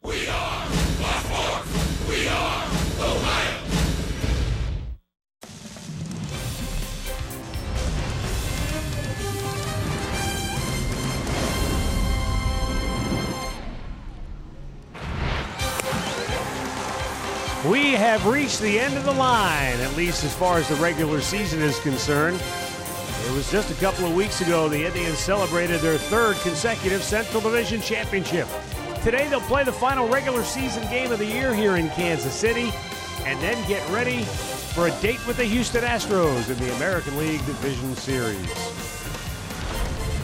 We are Black. We are Ohio. We have reached the end of the line, at least as far as the regular season is concerned. It was just a couple of weeks ago the Indians celebrated their third consecutive Central Division championship. Today they'll play the final regular season game of the year here in Kansas City and then get ready for a date with the Houston Astros in the American League Division Series.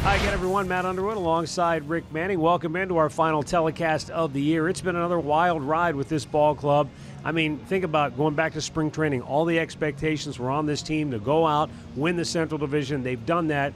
Hi again, everyone. Matt Underwood alongside Rick Manning. Welcome into our final telecast of the year. It's been another wild ride with this ball club. I mean, think about going back to spring training. All the expectations were on this team to go out, win the Central Division. They've done that,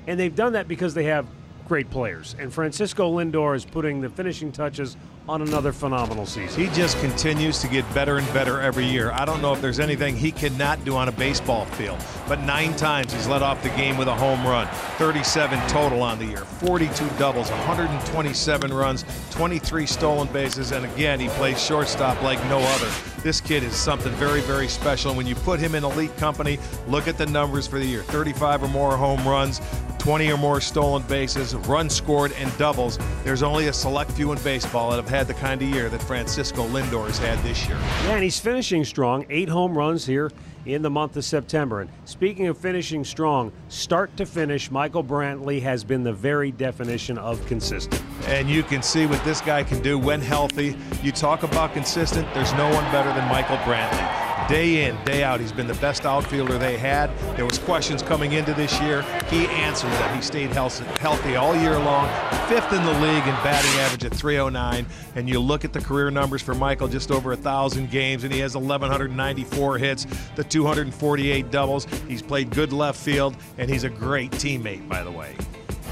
and they've done that because they have great players. And Francisco Lindor is putting the finishing touches on another phenomenal season. He just continues to get better and better every year. I don't know if there's anything he cannot do on a baseball field, but 9 times he's led off the game with a home run, 37 total on the year, 42 doubles, 127 runs, 23 stolen bases, and again, he plays shortstop like no other. This kid is something very, very special. And when you put him in elite company, look at the numbers for the year, 35 or more home runs, 20 or more stolen bases, runs scored, and doubles. There's only a select few in baseball that have had the kind of year that Francisco Lindor has had this year. Yeah, and he's finishing strong. 8 home runs here in the month of September. And speaking of finishing strong, start to finish, Michael Brantley has been the very definition of consistent. And you can see what this guy can do when healthy. You talk about consistent, there's no one better than Michael Brantley. Day in, day out, he's been the best outfielder they had. There was questions coming into this year. He answered that. He stayed healthy all year long. 5th in the league in batting average at .309. And you look at the career numbers for Michael, just over 1,000 games, and he has 1,194 hits, the 248 doubles. He's played good left field, and he's a great teammate, by the way.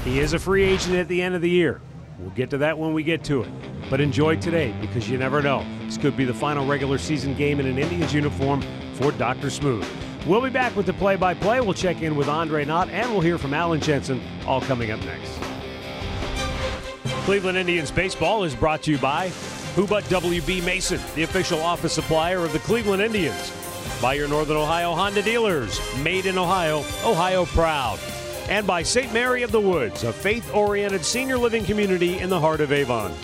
He is a free agent at the end of the year. We'll get to that when we get to it. But enjoy today, because you never know. This could be the final regular season game in an Indians uniform for Dr. Smooth. We'll be back with the play-by-play. We'll check in with Andre Knott, and we'll hear from Alan Jensen, all coming up next. Cleveland Indians baseball is brought to you by Who But WB Mason, the official office supplier of the Cleveland Indians. By your Northern Ohio Honda dealers, made in Ohio, Ohio proud. And by St. Mary of the Woods, a faith-oriented senior living community in the heart of Avon.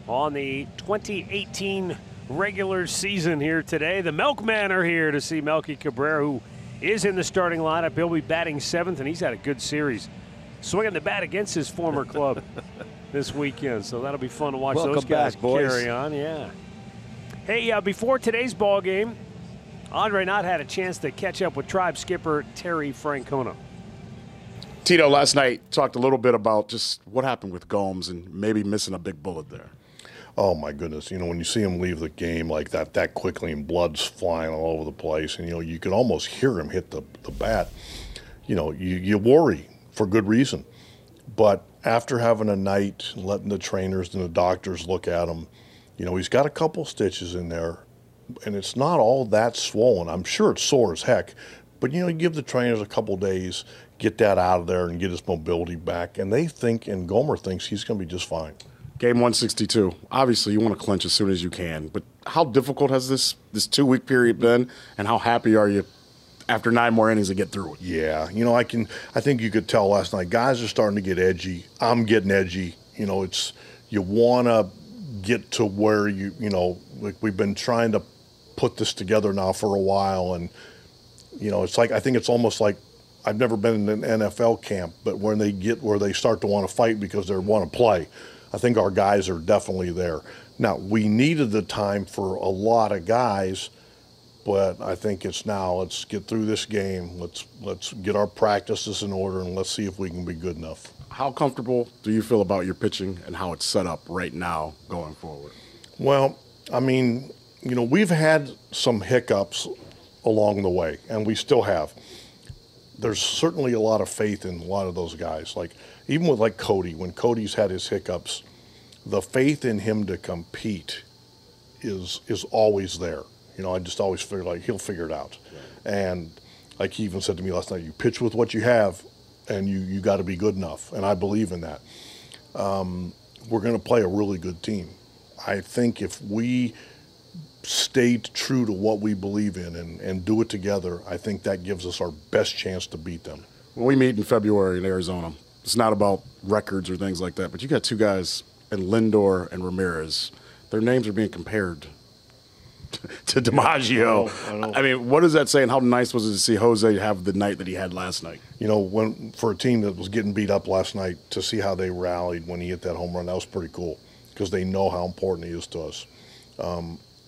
on the 2018 regular season here today. The Milkmen are here to see Melky Cabrera, who is in the starting lineup. He'll be batting 7th, and he's had a good series. Swinging the bat against his former club this weekend, so that'll be fun to watch those guys carry on. Yeah. Hey, before today's ball game, Andre Knott had a chance to catch up with Tribe skipper Terry Francona. Tito, last night talked a little bit about just what happened with Gomes and maybe missing a big bullet there. Oh, my goodness. When you see him leave the game like that quickly and blood's flying all over the place, and, you can almost hear him hit the bat, you worry for good reason. But after having a night, letting the trainers and the doctors look at him, he's got a couple stitches in there, and it's not all that swollen. I'm sure it's sore as heck, but, you give the trainers a couple days, get that out of there and get his mobility back. And they think, and Gomer thinks, he's going to be just fine. Game 162. Obviously, you want to clinch as soon as you can. But how difficult has this 2-week period been, and how happy are you after 9 more innings to get through it? Yeah, I think you could tell last night. Guys are starting to get edgy. I'm getting edgy. It's you want to get to where like we've been trying to put this together now for a while, and it's like I think it's almost like I've never been in an NFL camp, but when they get where they start to want to fight because they want to play, I think our guys are definitely there. Now, we needed the time for a lot of guys, but I think it's now let's get through this game. Let's get our practices in order, and let's see if we can be good enough. How comfortable do you feel about your pitching and how it's set up right now going forward? Well, we've had some hiccups along the way, and we still have. There's certainly a lot of faith in a lot of those guys. Like even with Cody, when Cody's had his hiccups, the faith in him to compete is always there. I just always figure he'll figure it out. Right. And like he even said to me last night, you pitch with what you have, and you got to be good enough. And I believe in that. We're going to play a really good team. I think if we stay true to what we believe in and do it together, I think that gives us our best chance to beat them. When we meet in February in Arizona, it's not about records or things like that, but you got 2 guys in Lindor and Ramirez. Their names are being compared to DiMaggio. I mean, what does that say, and how nice was it to see Jose have the night that he had last night? When for a team that was getting beat up last night, to see how they rallied when he hit that home run, that was pretty cool because they know how important he is to us.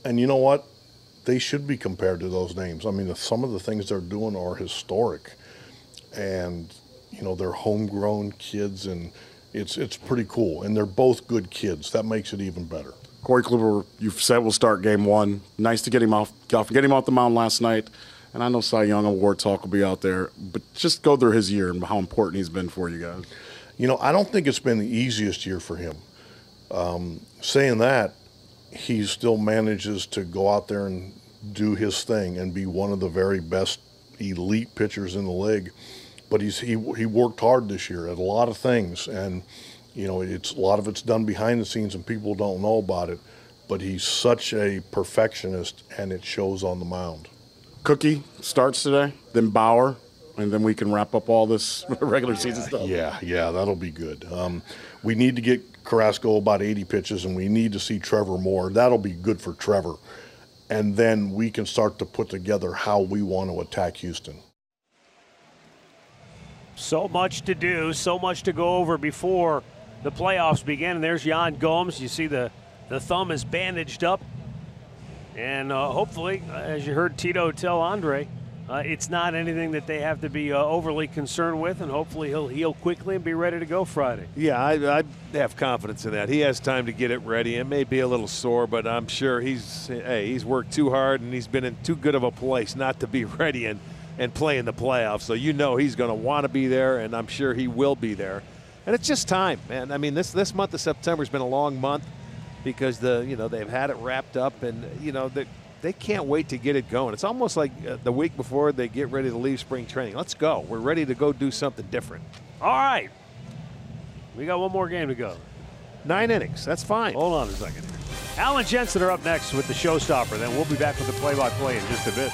And you know what? They should be compared to those names. Some of the things they're doing are historic. And, they're homegrown kids, and it's pretty cool. And they're both good kids. That makes it even better. Corey Kluber, you've said will start game 1. Nice to get him off the mound last night. And I know Cy Young Award talk will be out there. But just go through his year and how important he's been for you guys. I don't think it's been the easiest year for him. Saying that, he still manages to go out there and do his thing and be one of the very best elite pitchers in the league. But he worked hard this year at a lot of things, and a lot of it's done behind the scenes and people don't know about it. But he's such a perfectionist, and it shows on the mound. Cookie starts today, then Bauer, and then we can wrap up all this regular season stuff. Yeah, that'll be good. We need to get Carrasco about 80 pitches, and we need to see Trevor more. That'll be good for Trevor. And then we can start to put together how we want to attack Houston. So much to do, so much to go over before the playoffs begin. And there's Yan Gomes. You see the thumb is bandaged up. And hopefully, as you heard Tito tell Andre, it's not anything that they have to be overly concerned with, and hopefully he'll heal quickly and be ready to go Friday. Yeah, I have confidence in that. He has time to get it ready. It may be a little sore, but I'm sure he's worked too hard, and he's been in too good of a place not to be ready and play in the playoffs. So he's going to want to be there, and I'm sure he will be there. And it's just time, man. This month of September has been a long month because they've had it wrapped up, and they can't wait to get it going. It's almost like the week before they get ready to leave spring training. Let's go. We're ready to go do something different. All right. We got one more game to go. 9 innings. That's fine. Hold on a second here. Al and Jensen are up next with the showstopper. Then we'll be back with the play-by-play in just a bit.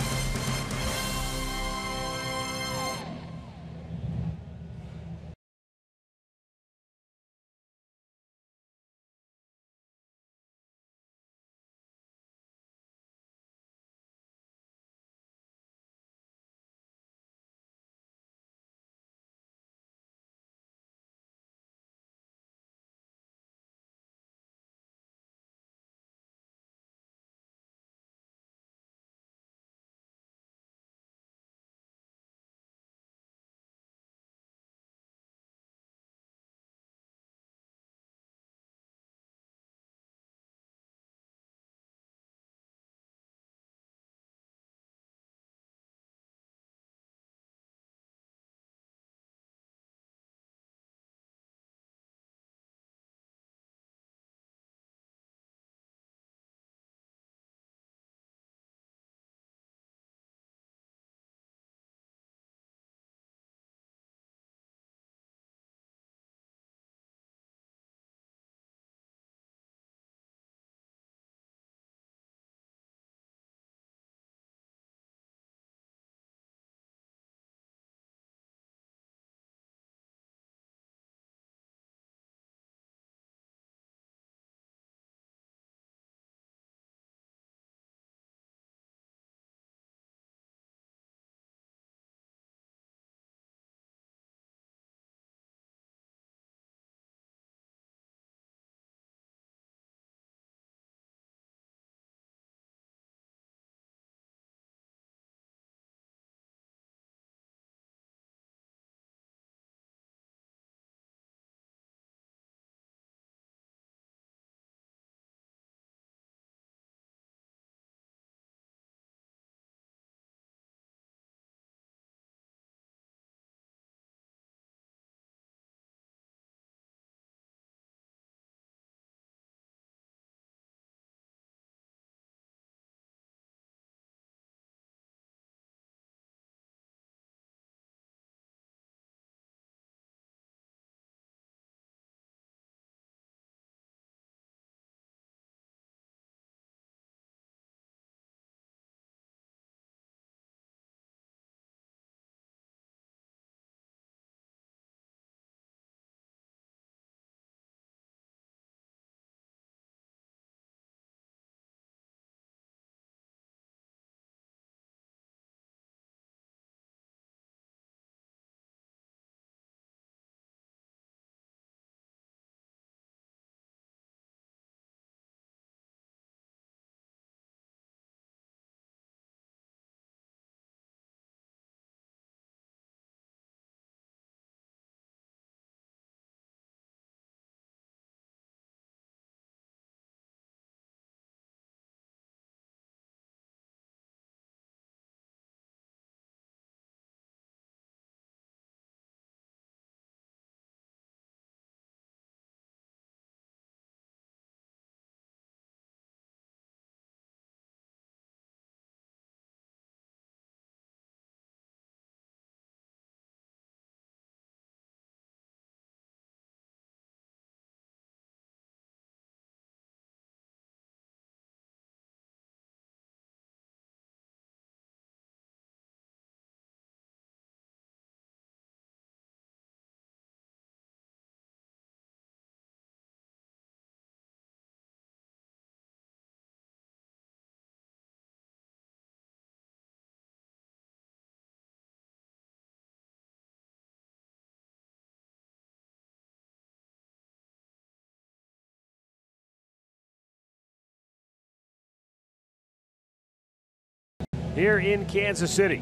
here in Kansas City.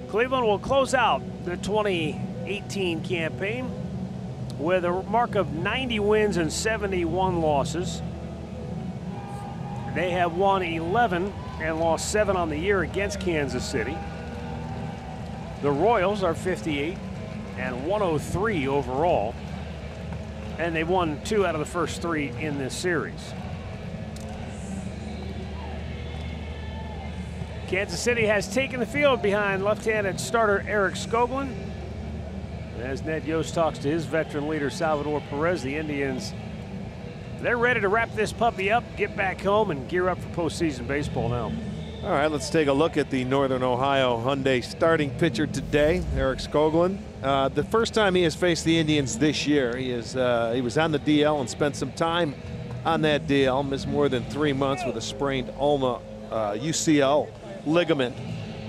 Cleveland will close out the 2018 campaign with a mark of 90 wins and 71 losses. They have won 11 and lost 7 on the year against Kansas City. The Royals are 58 and 103 overall, and they've won 2 out of the first 3 in this series. Kansas City has taken the field behind left-handed starter Eric Skoglund. As Ned Yost talks to his veteran leader Salvador Perez, the Indians, they're ready to wrap this puppy up, get back home, and gear up for postseason baseball now. All right, let's take a look at the Northern Ohio Hyundai starting pitcher today, Eric Skoglund. The first time he has faced the Indians this year, he was on the DL and spent some time on that DL, missed more than 3 months with a sprained ulna UCL ligament.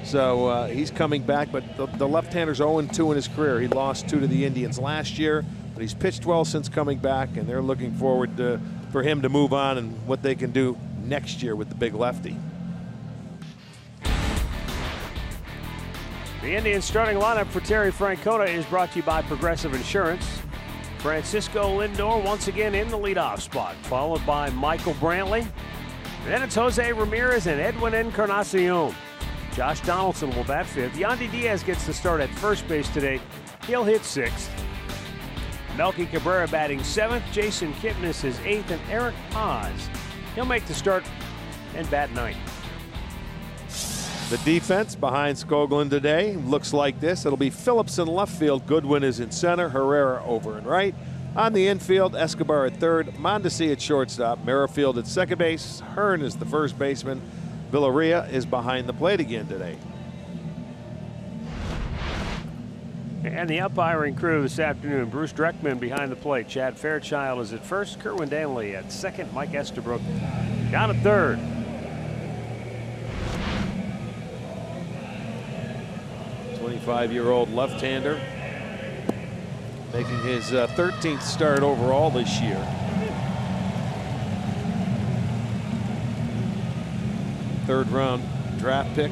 So he's coming back, but the left-hander's 0-2 in his career. He lost 2 to the Indians last year, but he's pitched well since coming back, and they're looking forward for him to move on and what they can do next year with the big lefty. The Indians starting lineup for Terry Francona is brought to you by Progressive Insurance. Francisco Lindor once again in the leadoff spot, followed by Michael Brantley. Then it's Jose Ramirez and Edwin Encarnacion. Josh Donaldson will bat 5th. Yandy Diaz gets the start at first base today. He'll hit 6th. Melky Cabrera batting 7th. Jason Kipnis is 8th, and Eric Paz, he'll make the start and bat 9th. The defense behind Skoglund today looks like this. It'll be Phillips in left field. Goodwin is in center. Herrera over in right. On the infield, Escobar at third. Mondesi at shortstop. Merrifield at second base. Hearn is the first baseman. Villarreal is behind the plate again today. And the umpiring crew this afternoon, Bruce Dreckman behind the plate. Chad Fairchild is at first. Kerwin Danley at second. Mike Estabrook down at third. Five-year-old left-hander making his 13th start overall this year. Third-round draft pick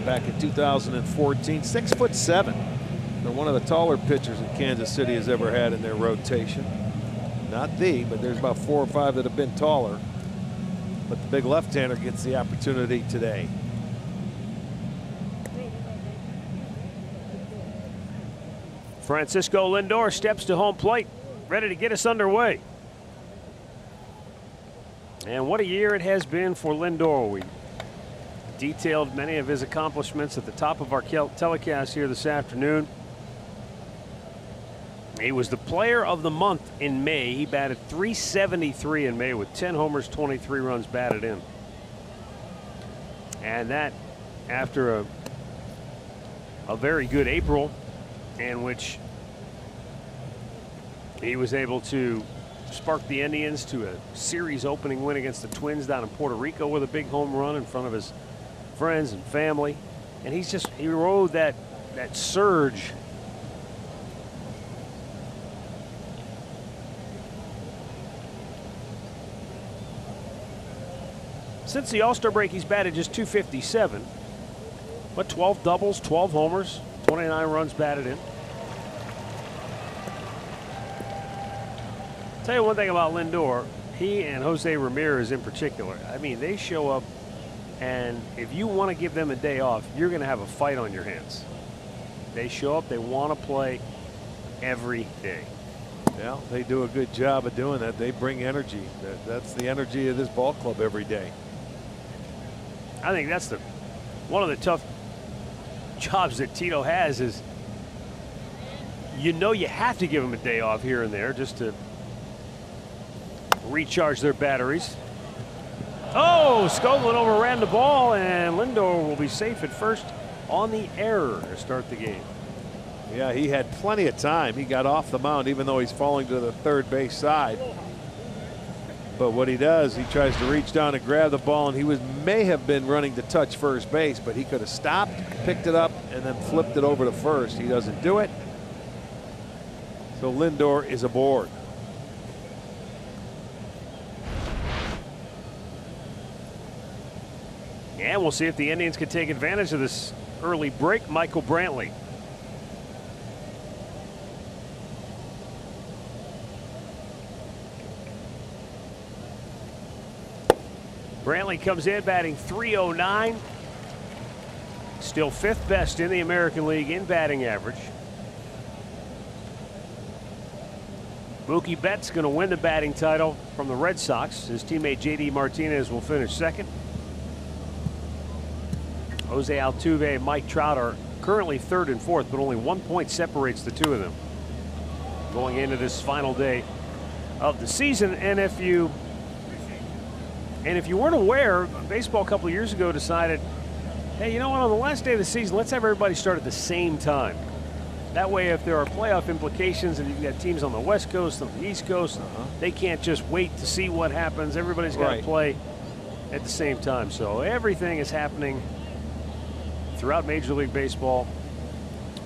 back in 2014. 6'7". They're one of the taller pitchers that Kansas City has ever had in their rotation. Not but there's about 4 or 5 that have been taller. But the big left-hander gets the opportunity today. Francisco Lindor steps to home plate, ready to get us underway. And what a year it has been for Lindor. We detailed many of his accomplishments at the top of our telecast here this afternoon. He was the player of the month in May. He batted .373 in May with 10 homers, 23 runs batted in. And that after a very good April, in which he was able to spark the Indians to a series opening win against the Twins down in Puerto Rico with a big home run in front of his friends and family. And he rode that surge. Since the All-Star break, he's batted just .257, but 12 doubles, 12 homers, 29 runs batted in. Tell you one thing about Lindor, he and Jose Ramirez in particular, I mean, they show up, and if you want to give them a day off, you're going to have a fight on your hands. They show up, they want to play every day. Yeah, they do a good job of doing that. They bring energy. That's the energy of this ball club every day. I think that's one of the tough jobs that Tito has is, you have to give them a day off here and there just to recharge their batteries. Oh, Skoglund overran the ball, and Lindor will be safe at first on the error to start the game. Yeah, he had plenty of time. He got off the mound even though he's falling to the third base side. But what he does, he tries to reach down and grab the ball, and he may have been running to touch first base, but he could have stopped, picked it up, and then flipped it over to first. He doesn't do it. So Lindor is aboard. And we'll see if the Indians can take advantage of this early break. Michael Brantley. Brantley comes in batting .309. Still 5th best in the American League in batting average. Mookie Betts going to win the batting title from the Red Sox. His teammate J.D. Martinez will finish 2nd. Jose Altuve and Mike Trout are currently 3rd and 4th, but only 1 point separates the two of them going into this final day of the season. And if you weren't aware, baseball a couple of years ago decided, hey, you know what, on the last day of the season, let's have everybody start at the same time. That way, if there are playoff implications and you've got teams on the West Coast, on the East Coast, they can't just wait to see what happens. Everybody's got to play at the same time. So everything is happening throughout Major League Baseball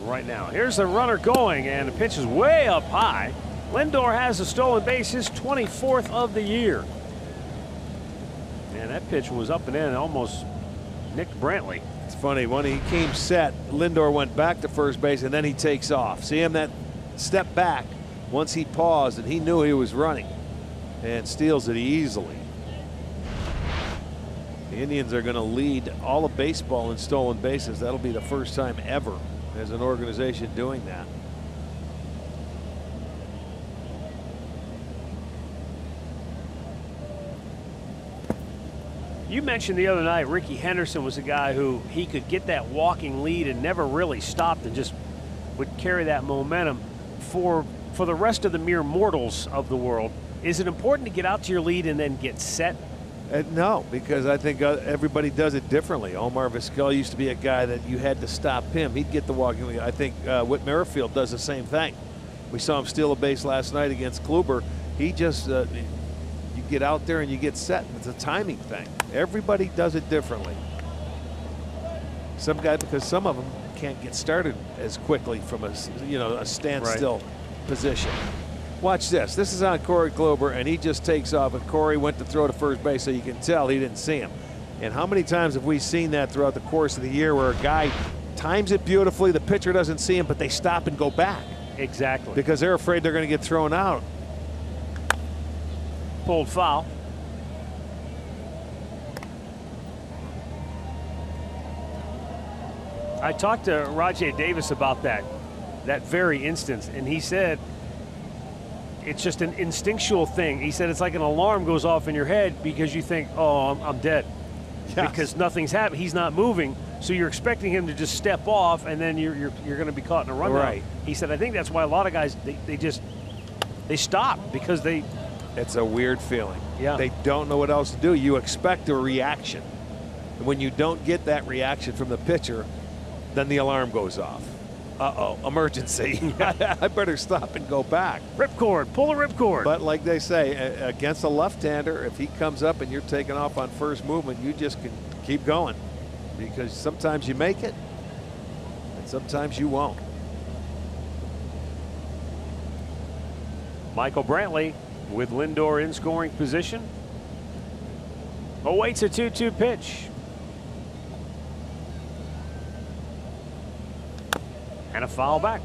right now. Here's the runner going, and the pitch is way up high. Lindor has a stolen base, his 24th of the year. And that pitch was up and in, almost nicked Brantley. It's funny, when he came set, Lindor went back to first base and then he takes off. See him that step back once he paused and he knew he was running and steals it easily. The Indians are going to lead all of baseball in stolen bases. That'll be the first time ever as an organization doing that. You mentioned the other night Ricky Henderson was a guy who he could get that walking lead and never really stopped and just would carry that momentum for the rest of the mere mortals of the world. Is it important to get out to your lead and then get set? No, because I think everybody does it differently. Omar Vizquel used to be a guy that you had to stop him. He'd get the walking lead. I think Whit Merrifield does the same thing. We saw him steal a base last night against Kluber. He just you get out there and you get set. It's a timing thing. Everybody does it differently. Because some of them can't get started as quickly from a standstill position. Watch this. This is on Corey Kluber, and he just takes off, and Corey went to throw to first base, so you can tell he didn't see him. And how many times have we seen that throughout the course of the year where a guy times it beautifully, the pitcher doesn't see him, but they stop and go back? Exactly. Because they're afraid they're going to get thrown out. Pulled foul. I talked to Rajay Davis about that very instance, and he said it's just an instinctual thing. He said it's like an alarm goes off in your head because you think, oh, I'm dead. Yes. Because nothing's happened. He's not moving, so you're expecting him to just step off, and then you're going to be caught in a rundown. Right. He said, I think that's why a lot of guys they stop because they. It's a weird feeling. Yeah. They don't know what else to do. You expect a reaction. And when you don't get that reaction from the pitcher, then the alarm goes off. Uh-oh, emergency. I better stop and go back. Ripcord, pull the ripcord. But like they say, against a left-hander, if he comes up and you're taking off on first movement, you just can keep going. Because sometimes you make it, and sometimes you won't. Michael Brantley with Lindor in scoring position. Awaits a 2-2 pitch. And a foul back.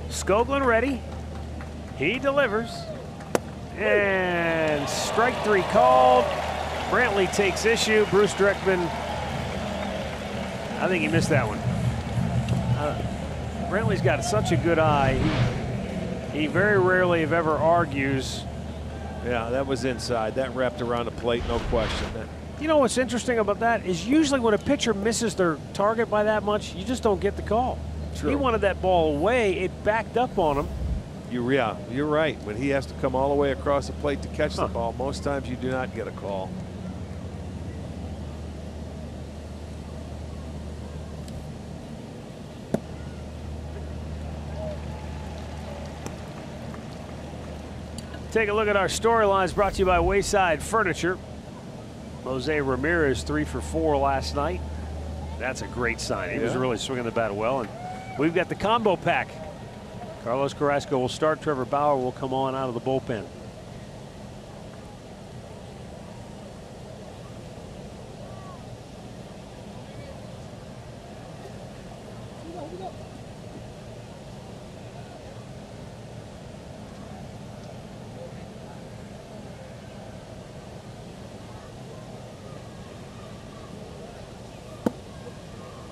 Skoglund ready. He delivers. And strike 3 called. Brantley takes issue. Bruce Dreckman, I think he missed that one. Brantley's got such a good eye. He very rarely, if ever, argues. Yeah, that was inside. That wrapped around the plate, no question. You know what's interesting about that is usually when a pitcher misses their target by that much, you just don't get the call. True. He wanted that ball away. It backed up on him. Yeah, you're right. When he has to come all the way across the plate to catch the ball, most times you do not get a call. Take a look at our storylines brought to you by Wayside Furniture. Jose Ramirez 3 for 4 last night. That's a great sign. He was really swinging the bat well. And we've got the combo pack. Carlos Carrasco will start. Trevor Bauer will come on out of the bullpen.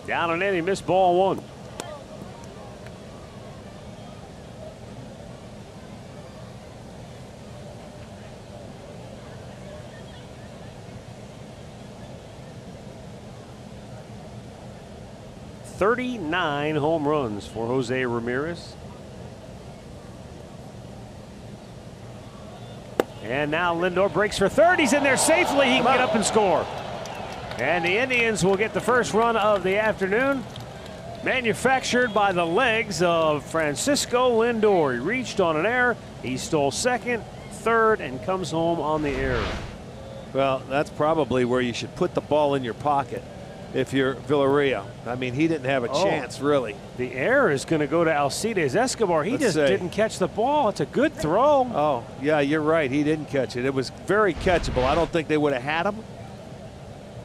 Down and in, he missed ball 1. "39 home runs for Jose Ramirez. And now Lindor breaks for third. He's in there safely. He can get up and score. And the Indians will get the first run of the afternoon, manufactured by the legs of Francisco Lindor. He reached on an error. He stole second, third, and comes home on the error. Well, that's probably where you should put the ball in your pocket if you're Villarreal. I mean, he didn't have a chance, really. The error is going to go to Alcides Escobar. He didn't catch the ball. It's a good throw. Oh, yeah, you're right. He didn't catch it. It was very catchable. I don't think they would have had him.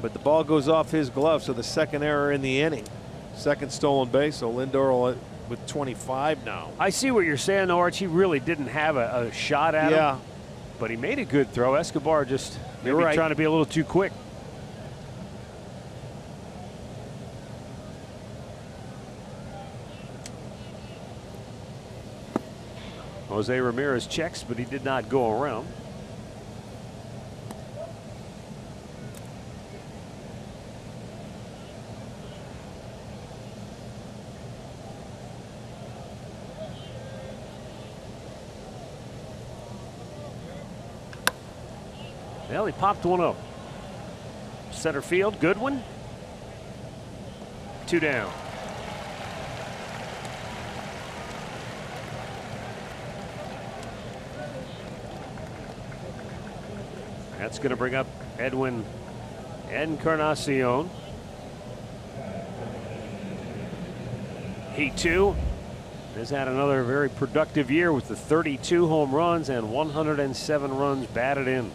But the ball goes off his glove, so the second error in the inning. Second stolen base, so Lindor with 25 now. I see what you're saying, Arch. He really didn't have a shot at him. But he made a good throw. Escobar just maybe trying to be a little too quick. Jose Ramirez checks, but he did not go around. Well, he popped one up. Center field, good one. 2 down. That's going to bring up Edwin Encarnacion. He too has had another very productive year with the 32 home runs and 107 runs batted in.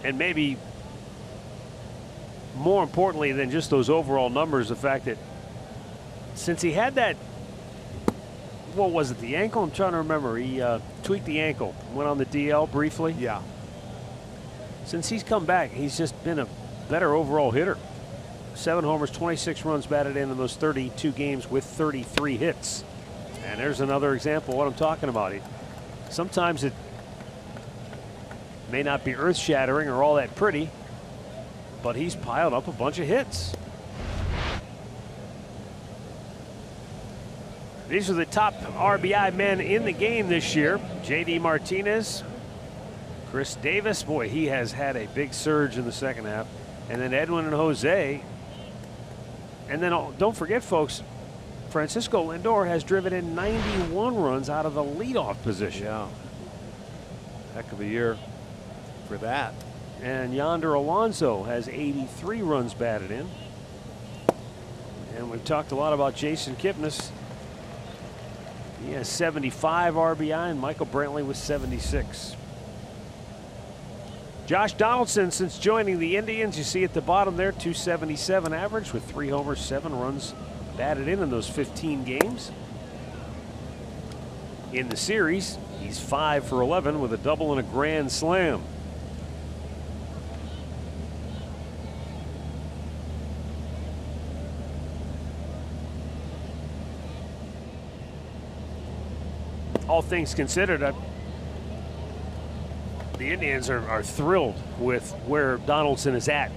And maybe more importantly than just those overall numbers, the fact that since he had that, what was it, the ankle? I'm trying to remember. He tweaked the ankle, went on the DL briefly. Yeah. Since he's come back, he's just been a better overall hitter. 7 homers, 26 runs batted in those 32 games with 33 hits. And there's another example of what I'm talking about. Sometimes it may not be earth-shattering or all that pretty, but he's piled up a bunch of hits. These are the top RBI men in the game this year. J.D. Martinez, Chris Davis, boy, he has had a big surge in the second half. And then Edwin and Jose. And then don't forget, folks, Francisco Lindor has driven in 91 runs out of the leadoff position. Yeah. Heck of a year for that. And Yonder Alonso has 83 runs batted in. And we've talked a lot about Jason Kipnis. He has 75 RBI, and Michael Brantley with 76. Josh Donaldson, since joining the Indians, you see at the bottom there, 277 average with 3 homers, 7 runs batted in those 15 games. In the series, he's 5 for 11 with a double and a grand slam. All things considered, the Indians are thrilled with where Donaldson is at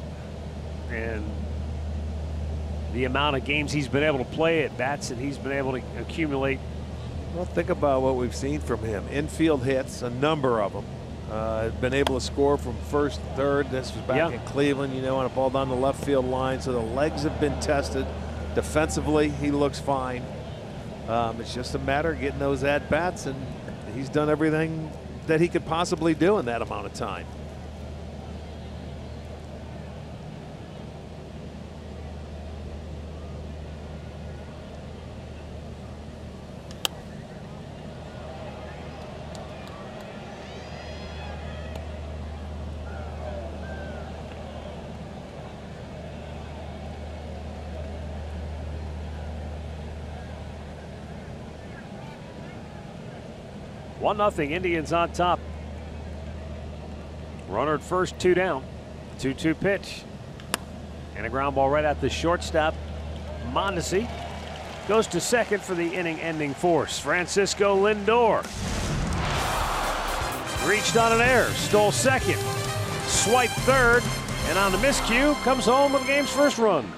and the amount of games he's been able to play, at bats that he's been able to accumulate. Well, think about what we've seen from him. Infield hits, a number of them. Been able to score from first, third. This was back in Cleveland, you know, on a ball down the left field line. So the legs have been tested. Defensively, he looks fine. It's just a matter of getting those at-bats, and he's done everything that he could possibly do in that amount of time. One nothing, Indians on top. Runner at first, 2 down. 2-2 pitch. And a ground ball right at the shortstop. Mondesi goes to second for the inning-ending force. Francisco Lindor reached on an error, stole second, swiped third, and on the miscue comes home with the game's first run.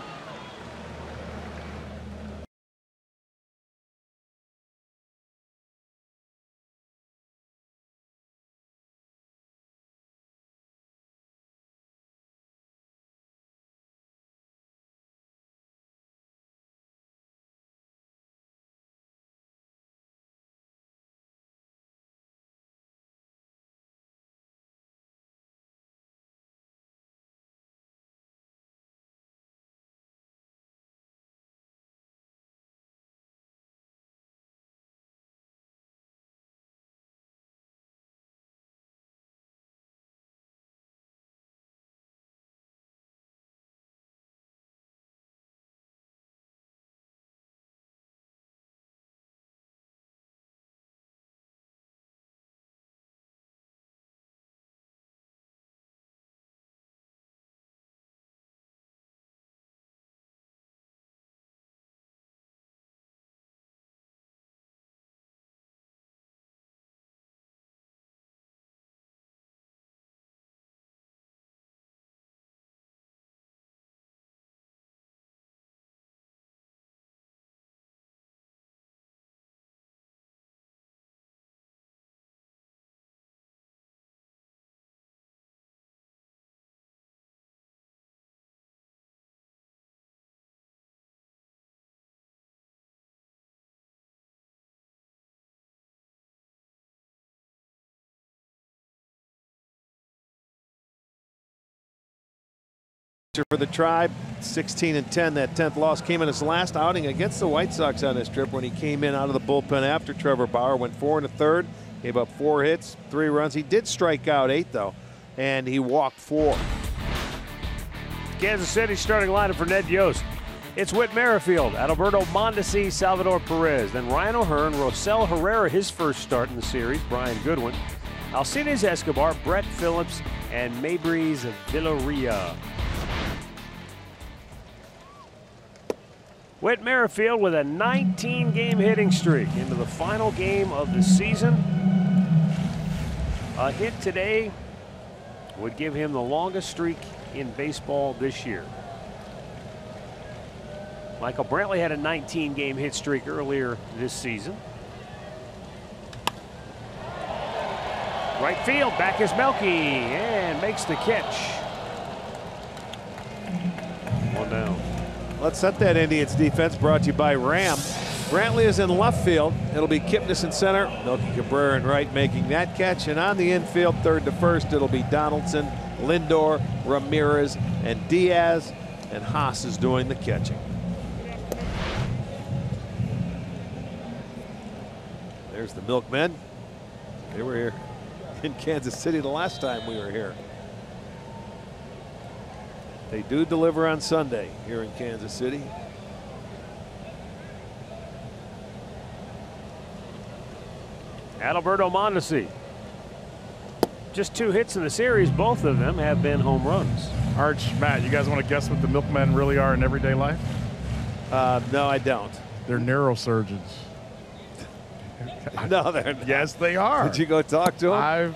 For the Tribe, 16-10. That 10th loss came in his last outing against the White Sox on this trip when he came in out of the bullpen after Trevor Bauer went 4 1/3, gave up 4 hits, 3 runs. He did strike out 8 though, and he walked 4. Kansas City starting lineup for Ned Yost. It's Whit Merrifield, Adalberto Mondesi, Salvador Perez, then Ryan O'Hearn, Rosell Herrera, his first start in the series, Brian Goodwin, Alcides Escobar, Brett Phillips, and Maybreeze Villarreal. Whit Merrifield with a 19-game hitting streak into the final game of the season. A hit today would give him the longest streak in baseball this year. Michael Brantley had a 19-game hit streak earlier this season. Right field, back is Melky, and makes the catch. 1 down. Let's set that Indians defense, brought to you by Ram. Brantley is in left field. It'll be Kipnis in center. Melky Cabrera in right making that catch. And on the infield, third to first, it'll be Donaldson, Lindor, Ramirez, and Diaz. And Haas is doing the catching. There's the Milkmen. They were here in Kansas City the last time we were here. They do deliver on Sunday here in Kansas City. Adalberto Mondesi. Just 2 hits in the series. Both of them have been home runs. Arch, Matt, you guys want to guess what the Milkmen really are in everyday life? No, I don't. They're neurosurgeons. No, they're not. Yes, they are. Did you go talk to them?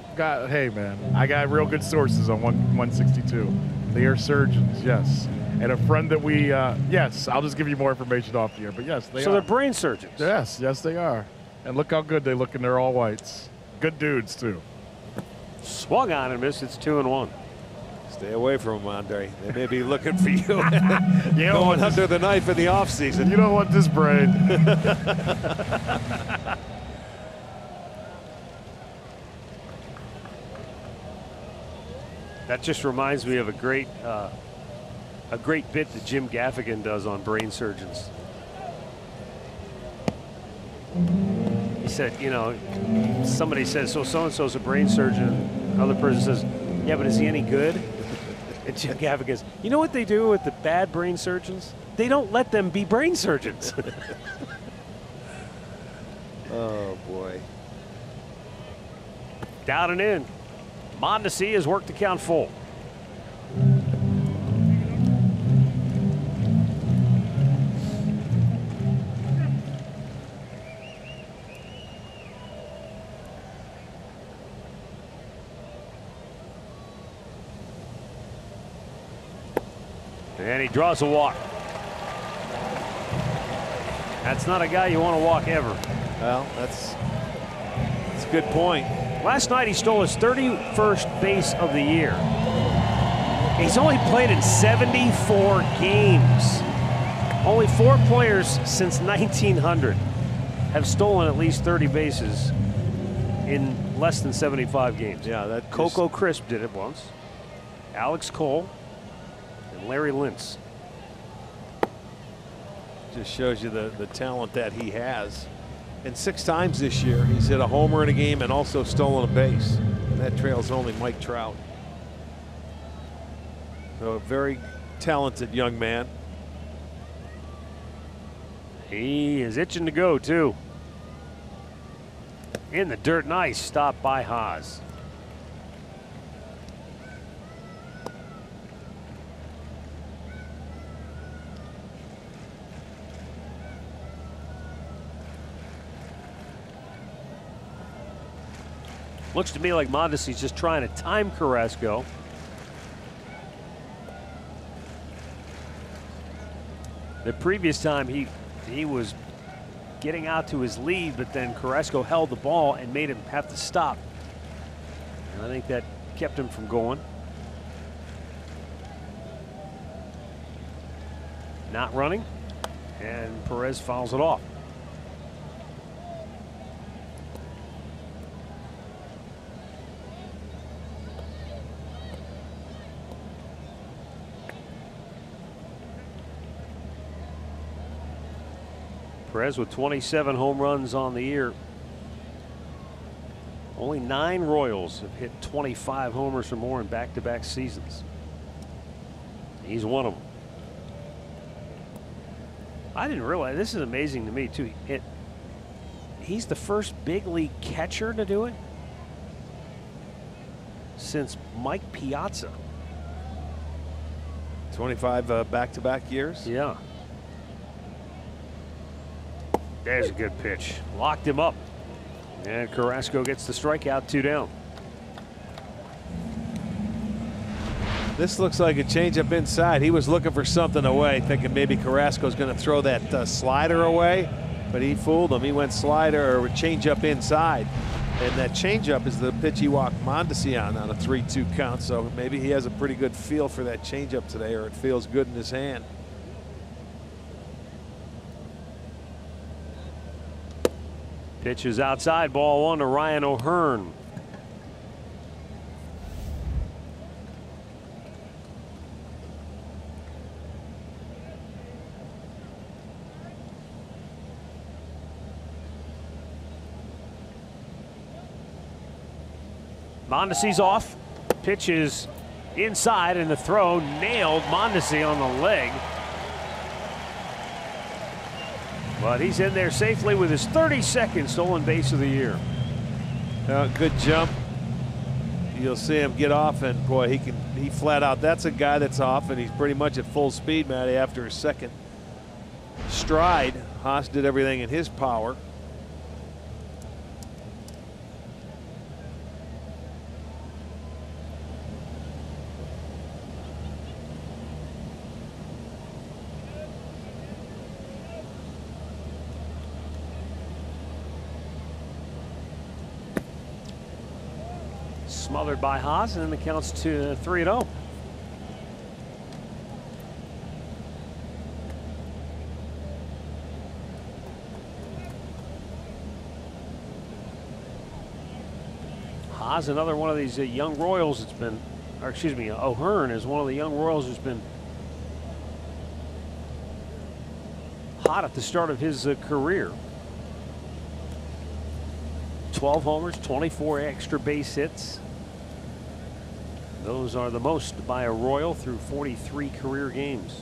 Hey, man, I got real good sources on 162. They are surgeons, yes. And a friend that we, yes, I'll just give you more information off the air, but yes, they are. So they're brain surgeons. Yes, yes, they are. And look how good they look in their all whites. Good dudes, too. Swung on and missed. It's 2-1. Stay away from them, Andre. They may be looking for you. Going under the knife in the offseason. You don't want this brain. That just reminds me of a great bit that Jim Gaffigan does on brain surgeons. He said, you know, somebody says, so and-so's a brain surgeon. Another person says, yeah, but is he any good? And Jim Gaffigan goes, you know what they do with the bad brain surgeons? They don't let them be brain surgeons. Oh, boy. Down and in. Mondesi has worked the count full. And he draws a walk. That's not a guy you want to walk ever. Well, that's a good point. Last night he stole his 31st base of the year. He's only played in 74 games. Only 4 players since 1900 have stolen at least 30 bases in less than 75 games. Yeah, that Coco Crisp did it once. Alex Cole and Larry Lintz. just shows you the talent that he has. And 6 times this year, he's hit a homer in a game and also stolen a base. And that trails only Mike Trout. So a very talented young man. He is itching to go, too. In the dirt, nice stop by Haas. Looks to me like Mondesi's just trying to time Carrasco. The previous time he was getting out to his lead, but then Carrasco held the ball and made him have to stop. And I think that kept him from going. Not running, and Perez fouls it off. Perez with 27 home runs on the year. Only 9 Royals have hit 25 homers or more in back-to-back seasons. He's one of them. I didn't realize, this is amazing to me too. He's the first big league catcher to do it since Mike Piazza. 25 back-to-back years? Yeah. There's a good pitch. Locked him up. And Carrasco gets the strikeout, 2 down. This looks like a changeup inside. He was looking for something away, thinking maybe Carrasco's going to throw that slider away, but he fooled him. He went slider or changeup inside. And that changeup is the pitch he walked Mondesi on a 3-2 count, so maybe he has a pretty good feel for that changeup today, or it feels good in his hand. Pitch is outside, ball 1 to Ryan O'Hearn. Mondesi's off. Pitch is inside, and the throw nailed Mondesi on the leg. But he's in there safely with his 32nd stolen base of the year. Good jump. You'll see him get off, and boy, he flat out. That's a guy that's off, and he's pretty much at full speed, Matty, after his second stride. Haas did everything in his power. Smothered by Haas, and then the count's to 3-0. Haas, another one of these young Royals that's been, or excuse me, O'Hearn is one of the young Royals who's been hot at the start of his career. 12 homers, 24 extra base hits. Those are the most by a Royal through 43 career games.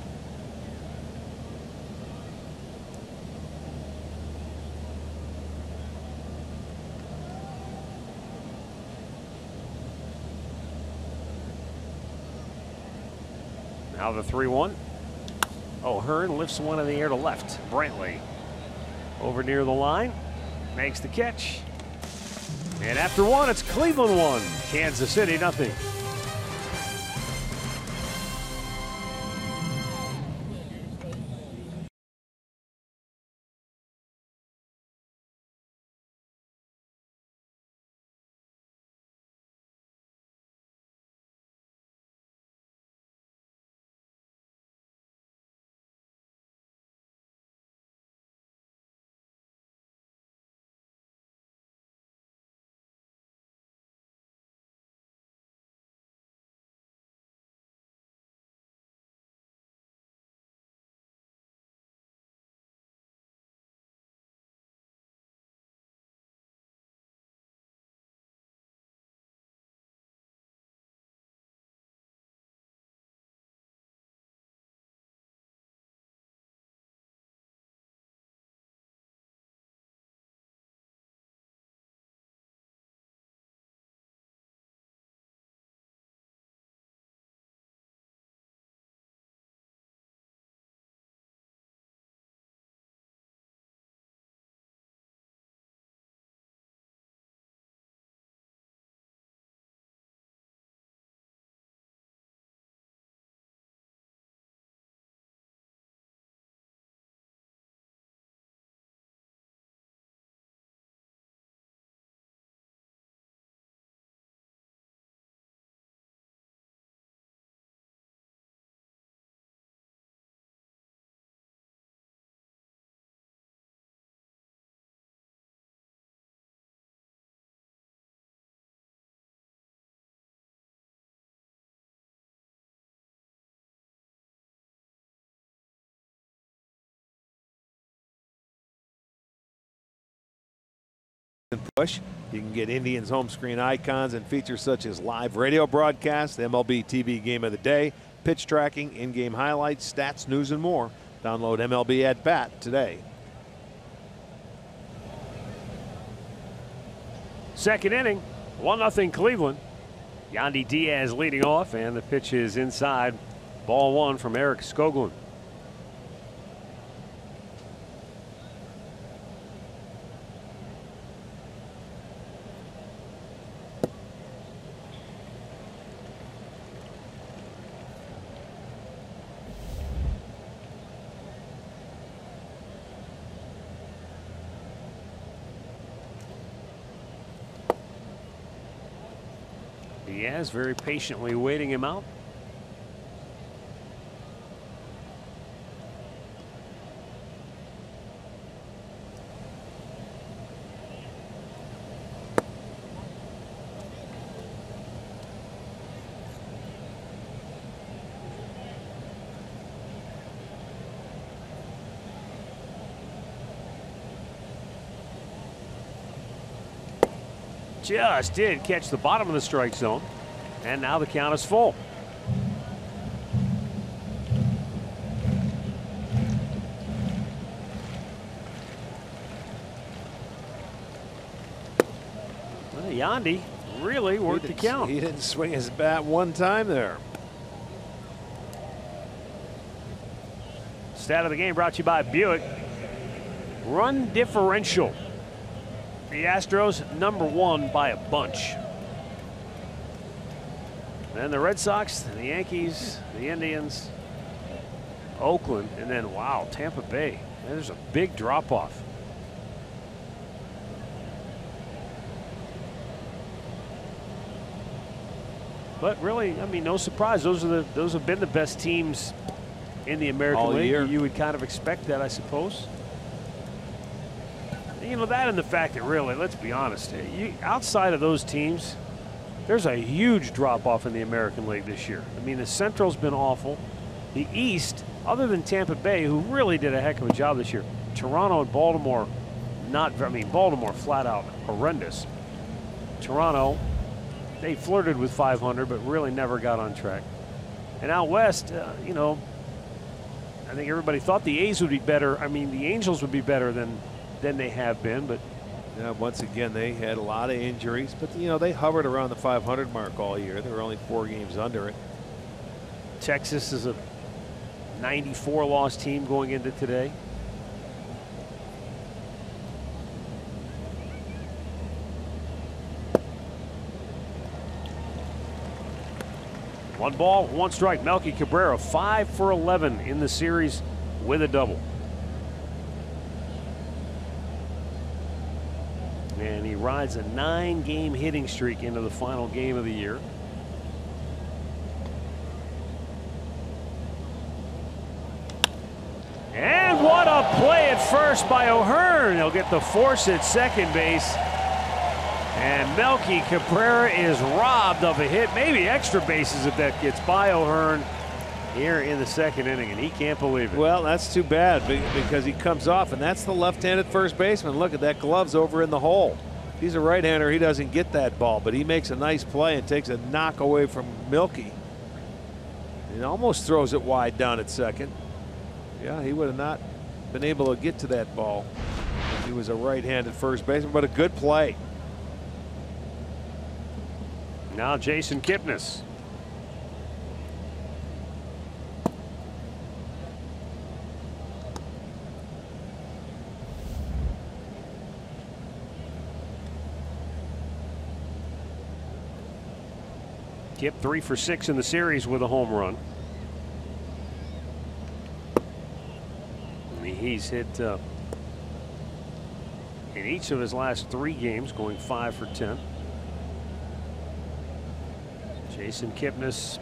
Now the 3-1. O'Hearn lifts one in the air to left. Brantley over near the line, makes the catch. And after one, it's Cleveland 1, Kansas City nothing. Push. You can get Indians home screen icons and features such as live radio broadcasts, MLB TV Game of the Day, pitch tracking, in-game highlights, stats, news, and more. Download MLB at Bat today. Second inning, 1-0 Cleveland. Yandy Diaz leading off, and the pitch is inside. Ball one from Eric Skoglund. Diaz very patiently waiting him out. Just did catch the bottom of the strike zone, and now the count is full. Well, Yandy really worked the count. He didn't swing his bat one time there. Stat of the game brought to you by Buick. Run differential. The Astros #1 by a bunch. Then the Red Sox, the Yankees, the Indians, Oakland, and then, wow, Tampa Bay. There's a big drop-off. But really, I mean, no surprise. Those have been the best teams in the American all League. year. You would kind of expect that, I suppose. You know, that and the fact that really, let's be honest, outside of those teams, There's a huge drop-off in the American League this year. I mean, the Central's been awful. The East, other than Tampa Bay, who really did a heck of a job this year, Toronto and Baltimore, Baltimore flat out horrendous. Toronto, they flirted with 500, but really never got on track. And out West, you know, I think everybody thought the A's would be better. I mean, the Angels would be better than they have been, but yeah, once again, they had a lot of injuries, but you know, they hovered around the 500 mark all year. They were only 4 games under it. Texas is a 94 loss team going into today. One ball, one strike. Melky Cabrera 5 for 11 in the series with a double. And he rides a 9-game hitting streak into the final game of the year. And what a play at first by O'Hearn. He'll get the force at second base. And Melky Cabrera is robbed of a hit, maybe extra bases if that gets by O'Hearn here in the second inning, and he can't believe it. Well, that's too bad because he comes off, and that's the left-handed first baseman. Look at that, glove's over in the hole. He's a right-hander, he doesn't get that ball, but he makes a nice play and takes a knock away from Melky. He almost throws it wide down at second. Yeah, he would have not been able to get to that ball if he was a right-handed first baseman, but a good play. Now Jason Kipnis. Kip 3 for 6 in the series with a home run. He's hit in each of his last 3 games, going 5 for 10. Jason Kipnis,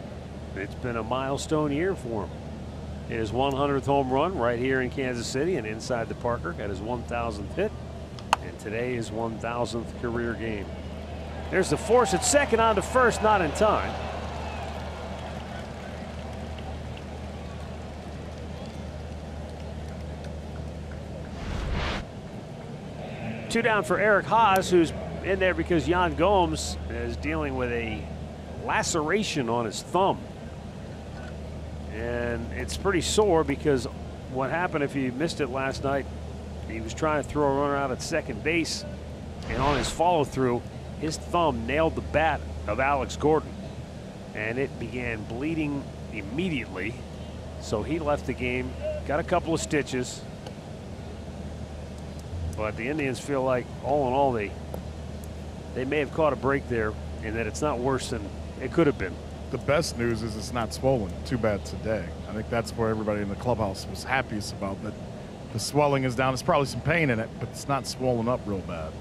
it's been a milestone year for him. His 100th home run right here in Kansas City and inside the Parker, got his 1,000th hit, and today his 1,000th career game. There's the force at second, on to first, not in time. Two down for Eric Haas, who's in there because Yan Gomes is dealing with a laceration on his thumb. And it's pretty sore because what happened, if you missed it last night, he was trying to throw a runner out at second base, and on his follow through, his thumb nailed the bat of Alex Gordon, and it began bleeding immediately. So he left the game, got a couple of stitches, but the Indians feel like all in all they may have caught a break there, and that it's not worse than it could have been. The best news is it's not swollen too bad today. I think that's where everybody in the clubhouse was happiest about, that the swelling is down. There's probably some pain in it, but it's not swollen up real bad.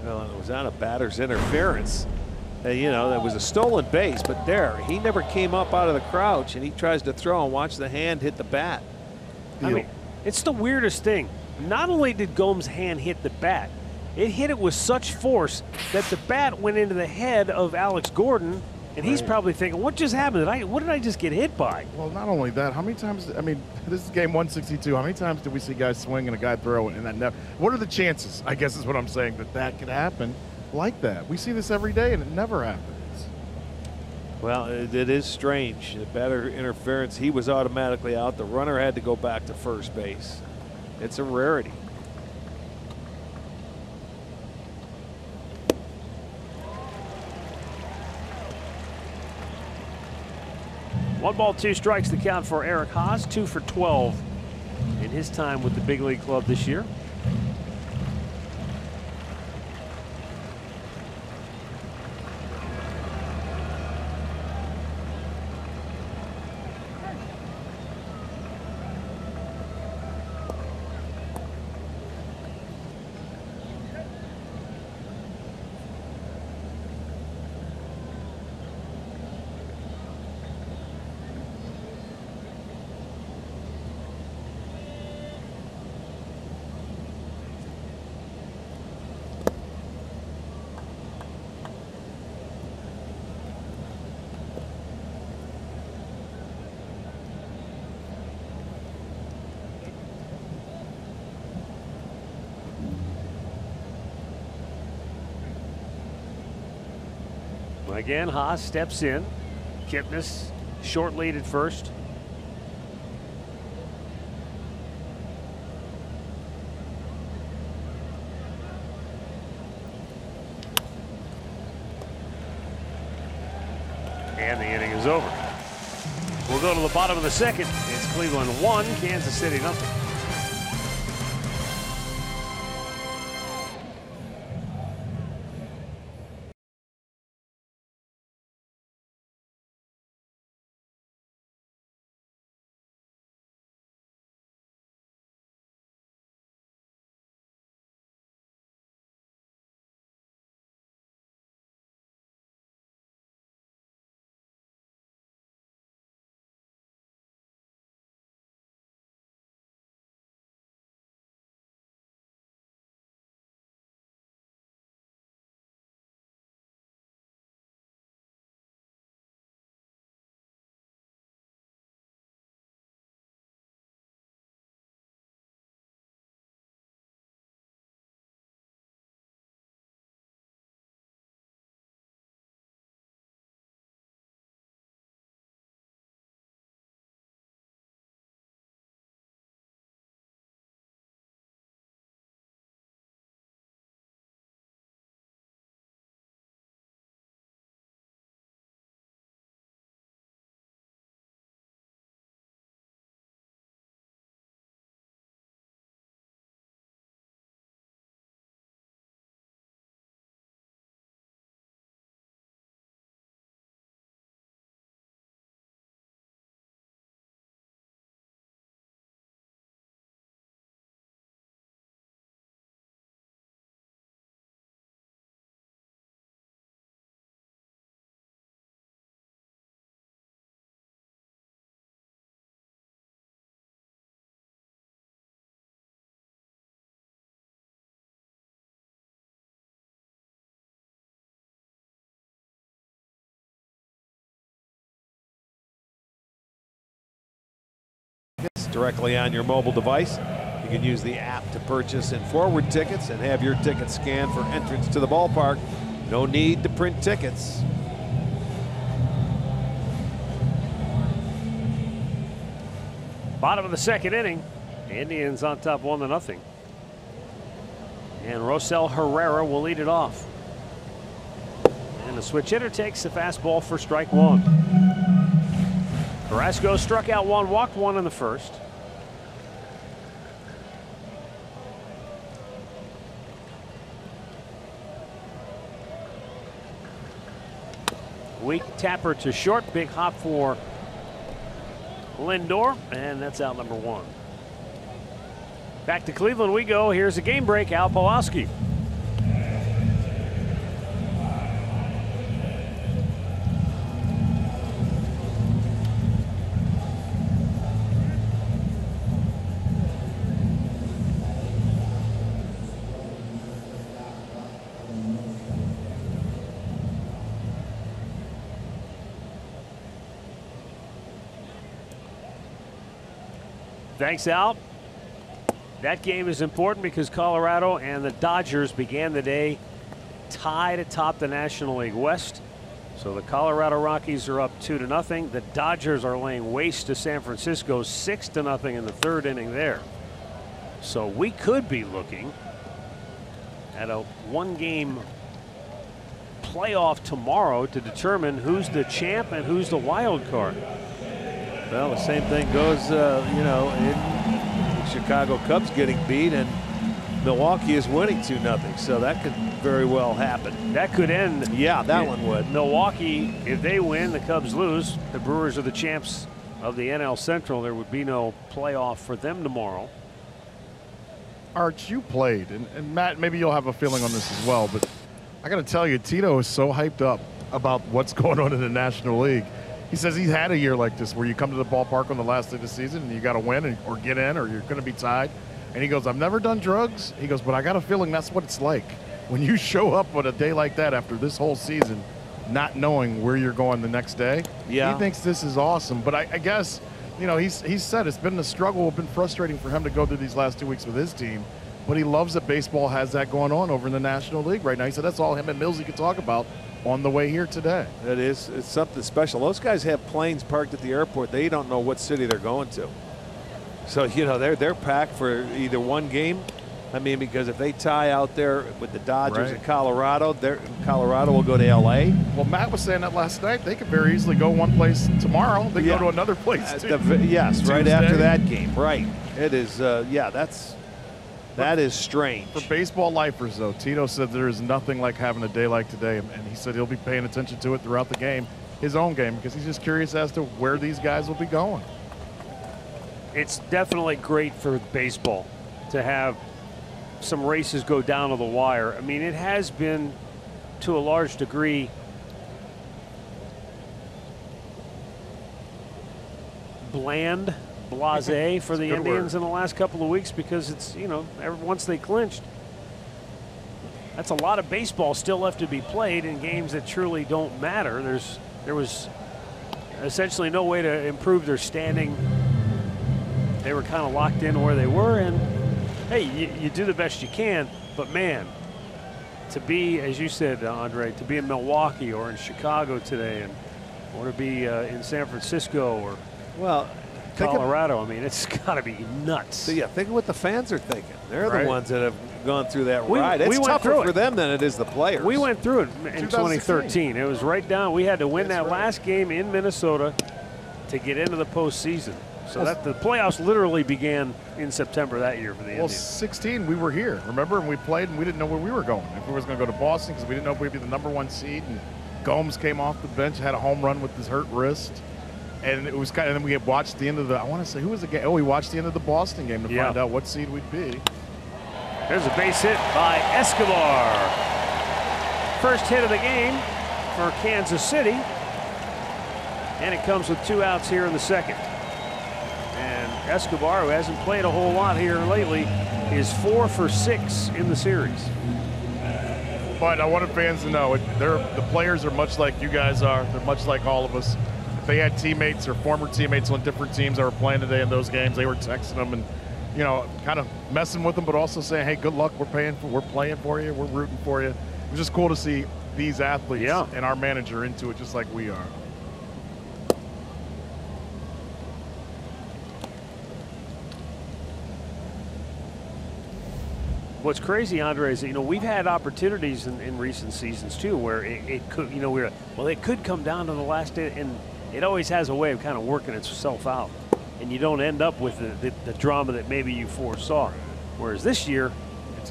Well, it was on a batter's interference. You know, that was a stolen base, but there, he never came up out of the crouch, and he tries to throw and watch the hand hit the bat. I mean, it's the weirdest thing. Not only did Gomes' hand hit the bat, it hit it with such force that the bat went into the head of Alex Gordon, and he's probably thinking, what just happened? What did I just get hit by? Well, not only that, how many times, I mean, this is game 162. How many times did we see guys swing and a guy throw it and that never, what are the chances, I guess is what I'm saying, that could happen like that? We see this every day and it never happens. Well, it is strange. The batter interference, he was automatically out. The runner had to go back to first base. It's a rarity. One ball, 2 strikes, the count for Eric Haas, 2 for 12 in his time with the big league club this year. Again, Haas steps in. Kipnis short lead at first. And the inning is over. We'll go to the bottom of the second. It's Cleveland 1, Kansas City 0. Directly on your mobile device. You can use the app to purchase and forward tickets and have your ticket scanned for entrance to the ballpark. No need to print tickets. Bottom of the second inning. Indians on top 1-0. And Rosel Herrera will lead it off. And the switch hitter takes the fastball for strike one. Carrasco struck out one, walked one in the first. Weak tapper to short, big hop for Lindor, and that's out number one. Back to Cleveland we go. Here's a game break, Al Pawlowski. Thanks, Al. That game is important because Colorado and the Dodgers began the day tied atop the National League West. So the Colorado Rockies are up 2-0. The Dodgers are laying waste to San Francisco 6-0 in the third inning there. So we could be looking at a one-game playoff tomorrow to determine who's the champ and who's the wild card. Well, the same thing goes, you know, in Chicago Cubs getting beat and Milwaukee is winning 2-0. So that could very well happen. That could end. Yeah, that one would. Milwaukee, if they win, the Cubs lose. The Brewers are the champs of the NL Central. There would be no playoff for them tomorrow. Arch, you played, and Matt, maybe you'll have a feeling on this as well, but I got to tell you, Tito is so hyped up about what's going on in the National League. He says he's had a year like this where you come to the ballpark on the last day of the season and you got to win or get in or you're going to be tied. And he goes, I've never done drugs. He goes, but I got a feeling that's what it's like when you show up on a day like that after this whole season, not knowing where you're going the next day. Yeah. He thinks this is awesome. But I guess, you know, he's said it's been a struggle. It's been frustrating for him to go through these last 2 weeks with his team. But he loves that baseball has that going on over in the National League right now. He said that's all him and Millsy could talk about on the way here today. It is. It's something special. Those guys have planes parked at the airport. They don't know what city they're going to. So, you know, they're packed for either one game. I mean, because if they tie out there with the Dodgers in Colorado, Colorado will go to L.A. Well, Matt was saying that last night. They could very easily go one place tomorrow. They go to another place yes, Tuesday. right after that game. Right. It is, that is strange. For baseball lifers, though, Tito said there is nothing like having a day like today, and he said he'll be paying attention to it throughout the game, his own game, because he's just curious as to where these guys will be going. It's definitely great for baseball to have some races go down to the wire. I mean, it has been, to a large degree, bland, blasé for the Indians in the last couple of weeks, because it's, you know, once they clinched, that's a lot of baseball still left to be played in games that truly don't matter. There was essentially no way to improve their standing. They were kind of locked in where they were, and hey, you do the best you can, but man, to be, as you said, Andre, to be in Milwaukee or in Chicago today, or to be in San Francisco or Colorado, I mean, it's got to be nuts. So yeah, think of what the fans are thinking. They're the ones that have gone through that we ride. It's went tougher through for them than it is the players. We went through it in 2013. It was right down. We had to win that last game in Minnesota to get into the postseason. So that the playoffs literally began in September that year for the Indians. 16, we were here, remember? And we played, and we didn't know where we were going. If we was going to go to Boston, because we didn't know if we'd be the #1 seed. And Gomes came off the bench, had a home run with his hurt wrist. And it was kind of, and then we had watched the end of the, I want to say, who was the game? Oh, we watched the end of the Boston game to find out what seed we'd be. There's a base hit by Escobar. First hit of the game for Kansas City. And it comes with 2 outs here in the second. And Escobar, who hasn't played a whole lot here lately, is 4 for 6 in the series. But I wanted fans to know, the players are much like you guys are. They're much like all of us. If they had teammates or former teammates on different teams that were playing today in those games, they were texting them and, you know, kind of messing with them, but also saying, hey, good luck. We're playing for you. We're rooting for you. It was just cool to see these athletes and our manager into it just like we are. What's crazy, Andre, is that, you know, we've had opportunities in recent seasons too where it could, you know, it could come down to the last day, and it always has a way of kind of working itself out, and you don't end up with the drama that maybe you foresaw. Whereas this year,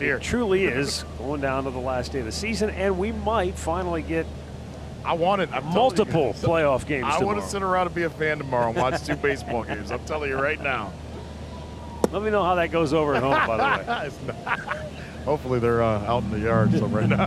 it truly is going down to the last day of the season, and we might finally get multiple playoff games tomorrow. I want to sit around and be a fan tomorrow and watch 2 baseball games. I'm telling you right now. Let me know how that goes over at home, by the way. Hopefully they're out in the yard so right now.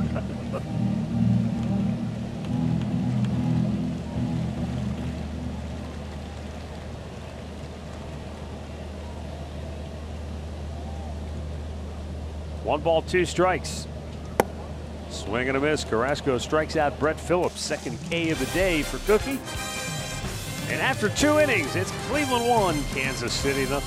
One ball, 2 strikes. Swing and a miss. Carrasco strikes out Brett Phillips. Second K of the day for Cookie. And after 2 innings, it's Cleveland 1, Kansas City 0.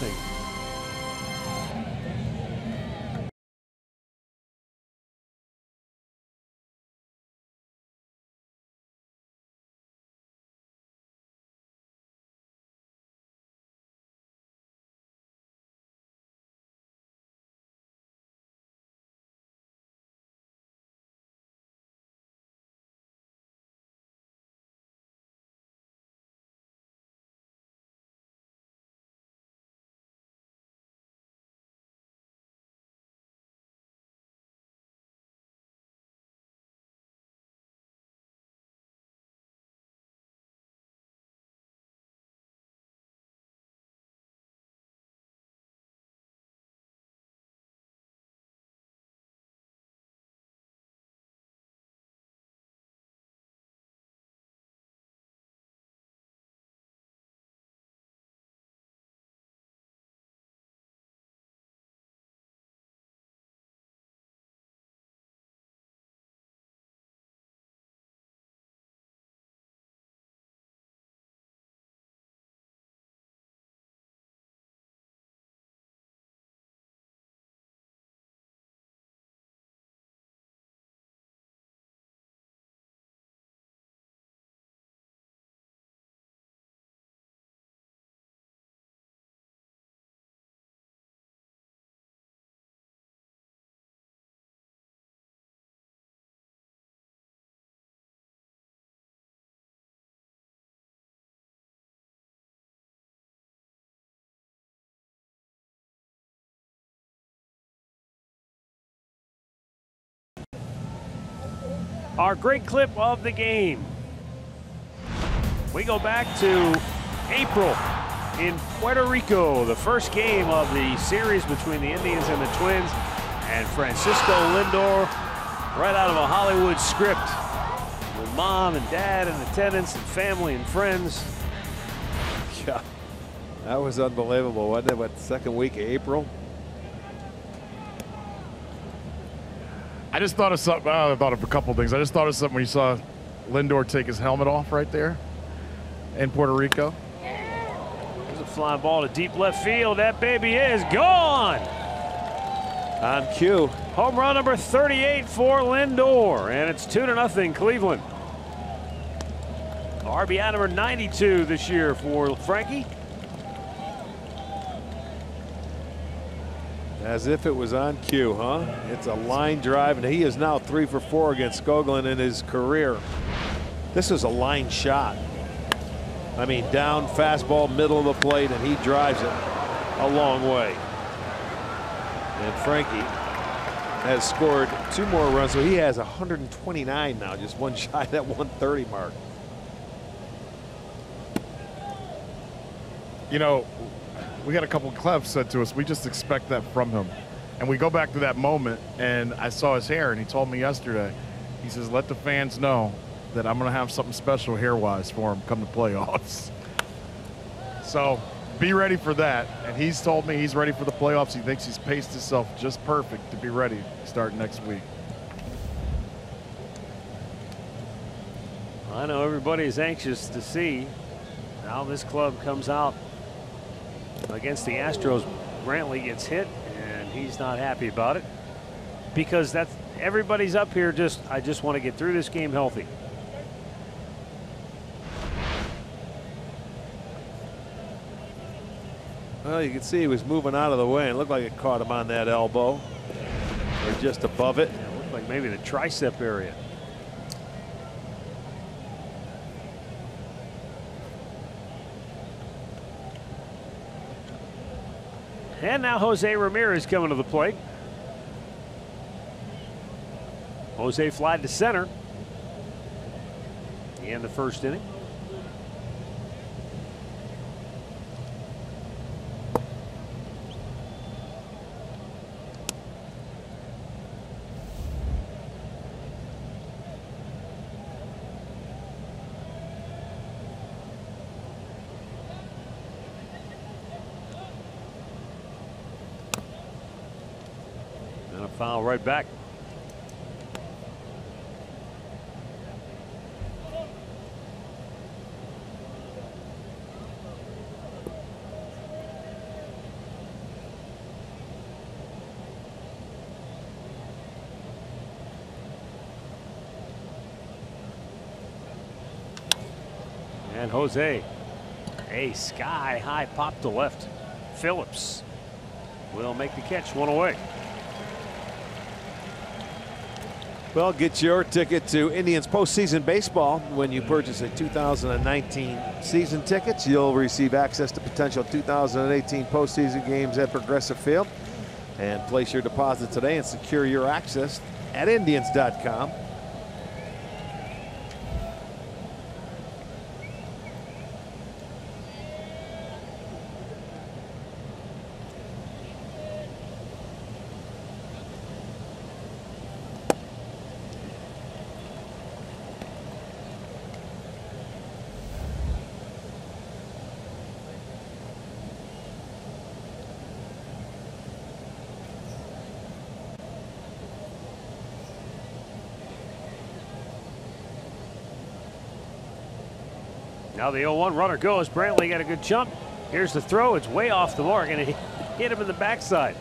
our great clip of the game. We go back to April in Puerto Rico, the first game of the series between the Indians and the Twins, and Francisco Lindor, right out of a Hollywood script, with mom and dad and attendants and family and friends. Yeah, that was unbelievable, wasn't it? What, second week of April? I just thought of something. I thought of a couple things. I just thought of something when you saw Lindor take his helmet off right there in Puerto Rico. There's a flying ball to deep left field. That baby is gone. On cue. Home run number 38 for Lindor, and it's 2-0 Cleveland. RBI number 92 this year for Frankie. As if it was on cue, huh? It's a line drive, and he is now 3 for 4 against Skoglund in his career. This is a line shot. I mean, down, fastball, middle of the plate, and he drives it a long way. And Frankie has scored 2 more runs, so he has 129 now, just one shy of that 130 mark. You know, we had a couple of Clevs said to us, we just expect that from him. And we go back to that moment, and I saw his hair, and he told me yesterday, he says, let the fans know that I'm going to have something special hair-wise for him come the playoffs. So be ready for that. And he's told me he's ready for the playoffs. He thinks he's paced himself just perfect to be ready to start next week. I know everybody is anxious to see how this club comes out against the Astros. Brantley gets hit, and he's not happy about it because that's everybody's up here. I just want to get through this game healthy. Well, you can see he was moving out of the way, and it looked like it caught him on that elbow or just above it. Yeah, it looked like maybe the tricep area. And now Jose Ramirez coming to the plate. Jose fly to center in the first inning. Foul right back. And Jose, a sky high pop to left. Phillips will make the catch, one away. Well, get your ticket to Indians postseason baseball. When you purchase a 2019 season tickets, you'll receive access to potential 2018 postseason games at Progressive Field. And place your deposit today and secure your access at Indians.com. Now the 0-1 runner goes. Brantley got a good jump. Here's the throw. It's way off the mark, and it hit him in the backside.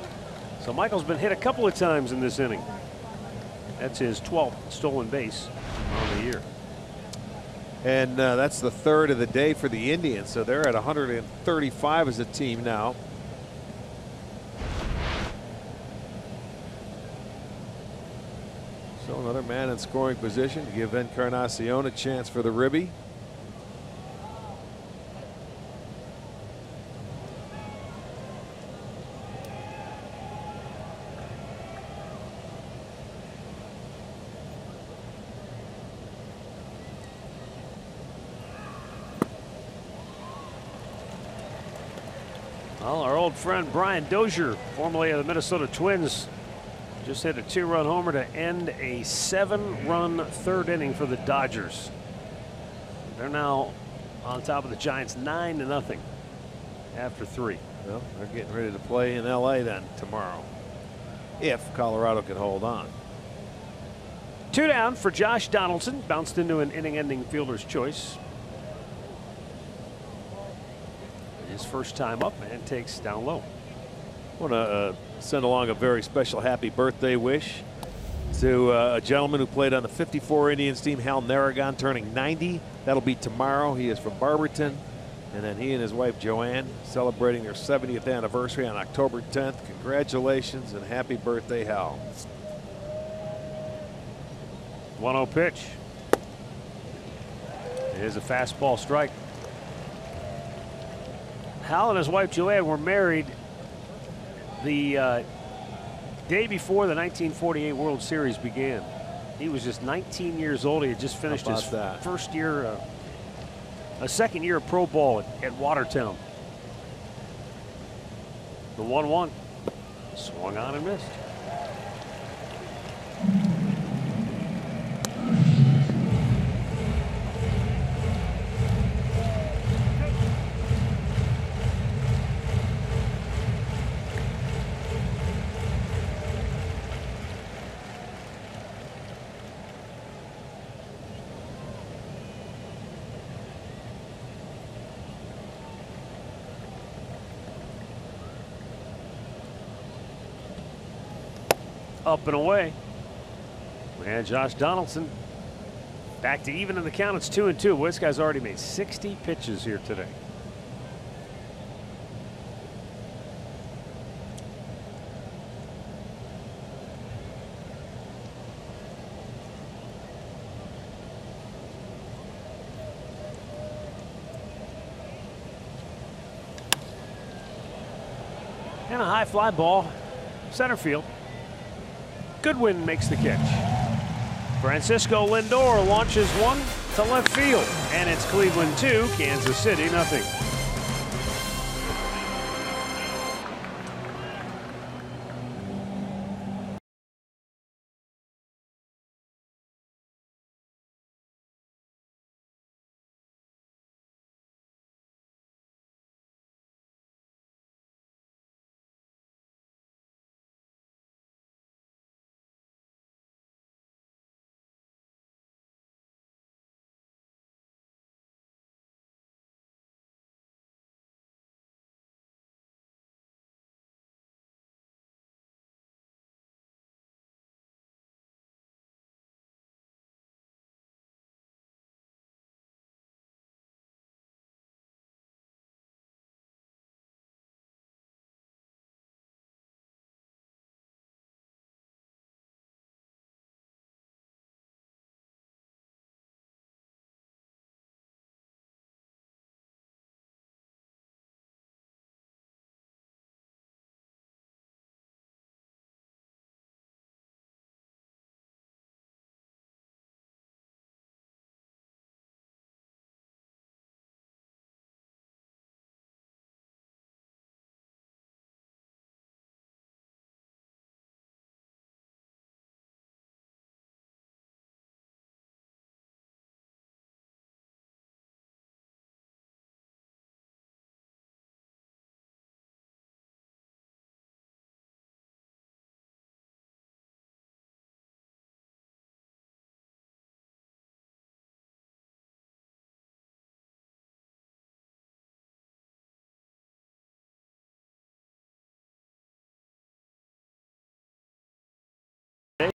So Michael's been hit a couple of times in this inning. That's his 12th stolen base on the year. And that's the third of the day for the Indians. So they're at 135 as a team now. So another man in scoring position to give Encarnacion a chance for the ribby. Well, our old friend Brian Dozier, formerly of the Minnesota Twins, just hit a 2-run homer to end a 7-run third inning for the Dodgers. They're now on top of the Giants 9-0 after 3. Well, they're getting ready to play in LA then tomorrow, if Colorado can hold on. 2 down for Josh Donaldson, bounced into an inning-ending fielder's choice. His first time up and takes down low. I want to send along a very special happy birthday wish to a gentleman who played on the '54 Indians team, Hal Narragon, turning 90. That'll be tomorrow. He is from Barberton. And then he and his wife Joanne celebrating their 70th anniversary on October 10th. Congratulations and happy birthday, Hal. 1-0 pitch. It is a fastball strike. Hal and his wife Joanne were married the day before the 1948 World Series began. He was just 19 years old. He had just finished his first year, a second year of pro ball at Watertown. The 1-1 swung on and missed. Up and away. And Josh Donaldson back to even in the count. It's 2-2. Well, this guy's already made 60 pitches here today. And a high fly ball, center field. Goodwin makes the catch. Francisco Lindor launches one to left field, and it's Cleveland 2, Kansas City 0.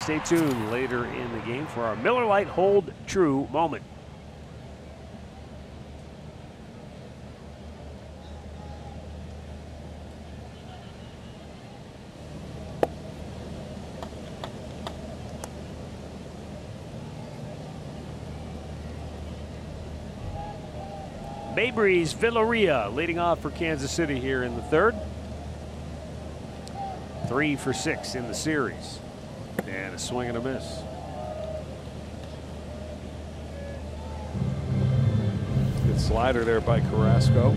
Stay tuned later in the game for our Miller Lite Hold True moment. Mabry's Villarreal leading off for Kansas City here in the third. 3 for 6 in the series. And a swing and a miss. Good slider there by Carrasco.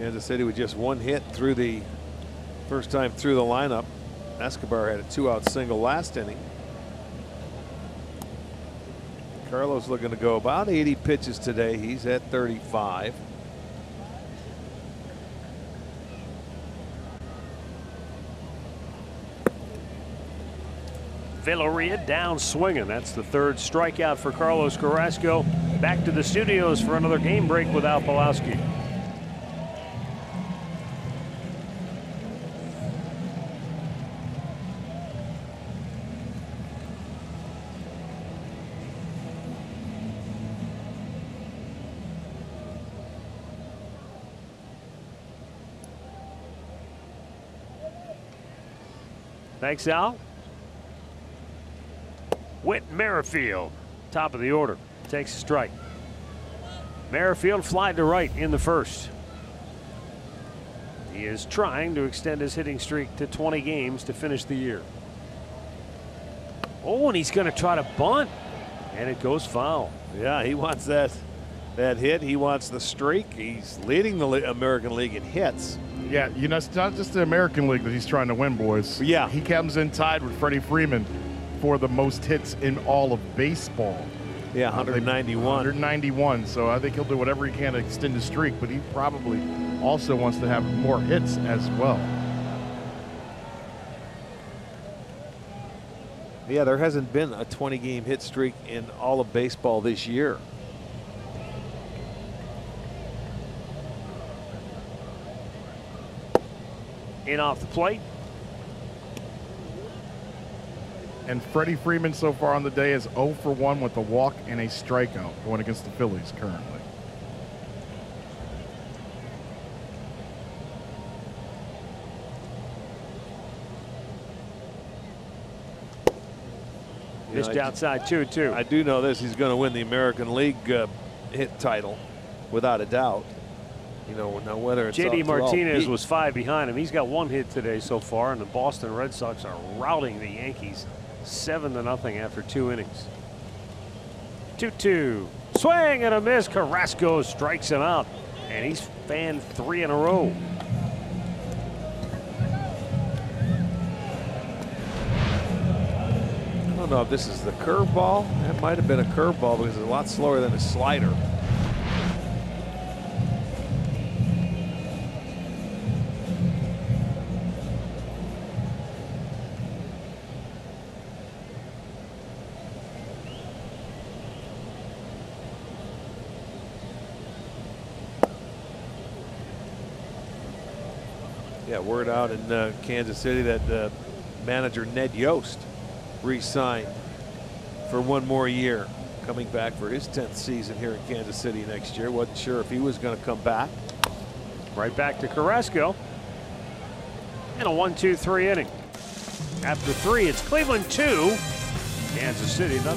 Kansas City with just one hit through the first time through the lineup. Escobar had a 2-out single last inning. Carlos looking to go about 80 pitches today. He's at 35. Villarreal down swinging. That's the third strikeout for Carlos Carrasco. Back to the studios for another game break with Al Pawlowski. Thanks, Al. Whit Merrifield, top of the order, takes a strike. Merrifield flied to right in the first. He is trying to extend his hitting streak to 20 games to finish the year. Oh, and he's going to try to bunt, and it goes foul. Yeah, he wants that hit. He wants the streak. He's leading the American League in hits. Yeah, you know, it's not just the American League that he's trying to win, boys. Yeah. He comes in tied with Freddie Freeman for the most hits in all of baseball. Yeah, 191. 191. So I think he'll do whatever he can to extend his streak, but he probably also wants to have more hits as well. Yeah, there hasn't been a 20-game hit streak in all of baseball this year. In off the plate. And Freddie Freeman so far on the day is 0 for 1 with a walk and a strikeout going against the Phillies currently. Missed outside 2-2. I do know this. He's going to win the American League hit title without a doubt. You know, now whether it's JD Martinez was 5 behind him. He's got 1 hit today so far, and the Boston Red Sox are routing the Yankees 7-0 after 2 innings. 2-2. Swing and a miss. Carrasco strikes him out, and he's fanned 3 in a row. I don't know if this is the curveball. It might have been a curveball because it's a lot slower than a slider. Yeah, word out in Kansas City that manager Ned Yost re-signed for 1 more year, coming back for his 10th season here in Kansas City next year. Wasn't sure if he was going to come back. Right back to Carrasco. And a 1-2-3 inning. After 3, it's Cleveland 2, Kansas City 0.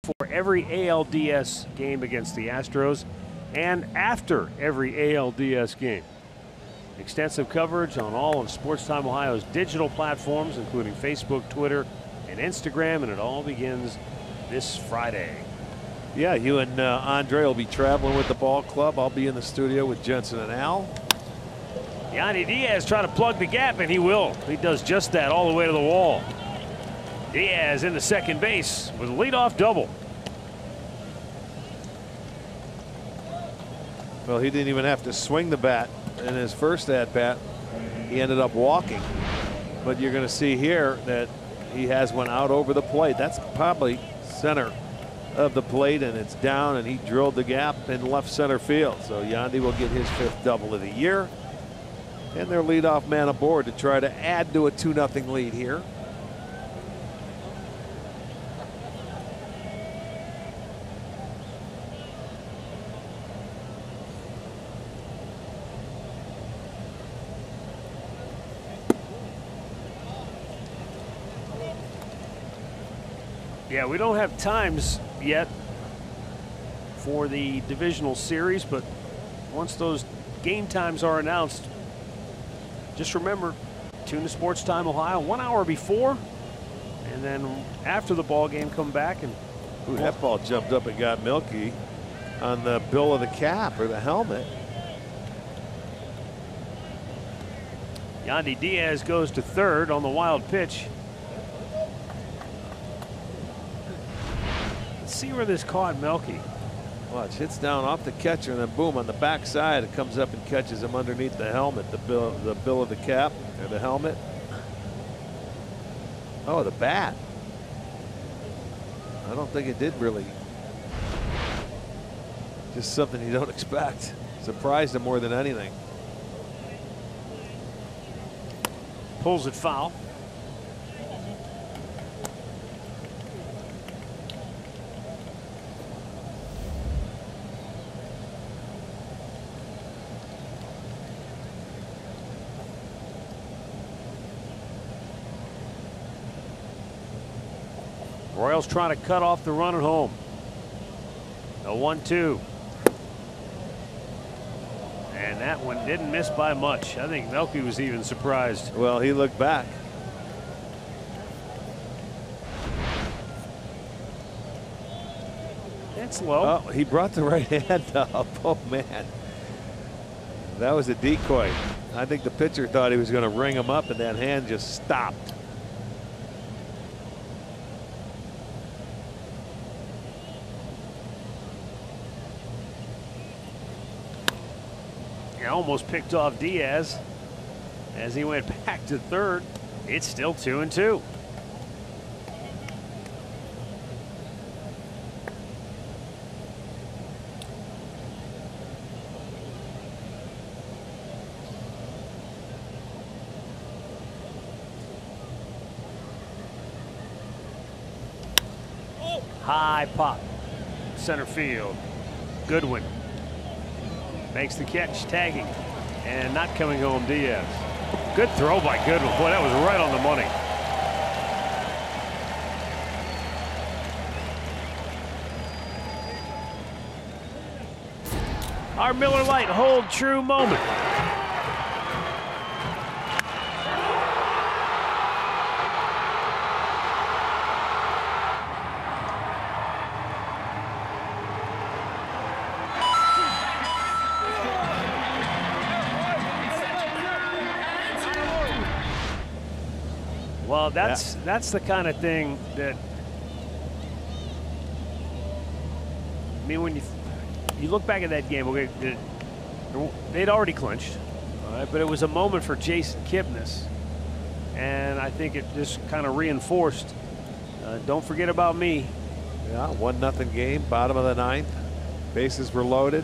before every ALDS game against the Astros and after every ALDS game. Extensive coverage on all of Sports Time Ohio's digital platforms, including Facebook, Twitter, and Instagram, and it all begins this Friday. Yeah, you and Andre will be traveling with the ball club. I'll be in the studio with Jensen and Al. Yandy Diaz trying to plug the gap, and he will. He does just that all the way to the wall. Diaz into second base with a leadoff double. Well, he didn't even have to swing the bat in his first at-bat. He ended up walking. But you're going to see here that he has one out over the plate. That's probably center of the plate, and it's down, and he drilled the gap in left center field. So Yandy will get his 5th double of the year. And their leadoff man aboard to try to add to a 2-0 lead here. Yeah, we don't have times yet for the divisional series, but once those game times are announced, just remember, tune to Sports Time Ohio 1 hour before, and then after the ball game, come back and. Ooh, that ball jumped up and got Milky on the bill of the cap or the helmet. Yandy Diaz goes to third on the wild pitch. Let's see where this caught Milky. Watch, hits down off the catcher, and then boom, on the backside, it comes up and catches him underneath the helmet, the bill of the cap, or the helmet. Oh, the bat. I don't think it did really. Just something you don't expect. Surprised him more than anything. Pulls it foul. Royals trying to cut off the run at home. A 1-2. And that one didn't miss by much. I think Milky was even surprised. Well, he looked back. It's low. Oh, he brought the right hand up. Oh, man. That was a decoy. I think the pitcher thought he was going to ring him up, and that hand just stopped. Almost picked off Diaz as he went back to third. It's still 2-2. High pop, center field. Goodwin makes the catch, tagging, and not coming home. Diaz. Good throw by Goodwin. Boy, that was right on the money. Our Miller Lite hold true moment. Well, that's the kind of thing that, I mean, when you look back at that game, okay, they'd already clinched, all right, but it was a moment for Jason Kipnis, and I think it just kind of reinforced, don't forget about me. Yeah, 1-0 game, bottom of the 9th. Bases were loaded.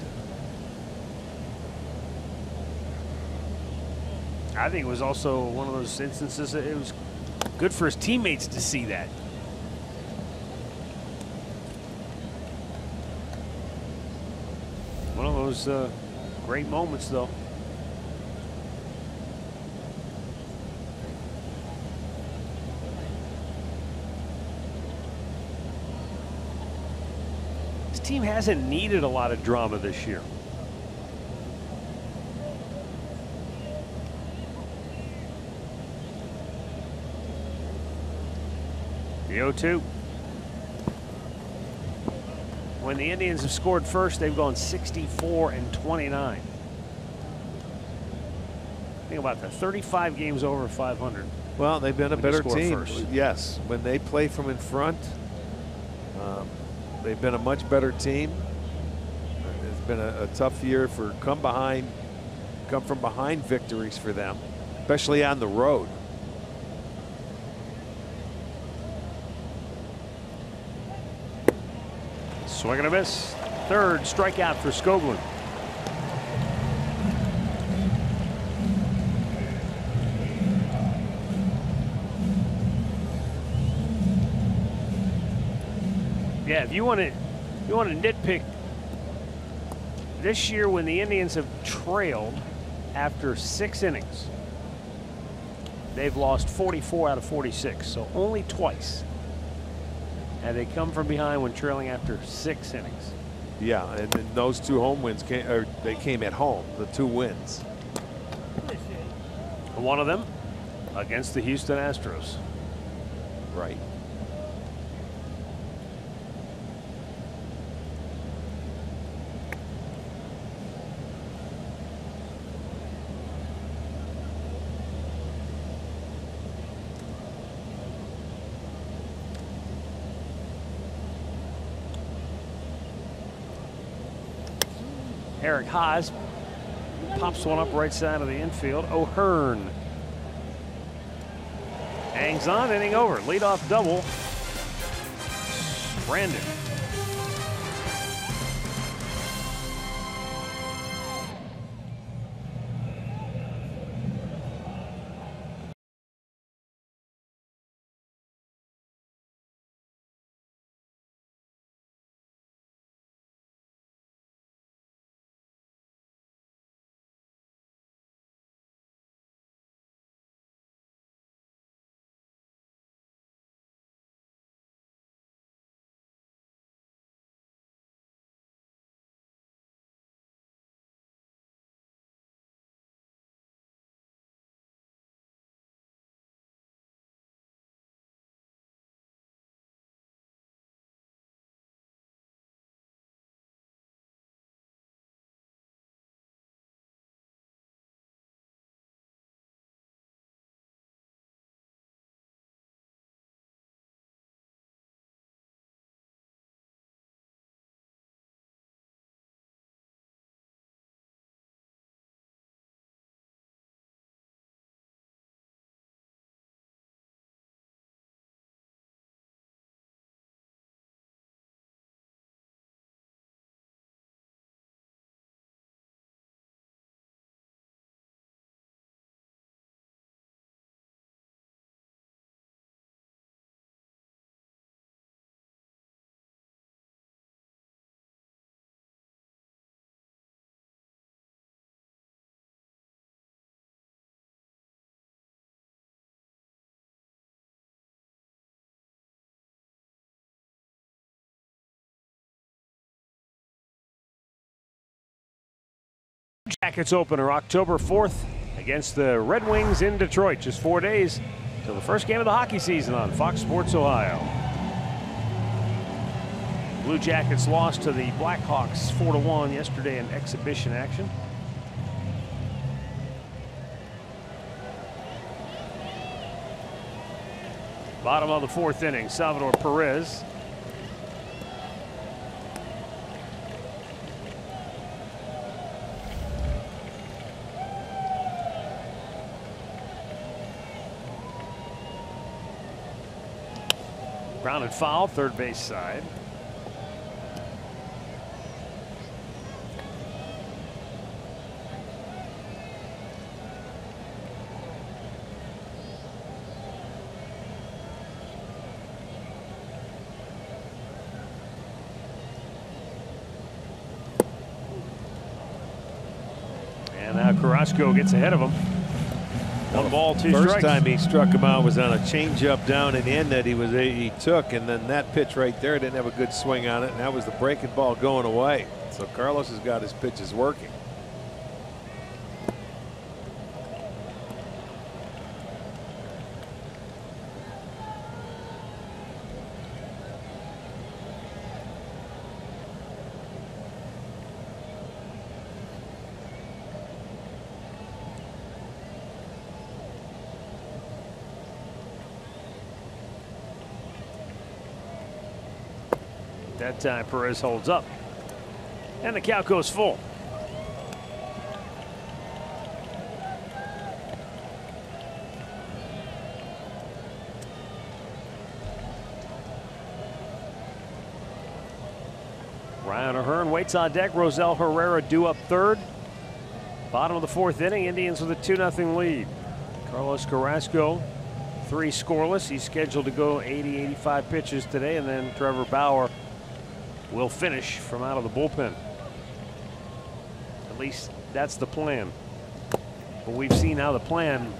I think it was also one of those instances that it was good for his teammates to see that. One of those great moments, though. team hasn't needed a lot of drama this year. The 0-2. When the Indians have scored first, they've gone 64-29. Think about that, 35 games over 500. Well, they've been a better team. First. Yes, when they play from in front, they've been a much better team. It's been a tough year for come from behind victories for them, especially on the road. Swing and a miss. Third strikeout for Skoglund. Yeah, if you want to nitpick this year when the Indians have trailed after 6 innings, they've lost 44 out of 46, so only twice have they come from behind when trailing after 6 innings. Yeah, and then those 2 home wins they came at home, the 2 wins. One of them against the Houston Astros. Right. Eric Haas pops one up right side of the infield. O'Hearn hangs on, inning over. Leadoff double. Brandon. Jackets opener October 4th against the Red Wings in Detroit. Just 4 days till the first game of the hockey season on Fox Sports Ohio. Blue Jackets lost to the Blackhawks 4-1 yesterday in exhibition action. Bottom of the 4th inning, Salvador Perez. Grounded foul, third base side. And now Carrasco gets ahead of him. One ball, two First strikes. time he struck him out was on a changeup down and in that he took, and then that pitch right there didn't have a good swing on it, and that was the breaking ball going away. So Carlos has got his pitches working. That time Perez holds up. And the count goes full. Ryan O'Hearn waits on deck. Rosell Herrera due up third. Bottom of the fourth inning, Indians with a 2-0 lead. Carlos Carrasco, 3 scoreless. He's scheduled to go 80-85 pitches today, and then Trevor Bauer will finish from out of the bullpen. At least that's the plan. But we've seen how the plan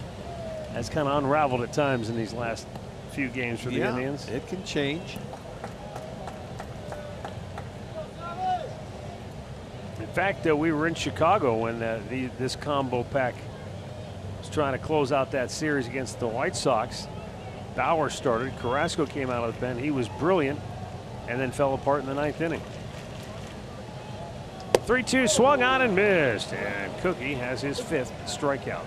has kind of unraveled at times in these last few games for the Indians. It can change. In fact, we were in Chicago when this combo pack was trying to close out that series against the White Sox. Bauer started. Carrasco came out of the pen. He was brilliant and then fell apart in the 9th inning. 3-2 swung on and missed. And Cookie has his 5th strikeout.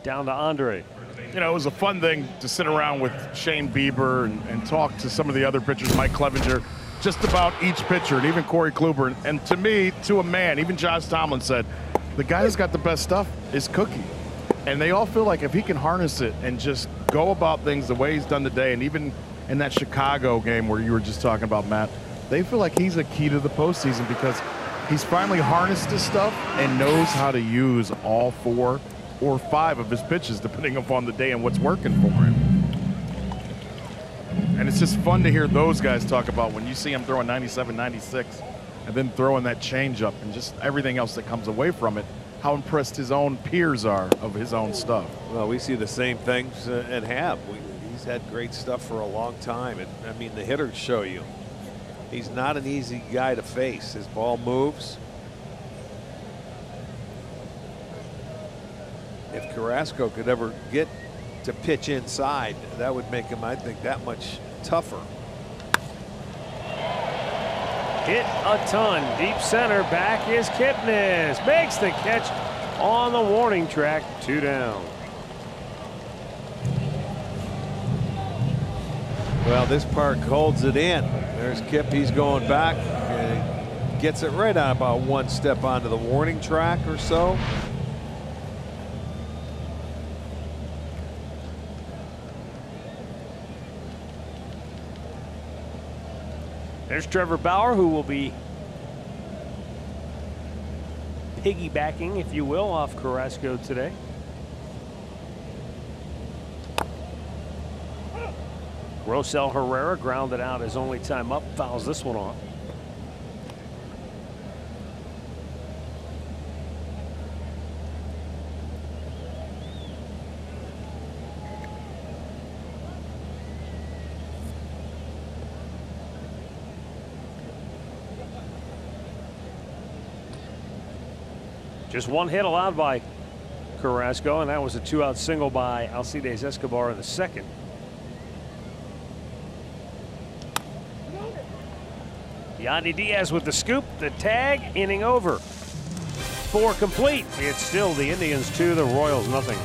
Down to Andre. You know, it was a fun thing to sit around with Shane Bieber and talk to some of the other pitchers, Mike Clevenger, just about each pitcher, and even Corey Kluber. And to me, to a man, even Josh Tomlin said, the guy that's got the best stuff is Cookie. And they all feel like if he can harness it and just go about things the way he's done today, and even in that Chicago game where you were just talking about, Matt, they feel like he's a key to the postseason because he's finally harnessed his stuff and knows how to use all 4 or 5 of his pitches, depending upon the day and what's working for him. And it's just fun to hear those guys talk about when you see him throwing 97, 96, and then throwing that changeup and just everything else that comes away from it, how impressed his own peers are of his own stuff. Well, we see the same things and have. He's had great stuff for a long time. And I mean, the hitters show you. He's not an easy guy to face. His ball moves. If Carrasco could ever get to pitch inside, that would make him, I think, that much tougher. Hit a ton. Deep center. Back is Kipnis. Makes the catch on the warning track. 2 down. Well, this park holds it in. There's Kip. He's going back. Gets it right on about 1 step onto the warning track or so. There's Trevor Bauer, who will be piggybacking, if you will, off Carrasco today. Rosell Herrera grounded out his only time up, fouls this one off. Just 1 hit allowed by Carrasco, and that was a 2-out single by Alcides Escobar in the 2nd. Yandy Diaz with the scoop, the tag, inning over. 4 complete. It's still the Indians 2, the Royals nothing.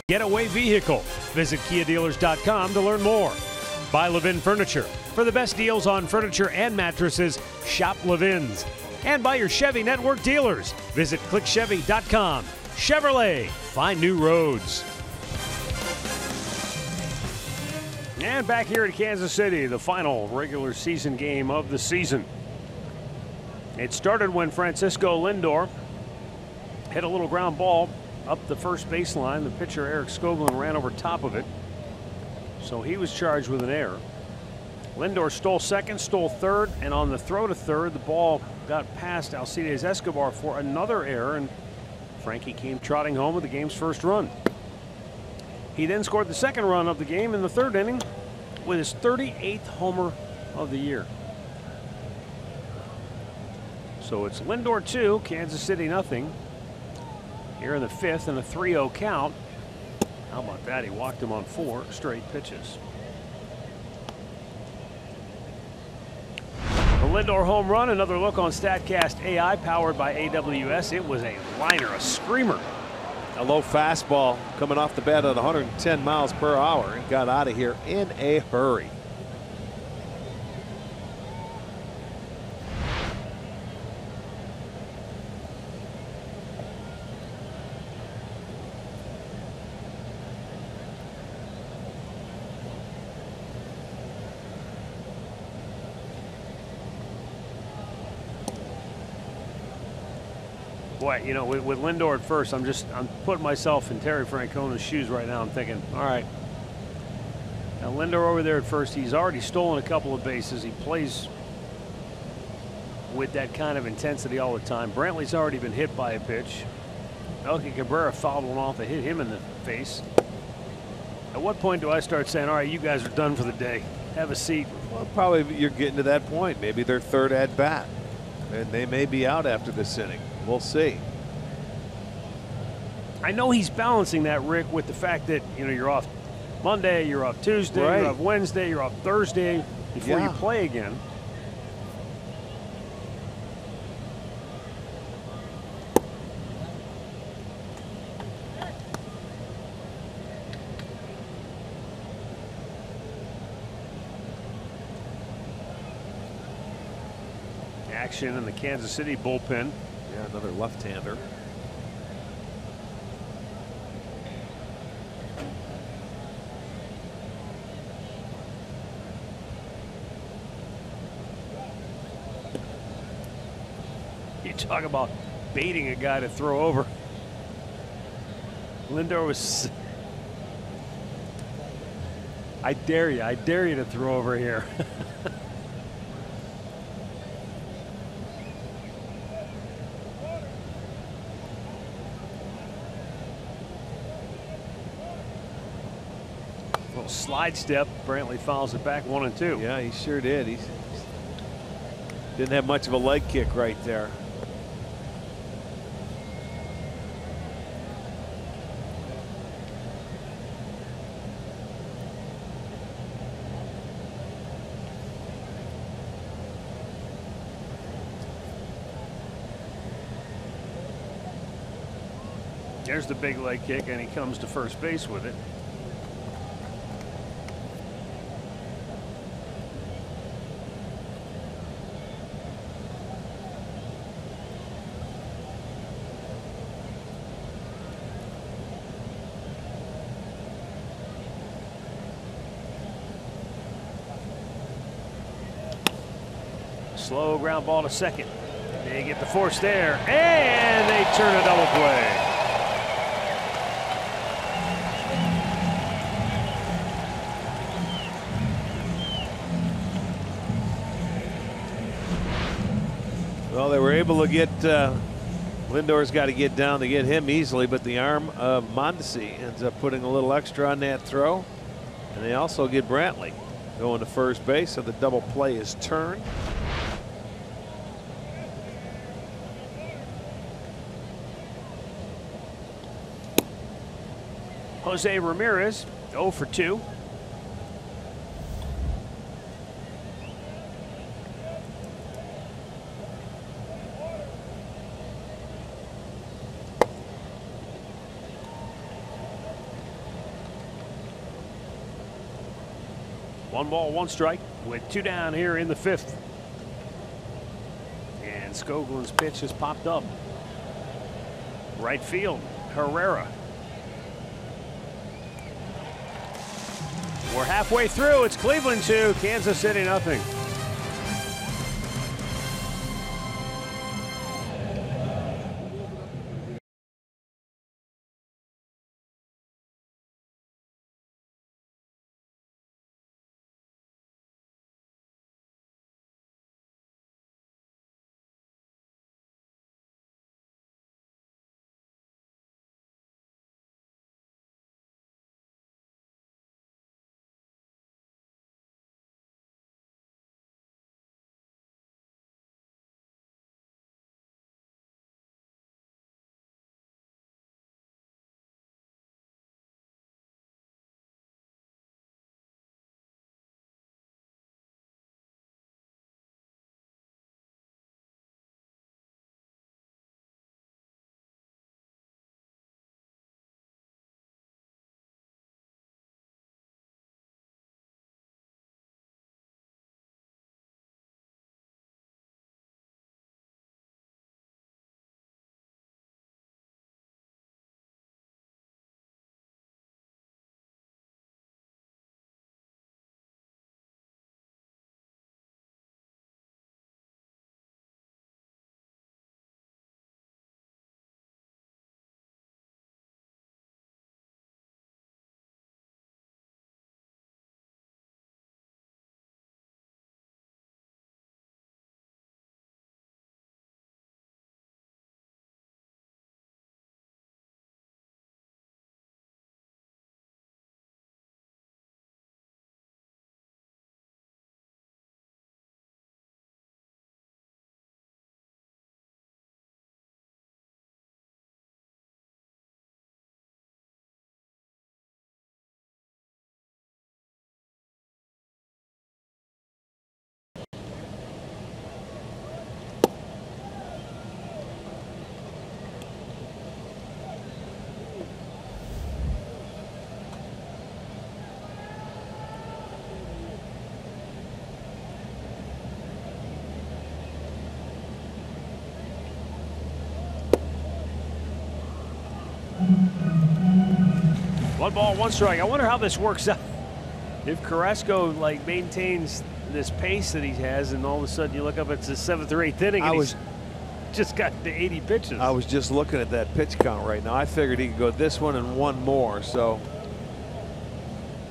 getaway vehicle. Visit KiaDealers.com to learn more. By Levin Furniture. For the best deals on furniture and mattresses, shop Levin's. And by your Chevy Network dealers. Visit clickchevy.com. Chevrolet, find new roads. And back here at Kansas City, the final regular season game of the season. It started when Francisco Lindor hit a little ground ball up the first baseline. The pitcher, Eric Skoglund, ran over top of it. So he was charged with an error. Lindor stole second, stole third, and on the throw to third, the ball got past Alcides Escobar for another error, and Frankie came trotting home with the game's first run. He then scored the second run of the game in the third inning with his 38th homer of the year. So it's Lindor 2, Kansas City nothing. Here in the fifth and a 3-0 count. How about that? He walked him on 4 straight pitches. The Lindor home run, another look on StatCast AI powered by AWS. It was a liner, a screamer. A low fastball coming off the bat at 110 miles per hour and got out of here in a hurry. Boy, you know, with Lindor at first, I'm putting myself in Terry Francona's shoes right now. I'm thinking, all right, now Lindor over there at first, he's already stolen a couple of bases. He plays with that kind of intensity all the time. Brantley's already been hit by a pitch. Melky Cabrera fouled one off that hit him in the face. At what point do I start saying, all right, you guys are done for the day? Have a seat. Well, probably you're getting to that point. Maybe their third at bat, and they may be out after this inning. We'll see. I know he's balancing that, Rick, with the fact that, you know, you're off Monday, you're off Tuesday, right. You're off Wednesday, you're off Thursday before you play again. Action in the Kansas City bullpen. Yeah, another left-hander. You talk about baiting a guy to throw over. Lindor was. I dare you to throw over here. Slide step. Brantley fouls it back 1-2. Yeah, he sure did. He didn't have much of a leg kick right there. There's the big leg kick, and he comes to first base with it. Slow ground ball to second. They get the force there, and they turn a double play. Well, they were able to get Lindor's got to get down to get him easily, but the arm of Mondesi ends up putting a little extra on that throw, and they also get Brantley going to first base, so the double play is turned. Jose Ramirez 0 for 2. 1 ball, 1 strike with 2 down here in the 5th. And Skoglund's pitch has popped up. Right field, Herrera. We're halfway through. It's Cleveland 2, Kansas City nothing. One ball, 1 strike. I wonder how this works out. If Carrasco like maintains this pace that he has, and all of a sudden you look up, it's his 7th or 8th inning, and he's just got the 80 pitches. I was just looking at that pitch count right now. I figured he could go this one and 1 more, so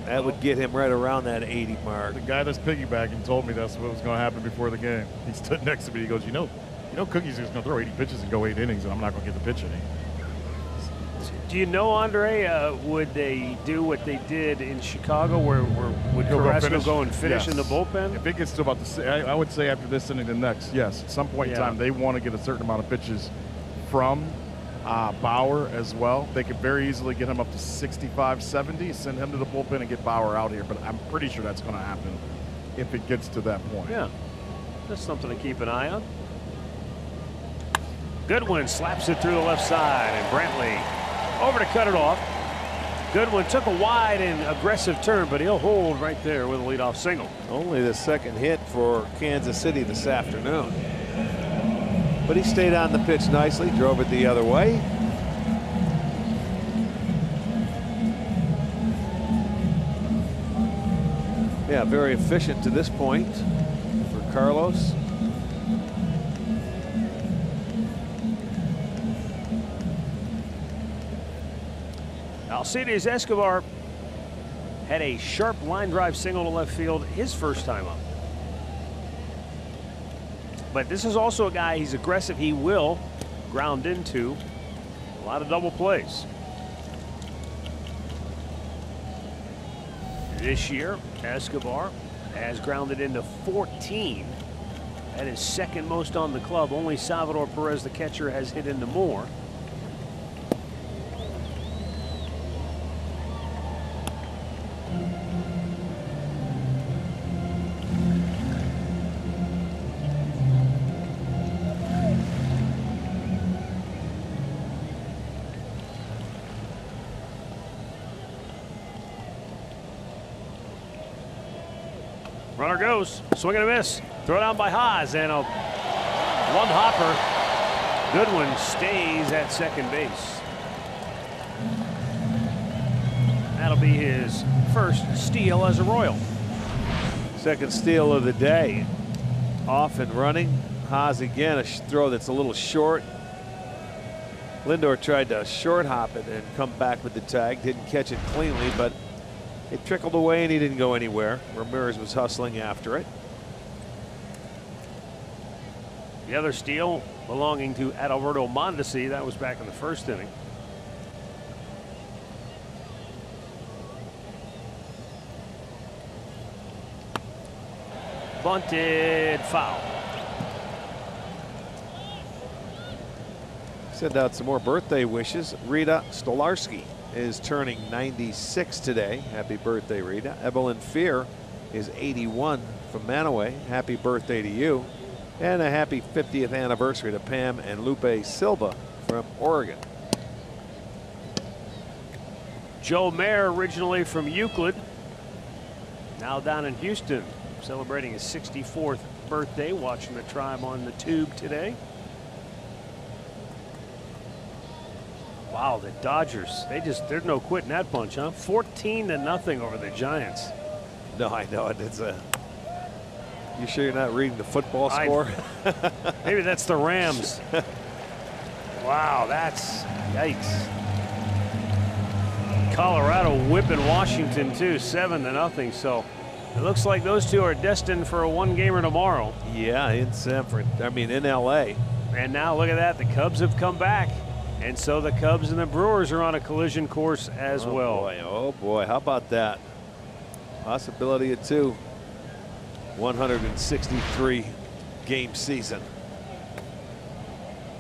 that would get him right around that 80 mark. The guy that's piggybacking told me that's what was going to happen before the game. He stood next to me. He goes, you know, Cookie's just going to throw 80 pitches and go 8 innings, and I'm not going to get the pitch inning. Do you know, Andre, would they do what they did in Chicago, where would Carrasco go and finish in the bullpen? If it gets to about I would say after this inning, the next, yes. At some point in time, they want to get a certain amount of pitches from Bauer as well. They could very easily get him up to 65, 70, send him to the bullpen and get Bauer out here. But I'm pretty sure that's going to happen if it gets to that point. Yeah, that's something to keep an eye on. Goodwin slaps it through the left side, and Brantley over to cut it off. Goodwin took a wide and aggressive turn, but he'll hold right there with a leadoff single. Only the 2nd hit for Kansas City this afternoon. But he stayed on the pitch nicely, drove it the other way. Yeah, very efficient to this point for Carlos. Alcides Escobar had a sharp line drive single to left field his first time up. But this is also a guy, he's aggressive. He will ground into a lot of double plays. This year, Escobar has grounded into 14. That is 2nd most on the club. Only Salvador Perez, the catcher, has hit into more. Runner goes. Swing and a miss. Throw down by Haas, and a one hopper. Goodwin stays at second base. That'll be his first steal as a Royal. Second steal of the day. Off and running. Haas again, a throw that's a little short. Lindor tried to short hop it and come back with the tag. Didn't catch it cleanly, but it trickled away and he didn't go anywhere. Ramirez was hustling after it. The other steal belonging to Adalberto Mondesi. That was back in the first inning. Bunted, foul. Send out some more birthday wishes. Rita Stolarski is turning 96 today. Happy birthday, Rita. Evelyn Fear is 81 from Manaway. Happy birthday to you. And a happy 50th anniversary to Pam and Lupe Silva from Oregon. Joe Mayer, originally from Euclid, now down in Houston, celebrating his 64th birthday, watching the Tribe on the tube today. Wow, the Dodgers, there's no quitting that bunch, huh? 14-0 over the Giants. No, I know it. It's a. You sure you're not reading the football score? Maybe that's the Rams. Wow, that's yikes. Colorado whipping Washington too, 7-0. So it looks like those two are destined for a one-gamer tomorrow. Yeah, in in LA. And now look at that, the Cubs have come back. And so the Cubs and the Brewers are on a collision course as well. Boy, oh boy, how about that? Possibility of 2. 163 game season.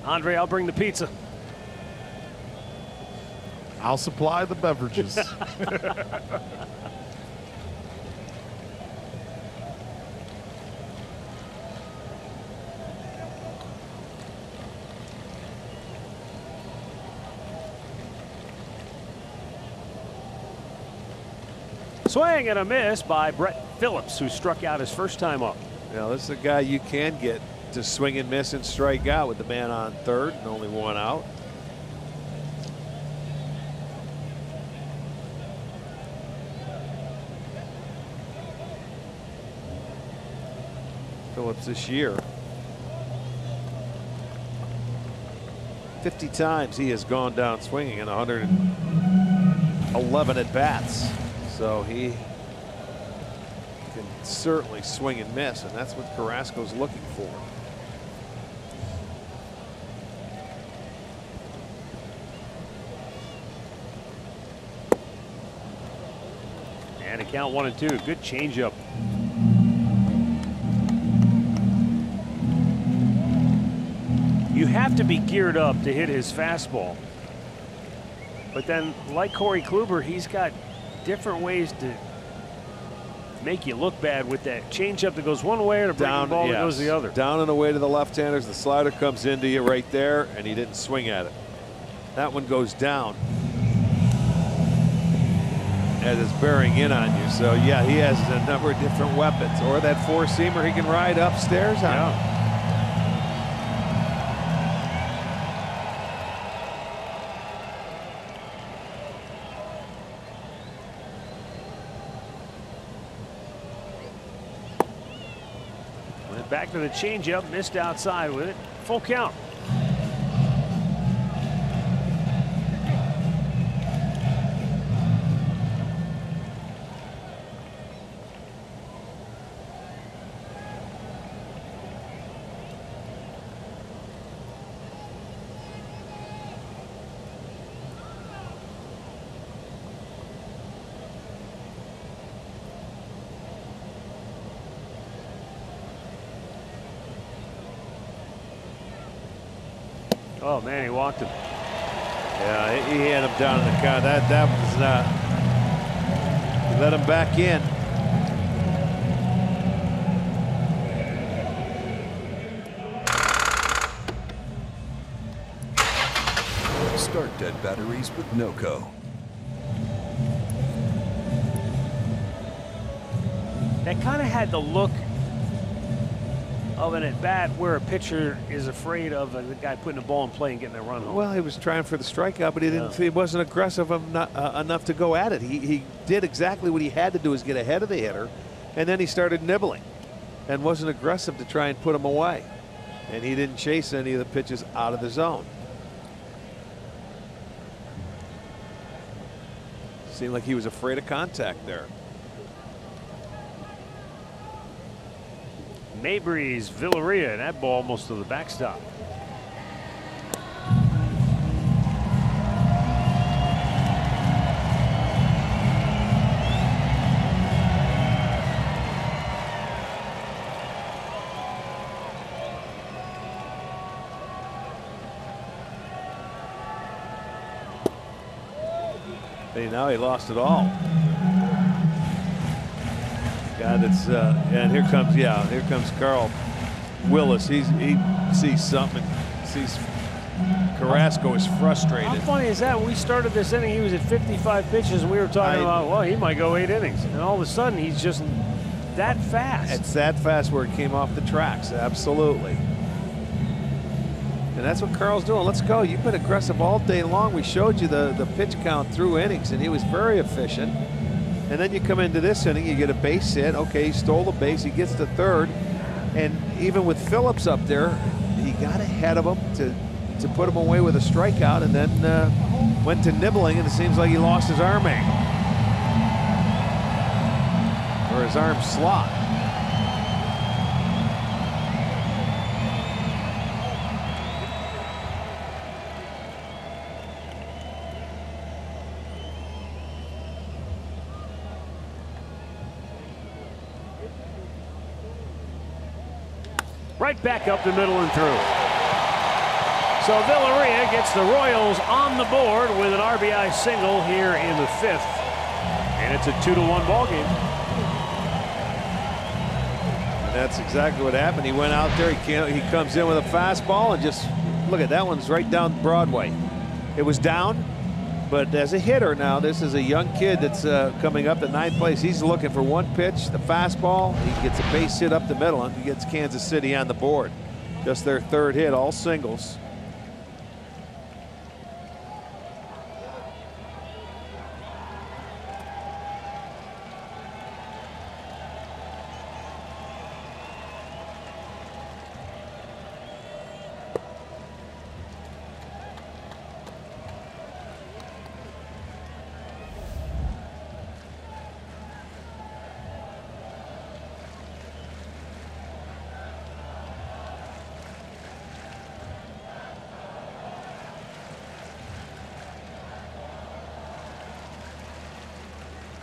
Andre, I'll bring the pizza. I'll supply the beverages. Swing and a miss by Brett Phillips, who struck out his first time up. Now this is a guy you can get to swing and miss and strike out with the man on third and only one out. Phillips this year, 50 times he has gone down swinging in 111 at bats. So he can certainly swing and miss, and that's what Carrasco's looking for. And a count 1-2. Good changeup. You have to be geared up to hit his fastball. But then, like Corey Kluber, he's got different ways to make you look bad with that changeup that goes one way and a breaking ball that goes the other. Down and away to the left-handers. The slider comes into you right there, and he didn't swing at it. That one goes down as it's bearing in on you. So, yeah, he has a number of different weapons. Or that four-seamer he can ride upstairs on. Yeah. Back to the changeup, missed outside with it. Full count. Oh man, he walked him. Yeah, he had him down in the count. That was not. He let him back in. Start dead batteries with NOCO. That kind of had the look of an at-bat where a pitcher is afraid of the guy putting the ball in play and getting a run home. Well, he was trying for the strikeout, but he didn't. He wasn't aggressive enough to go at it. He did exactly what he had to do, is get ahead of the hitter, and then he started nibbling and wasn't aggressive to try and put him away. And he didn't chase any of the pitches out of the zone. Seemed like he was afraid of contact there. Mabry's Villarreal, and that ball almost to the backstop. Hey, now he lost it all. God, it's and here comes Carl Willis. He sees something. Sees Carrasco is frustrated. How funny is that? When we started this inning, he was at 55 pitches, and we were talking about, well, he might go 8 innings, and all of a sudden he's just that fast. It's that fast where it came off the tracks. Absolutely. And that's what Carl's doing. Let's go. You've been aggressive all day long. We showed you the pitch count through innings, and he was very efficient. And then you come into this inning, you get a base hit. Okay, he stole the base. He gets to third. And even with Phillips up there, he got ahead of him to put him away with a strikeout, and then went to nibbling, and it seems like he lost his arm angle. Or his arm slot. Right back up the middle and through. So Villarreal gets the Royals on the board with an RBI single here in the 5th. And it's a 2-1 ball game. And that's exactly what happened. He went out there, he comes in with a fastball, and just look at that one's right down Broadway. It was down, but as a hitter now, this is a young kid that's coming up to 9th place. He's looking for one pitch, the fastball. He gets a base hit up the middle, and he gets Kansas City on the board. Just their 3rd hit, all singles.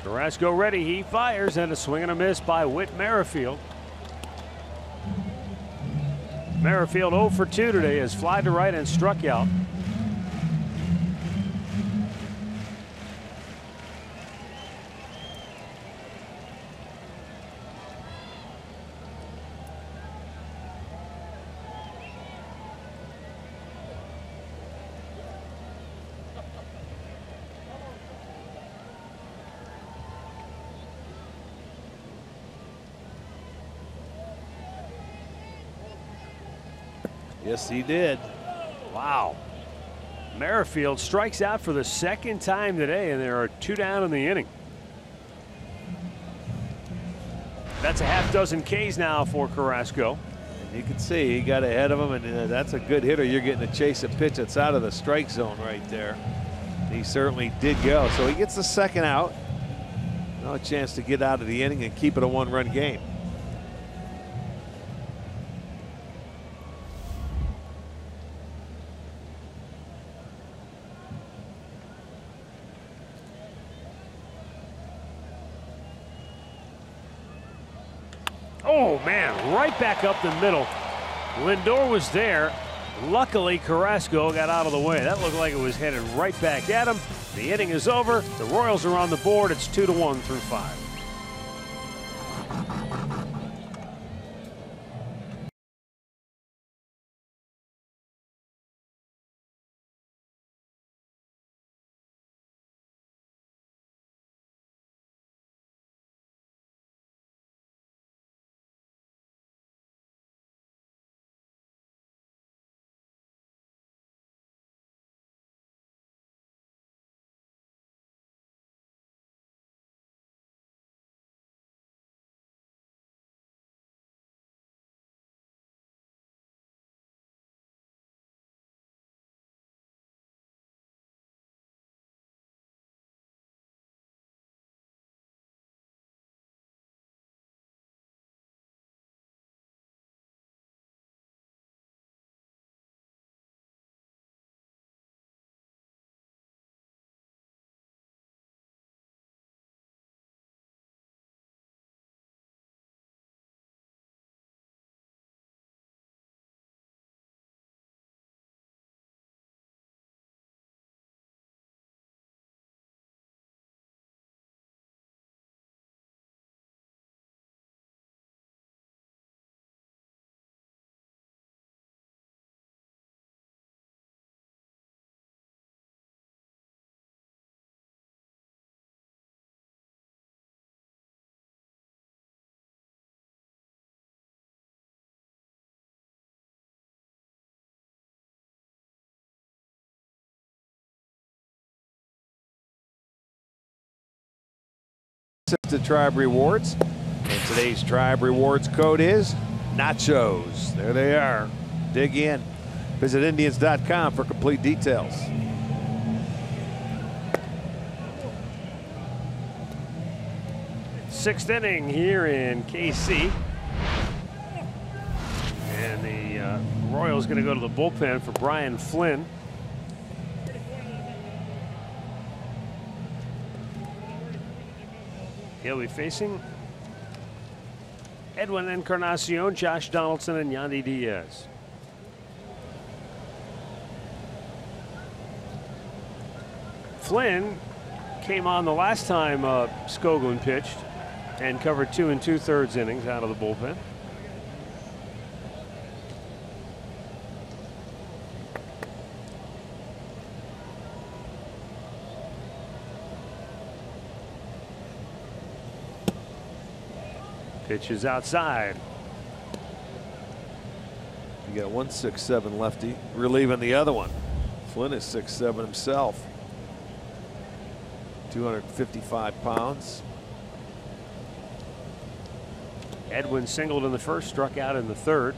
Carrasco ready, he fires, and a swing and a miss by Whit Merrifield. Merrifield 0 for 2 today, has fly to right and struck out. Yes, he did. Wow. Merrifield strikes out for the 2nd time today, and there are 2 down in the inning. That's a half dozen Ks now for Carrasco. And you can see he got ahead of him, and that's a good hitter. You're getting to chase a pitch that's out of the strike zone right there. He certainly did go. So he gets the 2nd out. No chance to get out of the inning and keep it a 1-run game. Oh, man, right back up the middle. Lindor was there. Luckily, Carrasco got out of the way. That looked like it was headed right back at him. The inning is over. The Royals are on the board. It's 2-1 through 5. access to Tribe Rewards. And today's Tribe Rewards code is nachos. There they are. Dig in. Visit Indians.com for complete details. Sixth inning here in KC. And the Royals going to go to the bullpen for Brian Flynn. He'll be facing Edwin Encarnacion, Josh Donaldson, and Yandy Diaz. Flynn came on the last time Skoglund pitched and covered 2 2/3 innings out of the bullpen. Pitch is outside. You got 1 6'7" lefty relieving the other one. Flynn is 6'7" himself. 255 pounds. Edwin singled in the first, struck out in the third.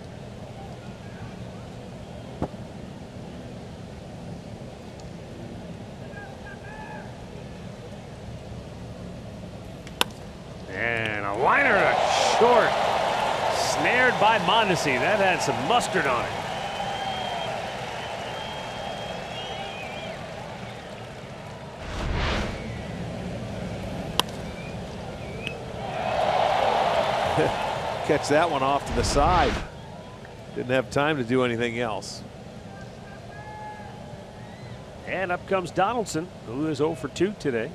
And a liner to short. Snared by Mondesi. That had some mustard on it. Catch that one off to the side. Didn't have time to do anything else. And up comes Donaldson, who is 0 for 2 today.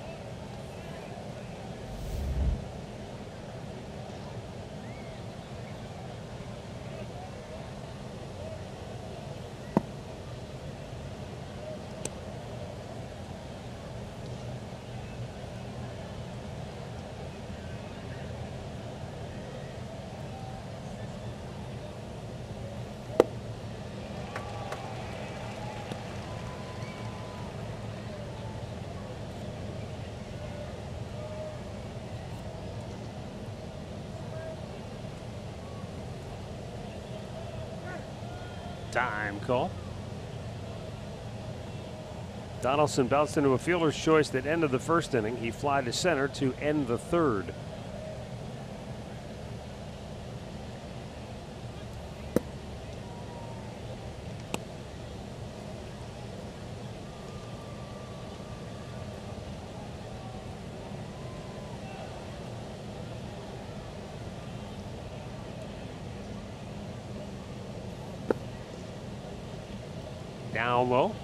Time call. Donaldson bounced into a fielder's choice that ended the first inning. He fly to center to end the third. Down low.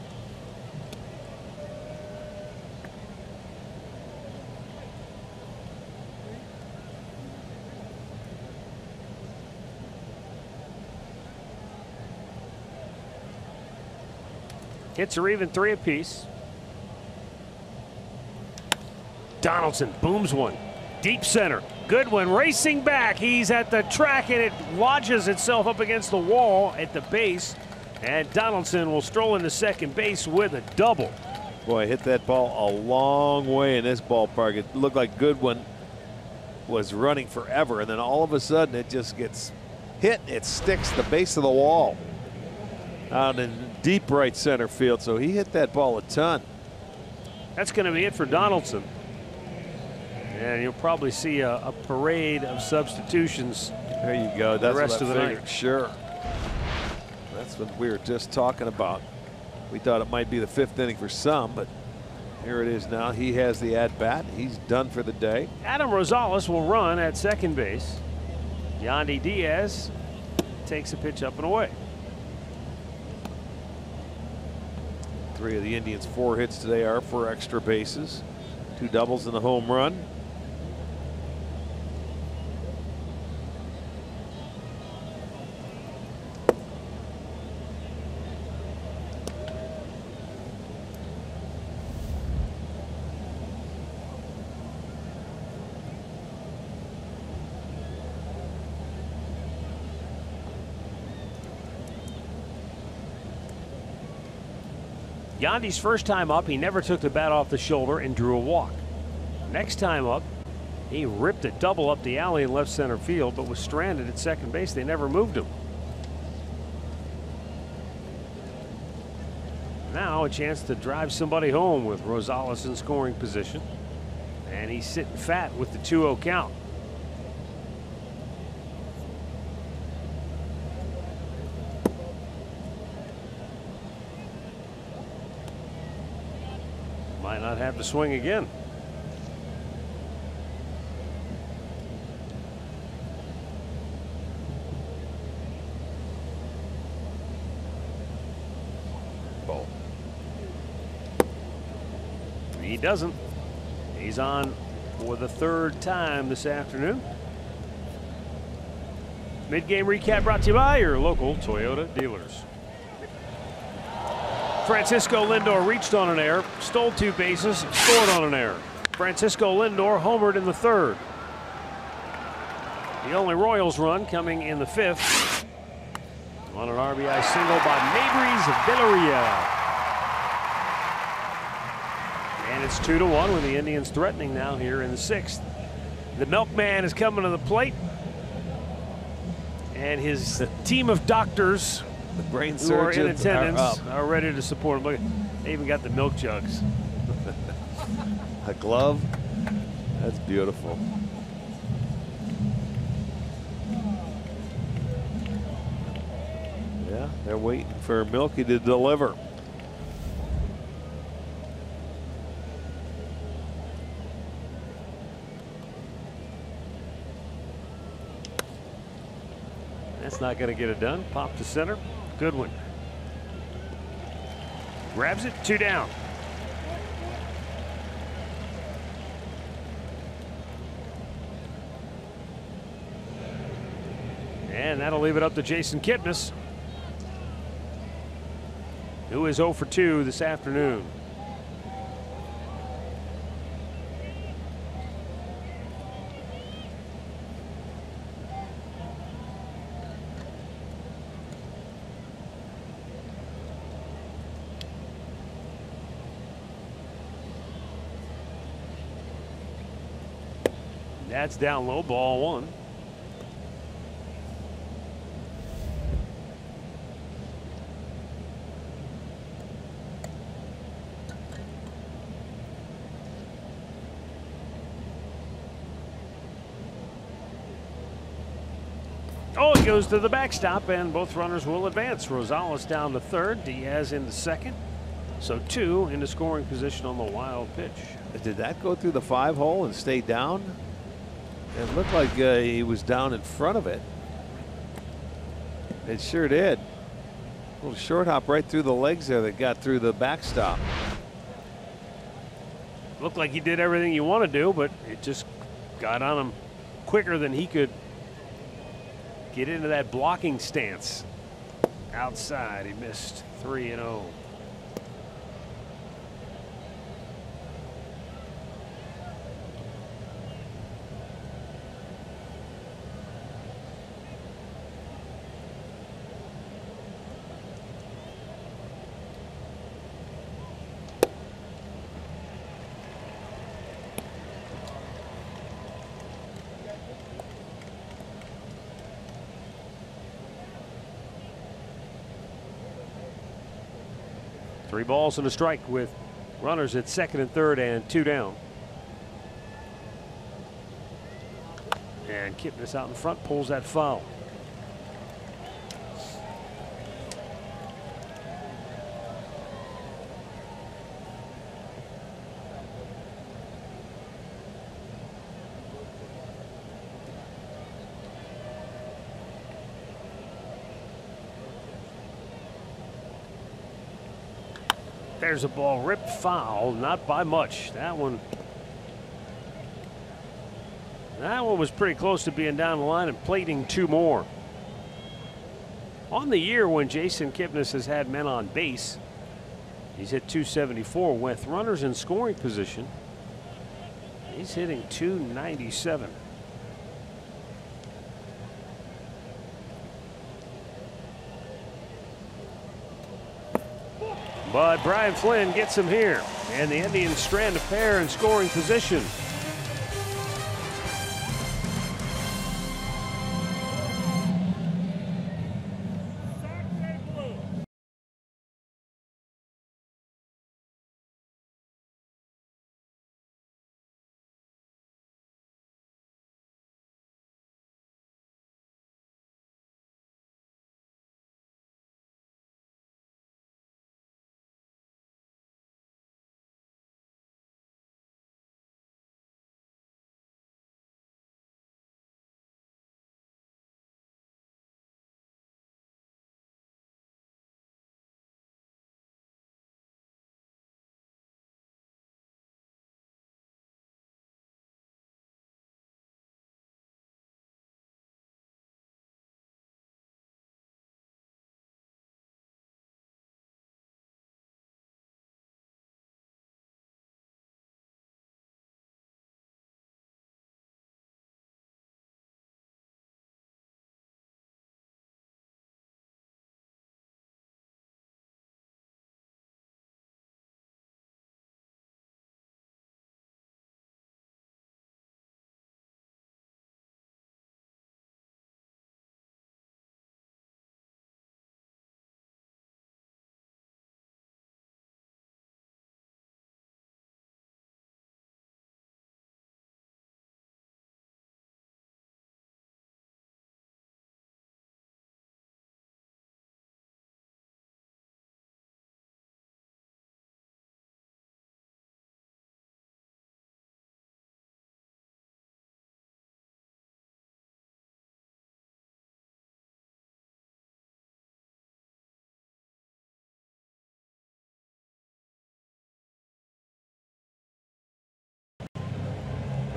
Hits are even 3 apiece. Donaldson booms one. Deep center. Goodwin racing back. He's at the track and it lodges itself up against the wall at the base. And Donaldson will stroll into second base with a double. Boy, hit that ball a long way in this ballpark. It looked like Goodwin was running forever, and then all of a sudden it just gets hit. It sticks the base of the wall out in deep right center field. So he hit that ball a ton. That's going to be it for Donaldson. And you'll probably see a parade of substitutions. There you go. That's the rest what I of the figured. night. Sure. That's what we were just talking about. We thought it might be the 5th inning for some, but here it is now. He has the at-bat. He's done for the day. Adam Rosales will run at second base. Yandy Diaz takes a pitch up and away. 3 of the Indians' 4 hits today are for extra bases. 2 doubles and a home run. Yandy's first time up, he never took the bat off the shoulder and drew a walk. Next time up, He ripped a double up the alley in left center field, but was stranded at second base. They never moved him. Now a chance to drive somebody home with Rosales in scoring position. And he's sitting fat with the 2-0 count. Might not have to swing again. Ball. He doesn't. He's on for the third time this afternoon. Mid-game recap brought to you by your local Toyota dealers. Francisco Lindor reached on an error, stole 2 bases, scored on an error. Francisco Lindor homered in the third. The only Royals run coming in the 5th on an RBI single by Mabrys Villaria. And it's 2-1 with the Indians threatening now here in the 6th. The Milkman is coming to the plate. And his team of doctors The brain who are in surgeons attendance are are ready to support him. Look, they even got the milk jugs. up. A glove. That's beautiful. Yeah, they're waiting for Milky to deliver. That's not going to get it done. Pop to center. Good one. Grabs it, 2 down. And that'll leave it up to Jason Kipnis, who is 0 for 2 this afternoon. That's down low, ball 1. Oh, he goes to the backstop, and both runners will advance. Rosales down to third, Diaz into second. So 2 into scoring position on the wild pitch. Did that go through the 5-hole and stay down? It looked like he was down in front of it. It sure did. A little short hop right through the legs there that got through the backstop. Looked like he did everything you want to do, but it just got on him quicker than he could get into that blocking stance. Outside, he missed 3-0. Three balls and a strike with runners at second and third and 2 down. And Kipnis out in front pulls that foul. There's a ball ripped foul, not by much. That one was pretty close to being down the line and plating 2 more. On the year when Jason Kipnis has had men on base, he's hit .274 with runners in scoring position. He's hitting .297. But Brian Flynn gets him here, and the Indians strand a pair in scoring position.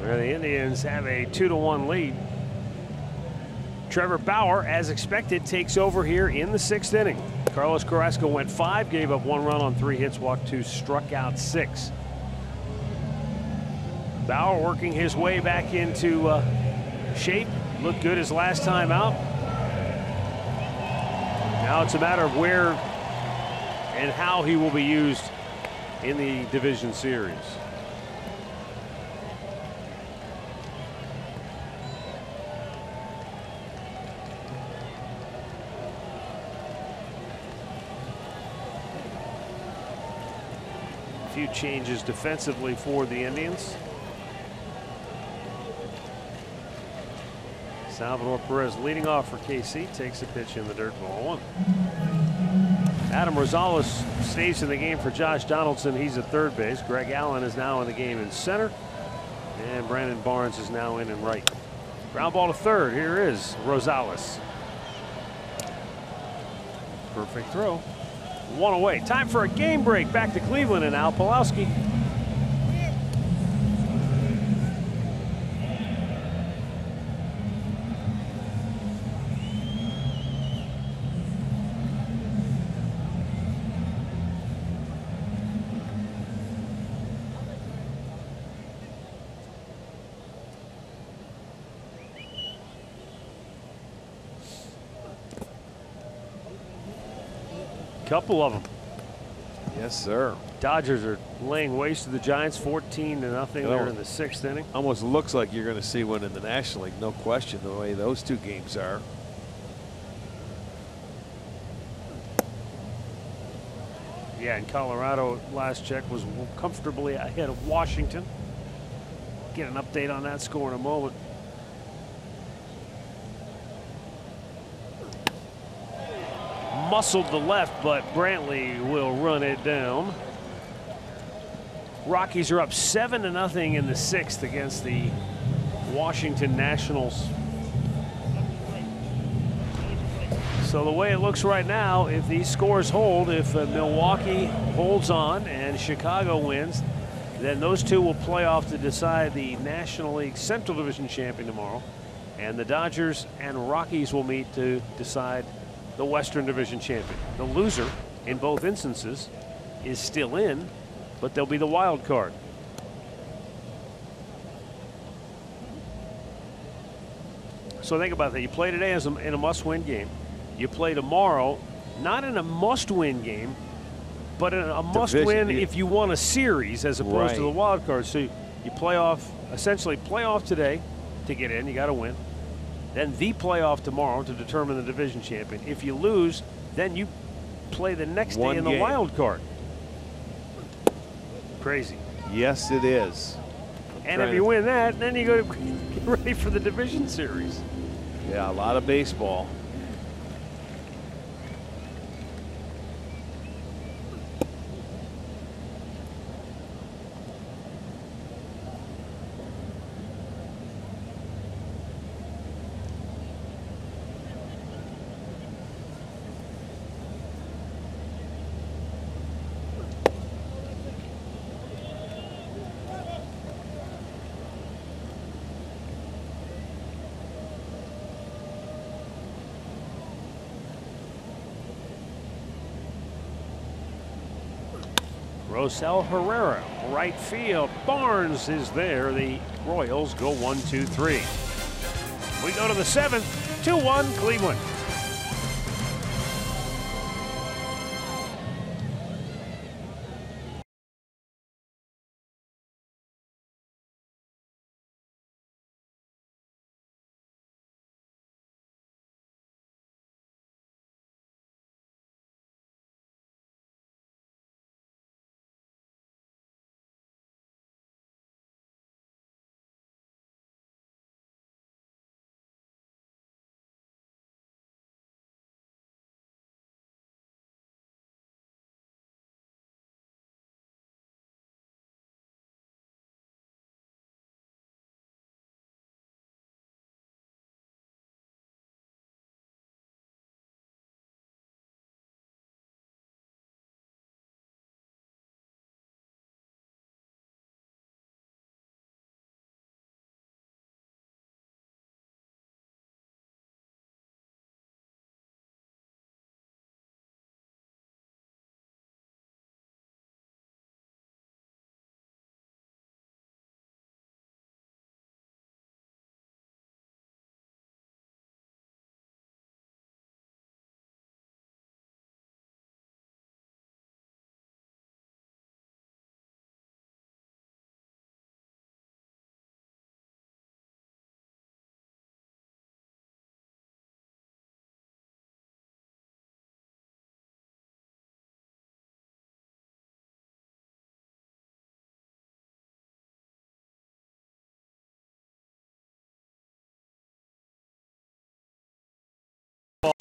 where the Indians have a 2-1 lead. Trevor Bauer, as expected, takes over here in the 6th inning. Carlos Carrasco went 5, gave up 1 run on 3 hits, walked 2, struck out 6. Bauer working his way back into shape. Looked good his last time out. Now it's a matter of where and how he will be used in the division series. A few changes defensively for the Indians. Salvador Perez leading off for KC, takes a pitch in the dirt, ball 1. Adam Rosales stays in the game for Josh Donaldson. He's at third base. Greg Allen is now in the game in center. And Brandon Barnes is now in and right. Ground ball to third. Here is Rosales. Perfect throw. 1 away. Time for a game break. Back to Cleveland and Al Pawlowski. Couple of them. Yes, sir. Dodgers are laying waste to the Giants 14-0 there in the 6th inning. Almost looks like you're going to see one in the National League, no question, the way those 2 games are. Yeah, in Colorado, last check was comfortably ahead of Washington. Get an update on that score in a moment. Muscled the left, but Brantley will run it down. Rockies are up 7-0 in the 6th against the Washington Nationals. So the way it looks right now, if these scores hold, if Milwaukee holds on and Chicago wins, then those 2 will play off to decide the National League Central Division champion tomorrow. And the Dodgers and Rockies will meet to decide the Western Division champion. The loser in both instances is still in, but they'll be the wild card. So think about that. You play today in a must-win game. You play tomorrow, not in a must-win game, but in a must-win if you want a series as opposed to the wild card. So you play off, essentially play off today to get in. You got to win. Then the playoff tomorrow to determine the division champion. If you lose, then you play the next day in the wild card. Crazy. Yes, it is. And if you win that, then you go to get ready for the division series. Yeah, a lot of baseball. Rosell Herrera, right field. Barnes is there. The Royals go 1-2-3. We go to the 7th, 2-1 Cleveland.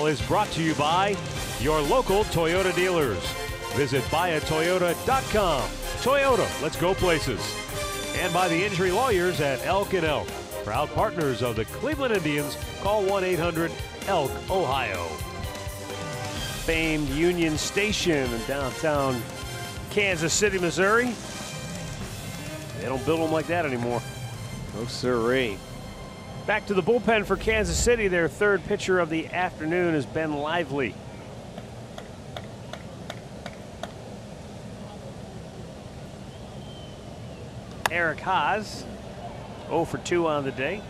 is brought to you by your local Toyota dealers. Visit buyatoyota.com. Toyota, let's go places. And by the injury lawyers at Elk & Elk. Proud partners of the Cleveland Indians. Call 1-800-ELK, Ohio. Famed Union Station in downtown Kansas City, Missouri. They don't build them like that anymore. No sirree. Back to the bullpen for Kansas City. Their third pitcher of the afternoon is Ben Lively. Eric Haas, 0 for 2 on the day.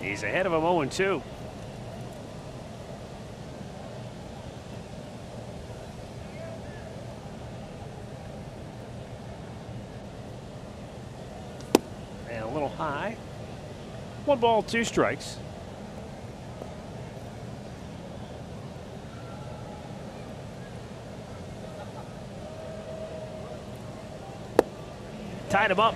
He's ahead of him 0-2. And a little high. 1 ball, 2 strikes. Tied him up.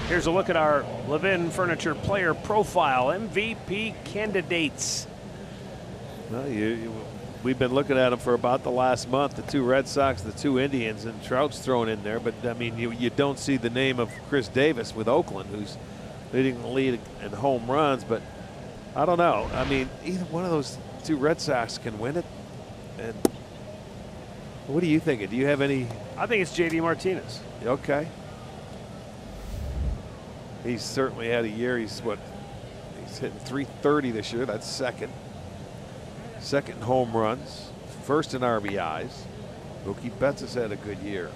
Here's a look at our Levin Furniture player profile. MVP candidates. Well, we've been looking at them for about the last month. The 2 Red Sox, the 2 Indians, and Trout's thrown in there. But, I mean, you don't see the name of Chris Davis with Oakland, who's leading the lead in home runs. But I don't know. I mean, either one of those 2 Red Sox can win it. And what are you thinking? Do you have any? I think it's J.D. Martinez. Okay. He's certainly had a year. He's hitting 330 this year. That's second. Second in home runs. First in RBIs. Mookie Betts has had a good year.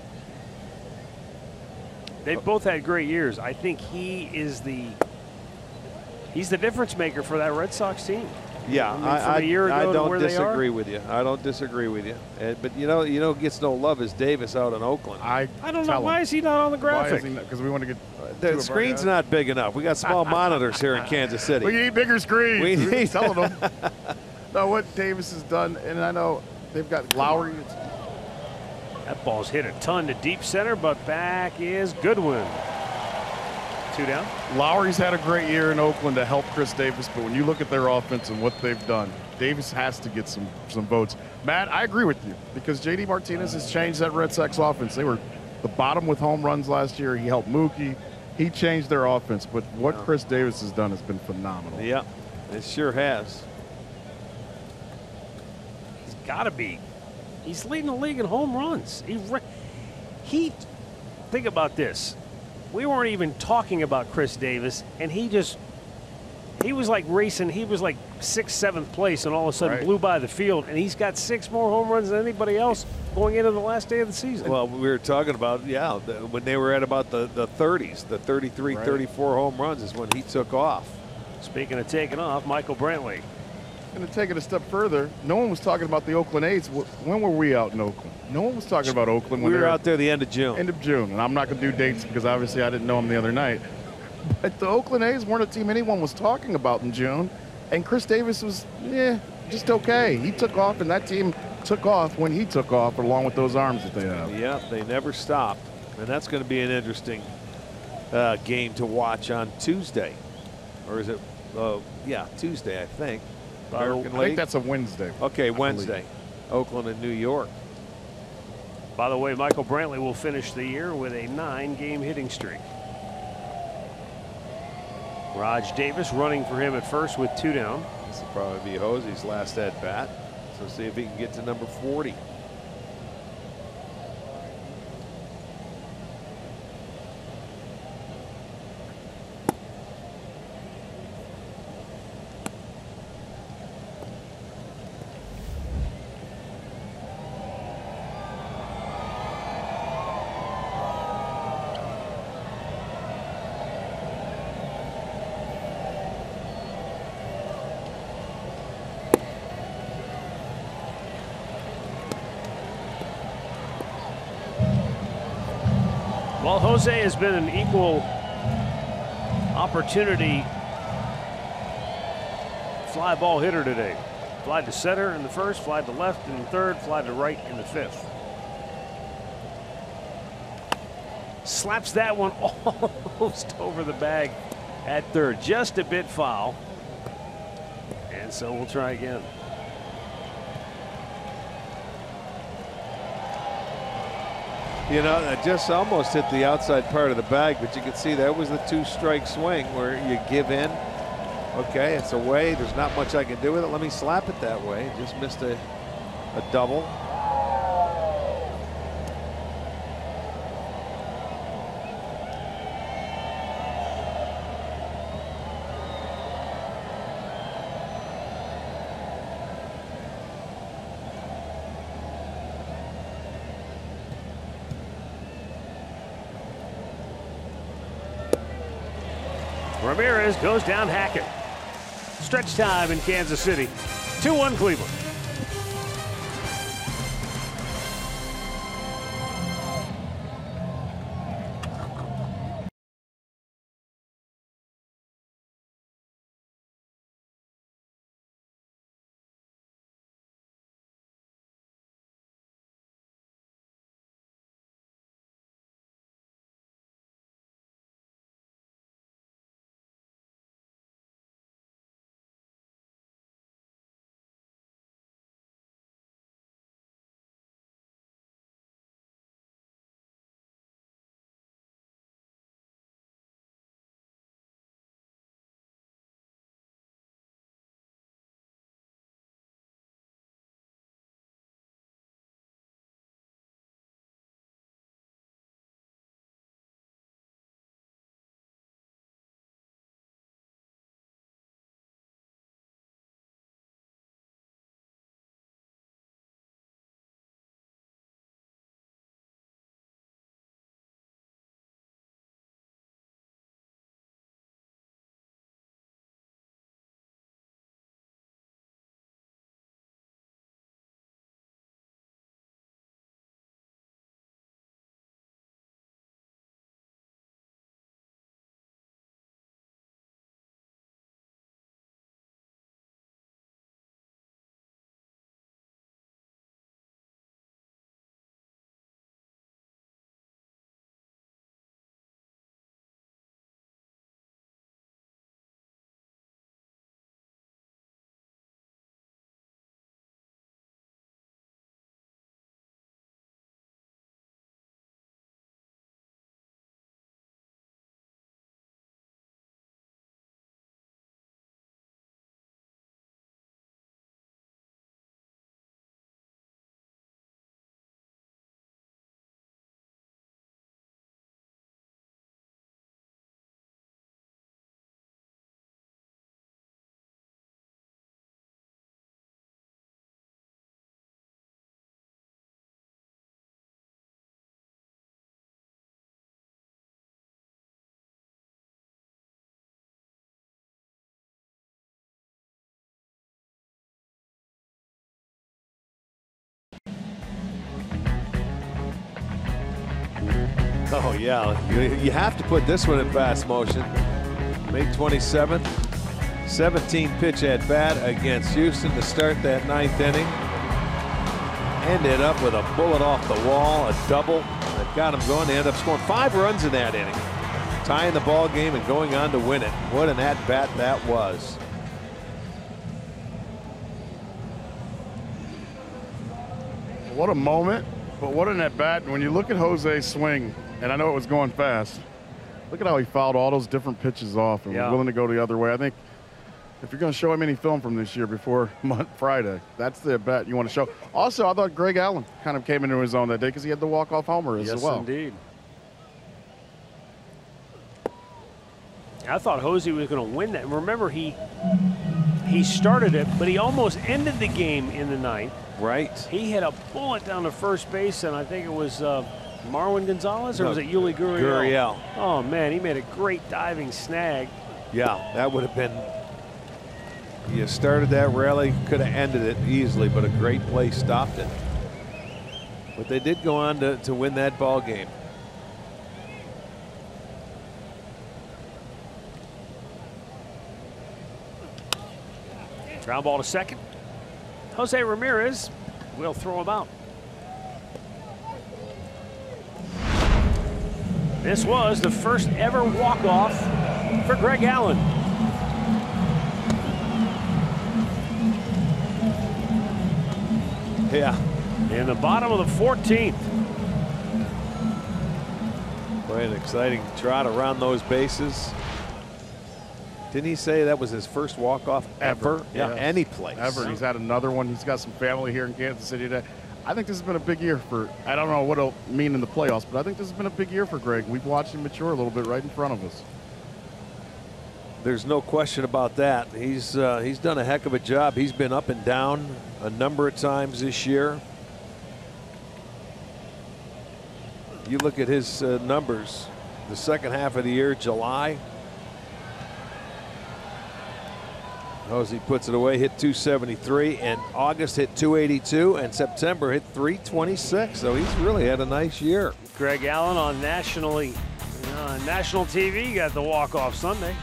They've both had great years. I think he's the difference maker for that Red Sox team. Yeah, I don't disagree with you. I don't disagree with you. But you know, gets no love is Davis out in Oakland. I don't know. Why is he not on the graphic? Because we want to get. The screen's not big enough. We got small monitors here in Kansas City. We need bigger screens. We need telling them. No, what Davis has done, and I know they've got Lowry. That ball's hit a ton to deep center, but back is Goodwin. 2 down. Lowry's had a great year in Oakland to help Chris Davis, but when you look at their offense and what they've done, Davis has to get some votes. Matt, I agree with you because J.D. Martinez has changed that Red Sox offense. They were the bottom with home runs last year. He helped Mookie. He changed their offense, but what Chris Davis has done has been phenomenal. Yeah, it sure has. He's got to be. He's leading the league in home runs. He think about this. We weren't even talking about Chris Davis, and he was like racing. He was like 6th, 7th place, and all of a sudden blew by the field. And he's got 6 more home runs than anybody else going into the last day of the season. Well, we were talking about, when they were at about the 30s, the 33, 34 home runs is when he took off. Speaking of taking off, Michael Brantley. And to take it a step further, no one was talking about the Oakland A's. When were we out in Oakland? No one was talking about Oakland. When we were out there the end of June. End of June. And I'm not going to do dates because obviously I didn't know them the other night. But the Oakland A's weren't a team anyone was talking about in June. And Chris Davis was, just okay. He took off, and that team took off when he took off, along with those arms that they have. Yeah, they never stopped. And that's going to be an interesting game to watch on Tuesday. Or is it? Tuesday, I think. I think that's a Wednesday. Okay, Wednesday. Oakland and New York. By the way, Michael Brantley will finish the year with a 9-game hitting streak. Raj Davis running for him at first with 2 down. This will probably be Hosey's last at bat. So see if he can get to number 40. Well, Jose has been an equal opportunity fly ball hitter today. Flied to center in the first, flied to left in the third, flied to right in the fifth. Slaps that one almost over the bag at third. Just a bit foul. And so we'll try again. You know, it just almost hit the outside part of the bag, but you can see that was the 2-strike swing where you give in. Okay, it's away. There's not much I can do with it. Let me slap it that way. Just missed a double. Ramirez goes down Hackett. Stretch time in Kansas City. 2-1 Cleveland. Oh, yeah. You have to put this one in fast motion. May 27th, 17-pitch at bat against Houston to start that 9th inning. Ended up with a bullet off the wall, a double that got him going. They ended up scoring 5 runs in that inning, tying the ball game and going on to win it. What an at-bat that was. What a moment, but what an at-bat. When you look at Jose's swing, and I know it was going fast, look at how he fouled all those different pitches off and was willing to go the other way. I think if you're going to show him any film from this year before Friday, that's the at-bat you want to show. Also, I thought Greg Allen kind of came into his own that day because he had the walk-off homer as well. Yes, indeed. I thought Jose was going to win that. Remember, he started it, but he almost ended the game in the 9th. Right. He hit a bullet down to first base, and I think it was Marwin Gonzalez, or was it Yuli Gurriel? Gurriel. Oh, man, he made a great diving snag. Yeah, that would have been, you started that rally, could have ended it easily, but a great play stopped it. But they did go on to win that ball game. Ground ball to second. Jose Ramirez will throw him out. This was the first ever walk-off for Greg Allen. Yeah. In the bottom of the 14th. Boy, an exciting trot around those bases. Didn't he say that was his first walk-off ever? Yeah, any place. Ever. He's had another one. He's got some family here in Kansas City today. I think this has been a big year for, I don't know what it'll mean in the playoffs, but I think this has been a big year for Greg. We've watched him mature a little bit right in front of us. There's no question about that. He's done a heck of a job. He's been up and down a number of times this year. You look at his numbers, the second half of the year, July. As he puts it away, hit 273, and August hit 282, and September hit 326. So he's really had a nice year. Greg Allen on national TV got the walk-off Sunday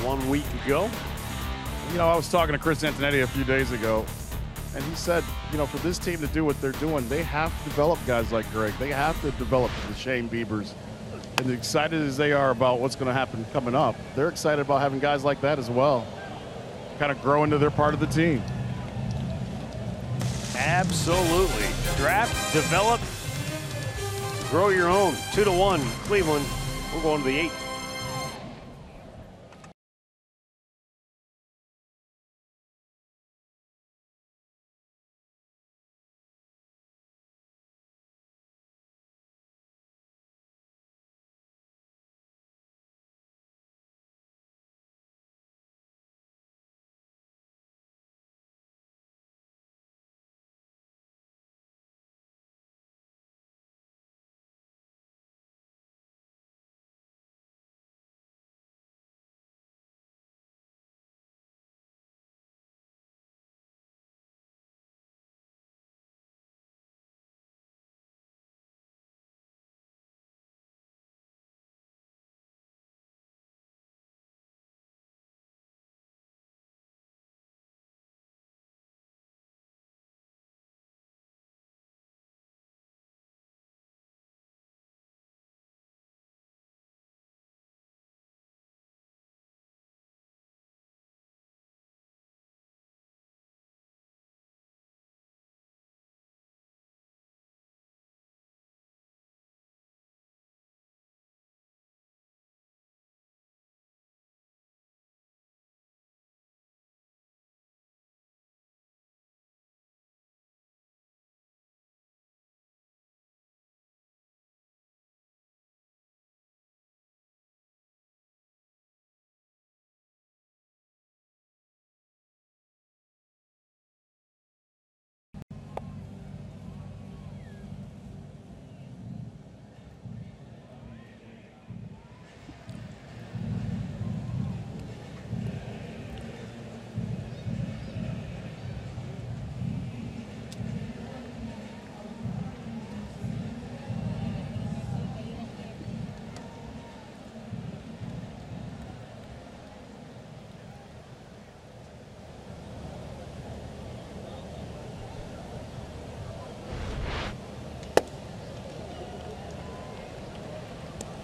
1 week ago. You know, I was talking to Chris Antonetti a few days ago, and he said, you know, for this team to do what they're doing, they have to develop guys like Greg. They have to develop the Shane Biebers. And excited as they are about what's going to happen coming up, they're excited about having guys like that as well, kind of grow into their part of the team. Absolutely. Draft, develop, grow your own. 2-1 Cleveland. We're going to the 8th.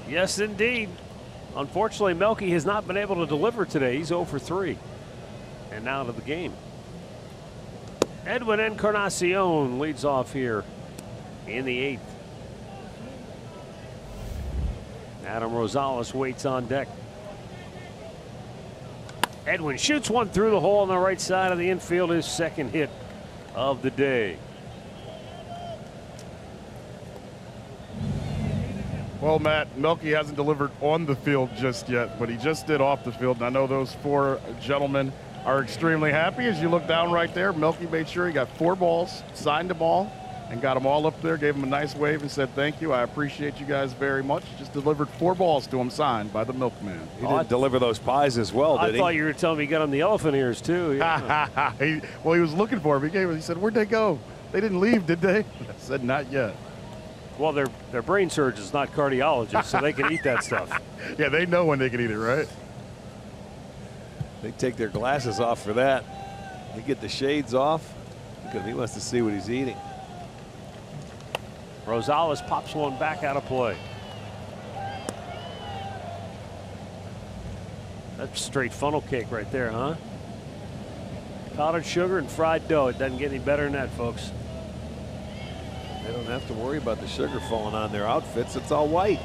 Yes, indeed. Unfortunately, Melky has not been able to deliver today. He's 0 for 3. And now to the game. Edwin Encarnacion leads off here in the 8th. Adam Rosales waits on deck. Edwin shoots one through the hole on the right side of the infield, his second hit of the day. Well, Matt, Melky hasn't delivered on the field just yet, but he just did off the field. And I know those 4 gentlemen are extremely happy. As you look down right there, Melky made sure he got 4 balls, signed them all, and got them all up there, gave him a nice wave and said, thank you, I appreciate you guys very much. Just delivered 4 balls to him, signed by the milkman. He didn't deliver those pies as well, did he? I thought you were telling me he got him the elephant ears, too. Yeah. he was looking for him. He said, where'd they go? They didn't leave, did they? I said, not yet. Well, they're brain surgeons, not cardiologists, so they can eat that stuff. Yeah, they know when they can eat it, right? They take their glasses off for that. They get the shades off because he wants to see what he's eating. Rosales pops one back out of play. That's straight funnel cake right there, huh? Powdered sugar and fried dough. It doesn't get any better than that, folks. They don't have to worry about the sugar falling on their outfits. It's all white.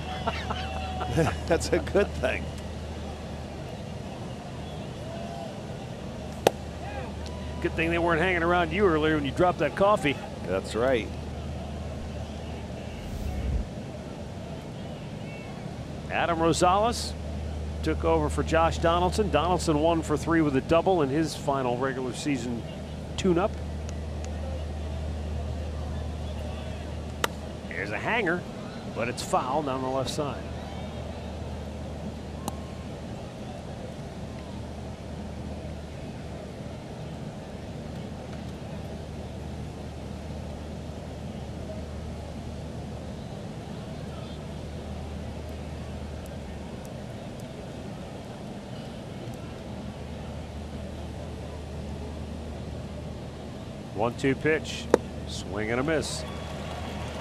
That's a good thing. Good thing they weren't hanging around you earlier when you dropped that coffee. That's right. Adam Rosales took over for Josh Donaldson. Donaldson 1 for 3 with a double in his final regular season tune-up. There's a hanger, but it's foul down the left side. One-two pitch, swing and a miss.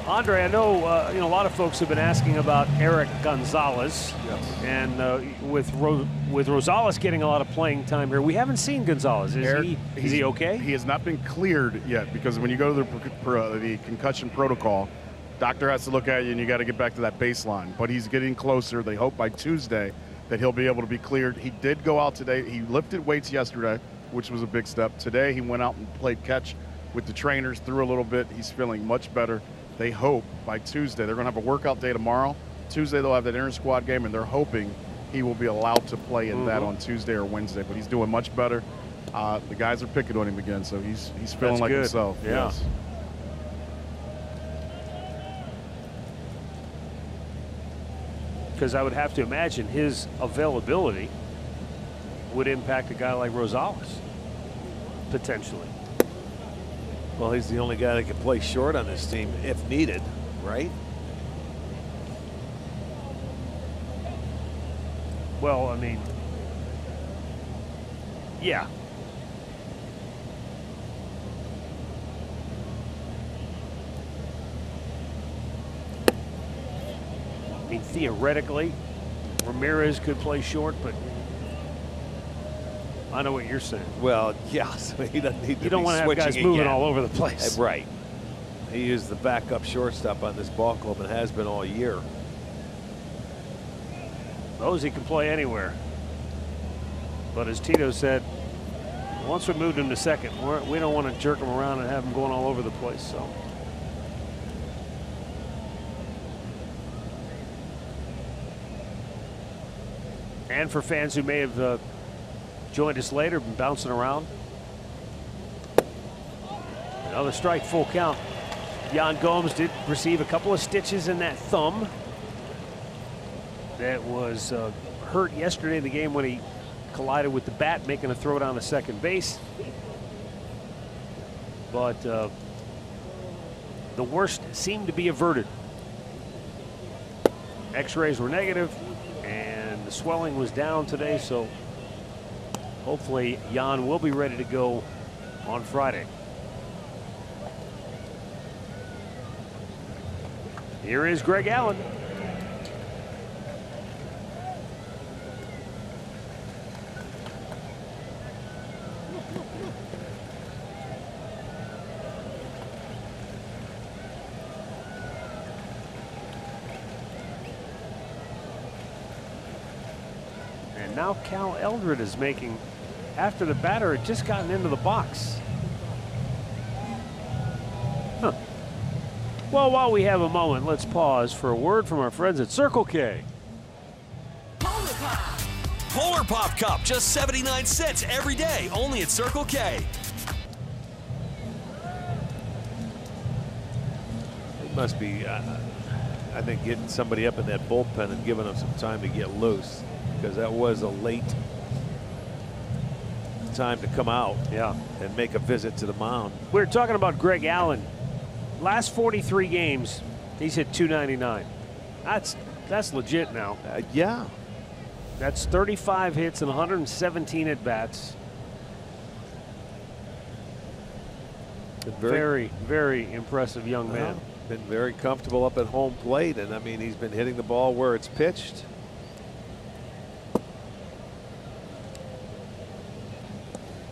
Andre, I know a lot of folks have been asking about Eric Gonzalez. Yes. And with Rosales getting a lot of playing time here, we haven't seen Gonzalez. Is he okay? He has not been cleared yet, because when you go to the concussion protocol, doctor has to look at you and you got to get back to that baseline. But he's getting closer. They hope by Tuesday that he'll be able to be cleared. He did go out today. He lifted weights yesterday, which was a big step. Today he went out and played catch with the trainers, threw a little bit. He's feeling much better. They hope by Tuesday, they're going to have a workout day tomorrow. Tuesday they'll have that inter-squad game, and they're hoping he will be allowed to play in that on Tuesday or Wednesday. But he's doing much better. The guys are picking on him again, so he's feeling like himself. Yeah. Yes. Because I would have to imagine his availability would impact a guy like Rosales, potentially. Well, he's the only guy that can play short on this team if needed, right? Well, I mean, yeah. I mean, theoretically, Ramirez could play short, but I know what you're saying. Well, yeah, so he doesn't need to. You don't want to have guys moving all over the place. Right. He is the backup shortstop on this ball club and has been all year. Those he can play anywhere. But as Tito said, once we moved him to second, we don't want to jerk him around and have him going all over the place. So. And for fans who may have joined us later, been bouncing around. Another strike, full count. Yan Gomes did receive a couple of stitches in that thumb. That was hurt yesterday in the game when he collided with the bat, making a throw down to second base. But the worst seemed to be averted. X-rays were negative, and the swelling was down today, so hopefully Jan will be ready to go on Friday. Here is Greg Allen. And now Cal Eldred is making, after the batter had just gotten into the box. Huh. Well, while we have a moment, let's pause for a word from our friends at Circle K. Polar Pop Cup, just 79 cents every day, only at Circle K. It must be, I think, getting somebody up in that bullpen and giving them some time to get loose, because that was a late time to come out and make a visit to the mound. We're talking about Greg Allen. Last 43 games, he's hit .299. That's legit now. Yeah. That's 35 hits and 117 at bats. Very, very impressive young man. Been very comfortable up at home plate, and I mean, he's been hitting the ball where it's pitched.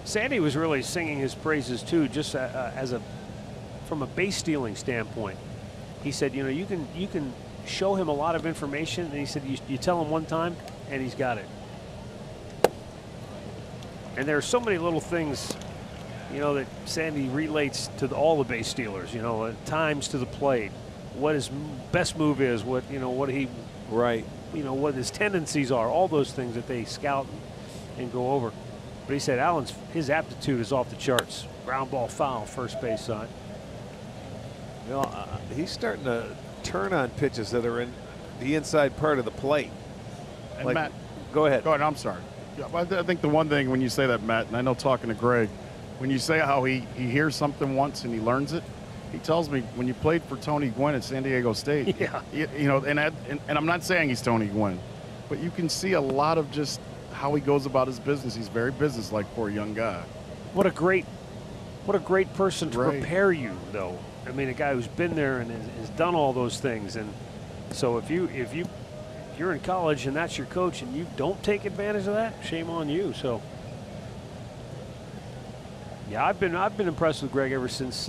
Sandy was really singing his praises too, just from a base stealing standpoint. He said, you know, you can show him a lot of information, and he said you tell him one time, and he's got it. And there are so many little things, you know, that Sandy relates to all the base stealers. You know, times to the plate, what his best move is, what he, right, you know, what his tendencies are, all those things that they scout and go over. But he said his aptitude is off the charts. Ground ball foul, first base side. You know, he's starting to turn on pitches that are in the inside part of the plate. And like, Matt, go ahead. Go ahead. I'm sorry. Yeah, I think the one thing when you say that, Matt, and I know talking to Greg, when you say how he hears something once and he learns it, he tells me when you played for Tony Gwynn at San Diego State. Yeah. You know, and I'm not saying he's Tony Gwynn, but you can see a lot of just how he goes about his business. He's very businesslike for a young guy. What a great person to prepare you, though. I mean, a guy who's been there and has done all those things. And so if you're in college and that's your coach and you don't take advantage of that, shame on you. So yeah, I've been impressed with Greg ever since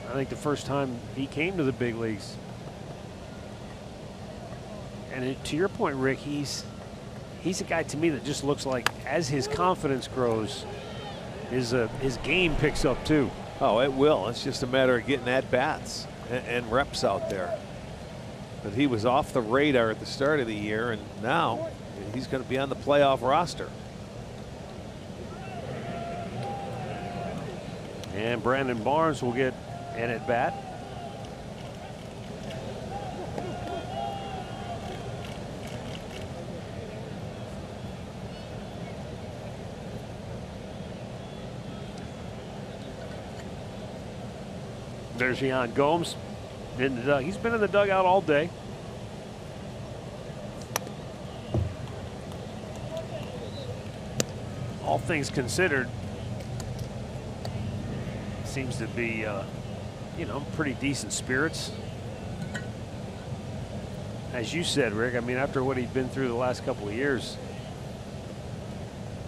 I think the first time he came to the big leagues. And to your point, Rick, he's a guy to me that just looks like as his confidence grows, his game picks up too. Oh, it will. It's just a matter of getting at bats and reps out there. But he was off the radar at the start of the year, and now he's going to be on the playoff roster. And Brandon Barnes will get an at bat. There's Gian Gomes in the dugout. He's been in the dugout all day. All things considered, seems to be, you know, pretty decent spirits. As you said, Rick, I mean, after what he'd been through the last couple of years,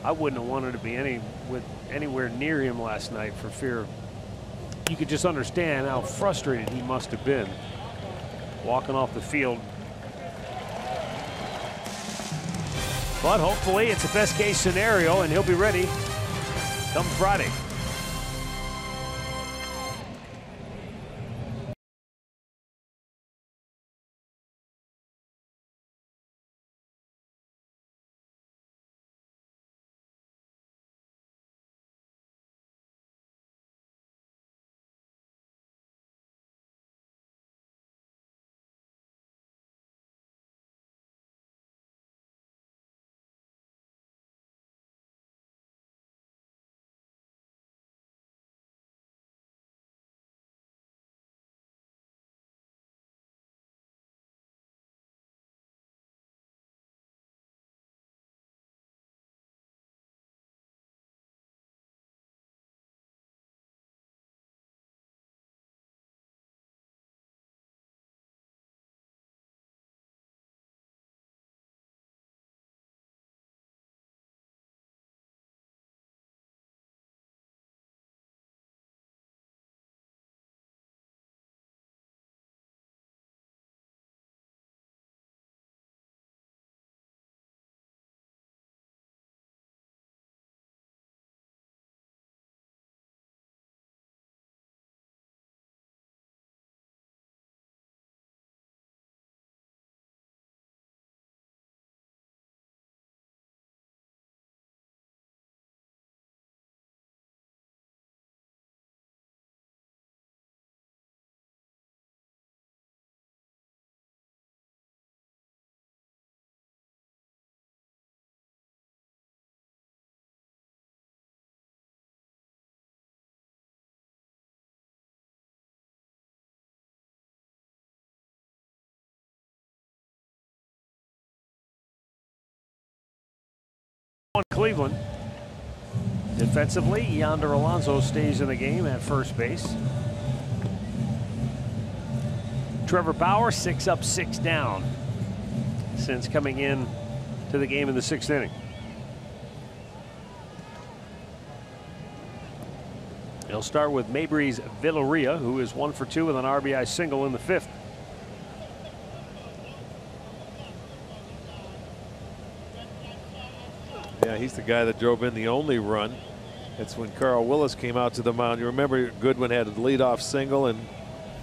I wouldn't have wanted to be anywhere near him last night for fear. You could just understand how frustrated he must have been walking off the field. But hopefully it's a best case scenario and he'll be ready come Friday. on Cleveland. Defensively, Yonder Alonso stays in the game at first base. Trevor Bauer 6 up, 6 down since coming in to the game in the 6th inning. He'll start with Mabry's Villarreal, who is 1 for 2 with an RBI single in the 5th. Yeah, he's the guy that drove in the only run. That's when Carl Willis came out to the mound. You remember Goodwin had a leadoff single and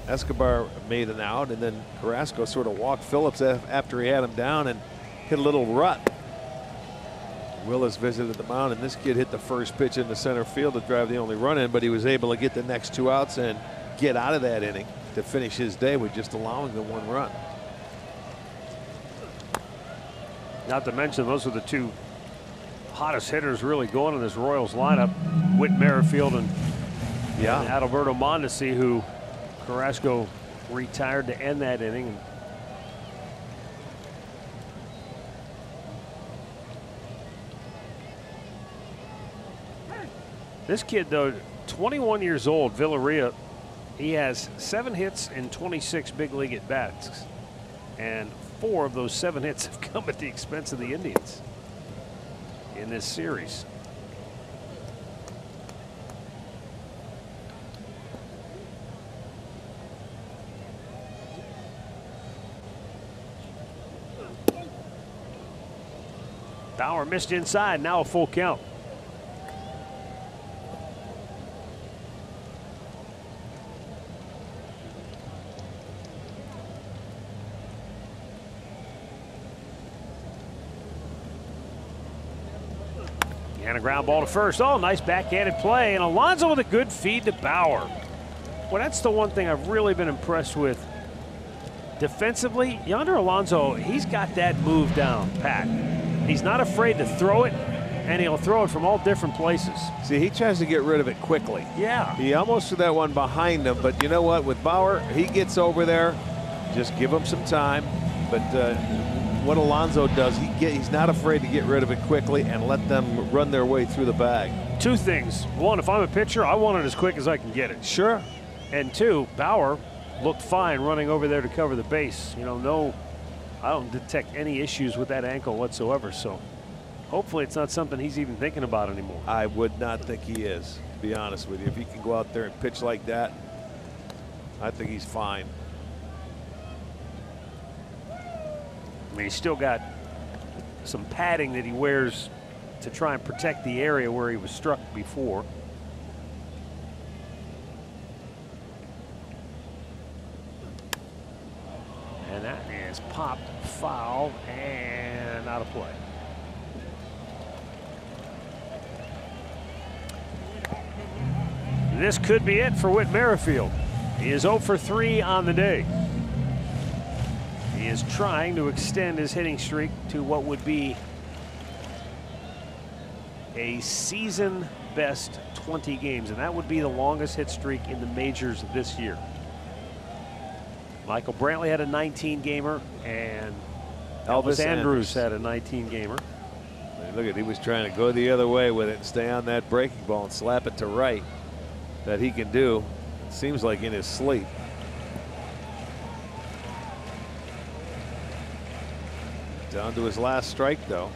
Escobar made an out, and then Carrasco sort of walked Phillips after he had him down and hit a little rut. Willis visited the mound, and this kid hit the first pitch into center field to drive the only run in, but he was able to get the next 2 outs and get out of that inning to finish his day with just allowing the 1 run. Not to mention, those are the 2 hottest hitters really going in this Royals lineup, Whit Merrifield and Adalberto Mondesi, who Carrasco retired to end that inning. This kid, though, 21 years old, Villarreal, he has 7 hits in 26 big league at bats, and 4 of those 7 hits have come at the expense of the Indians in this series. Bauer missed inside, now a full count. And a ground ball to first. Oh, nice backhanded play. And Alonso with a good feed to Bauer. Well, that's the one thing I've really been impressed with. Defensively, Yonder Alonso, he's got that move down, Pat. He's not afraid to throw it, and he'll throw it from all different places. See, he tries to get rid of it quickly. Yeah. He almost threw that one behind him, but you know what? With Bauer, he gets over there. Just give him some time. But what Alonso does, he's not afraid to get rid of it quickly and let them run their way through the bag. 2 things. 1, if I'm a pitcher, I want it as quick as I can get it. Sure. And 2, Bauer looked fine running over there to cover the base. You know, I don't detect any issues with that ankle whatsoever. So hopefully it's not something he's even thinking about anymore. I would not think he is, to be honest with you. If he can go out there and pitch like that, I think he's fine. I mean, he's still got some padding that he wears to try and protect the area where he was struck before. And that is popped, foul, and out of play. This could be it for Whit Merrifield. He is 0 for 3 on the day. He is trying to extend his hitting streak to what would be a season best 20 games, and that would be the longest hit streak in the majors this year. Michael Brantley had a 19-gamer, and Elvis Andrus had a 19-gamer. Look at, he was trying to go the other way with it and stay on that breaking ball and slap it to right. That he can do, it seems like in his sleep. Down to his last strike, though.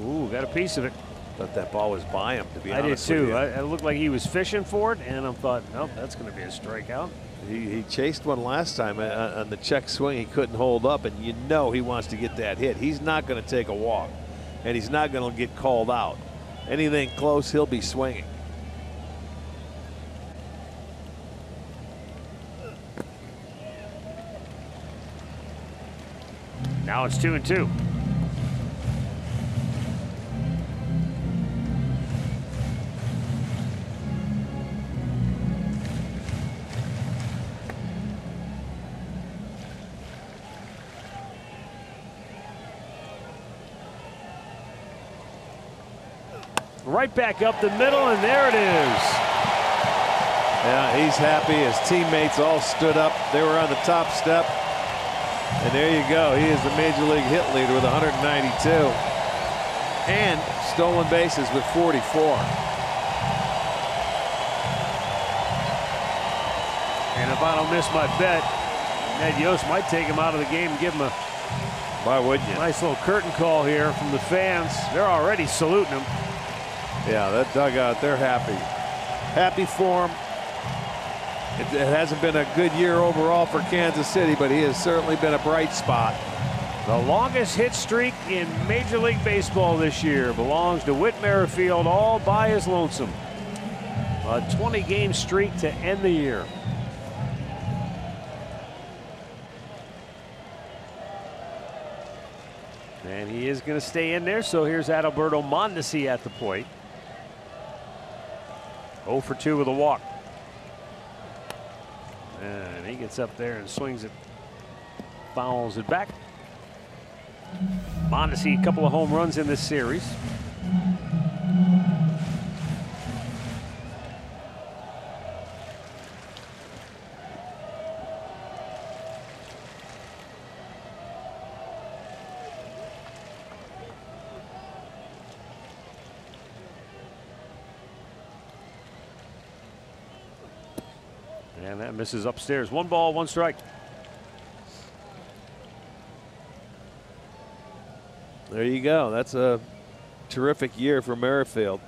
Ooh, got a piece of it. Thought that ball was by him, to be honest. I did too. With you. It looked like he was fishing for it, and I thought, nope, that's going to be a strikeout. He chased one last time on the check swing. He couldn't hold up, and you know he wants to get that hit. He's not going to take a walk, and he's not going to get called out. Anything close, he'll be swinging. Now it's 2-2. Right back up the middle, and there it is. Yeah, he's happy. His teammates all stood up. They were on the top step. And there you go. He is the Major League hit leader with 192. And stolen bases with 44. And if I don't miss my bet, Ned Yost might take him out of the game and give him a Why wouldn't you? nice little curtain call here from the fans. They're already saluting him. Yeah, that dugout, they're happy. Happy for him. It hasn't been a good year overall for Kansas City, but he has certainly been a bright spot. The longest hit streak in Major League Baseball this year belongs to Whit Merrifield all by his lonesome. A 20-game streak to end the year. And he is going to stay in there, so here's Adalberto Mondesi at the plate. 0 for 2 with a walk. And he gets up there and swings it, fouls it back. Mondesi, a couple of home runs in this series. And that misses upstairs. 1 ball, 1 strike. There you go. That's a terrific year for Merrifield.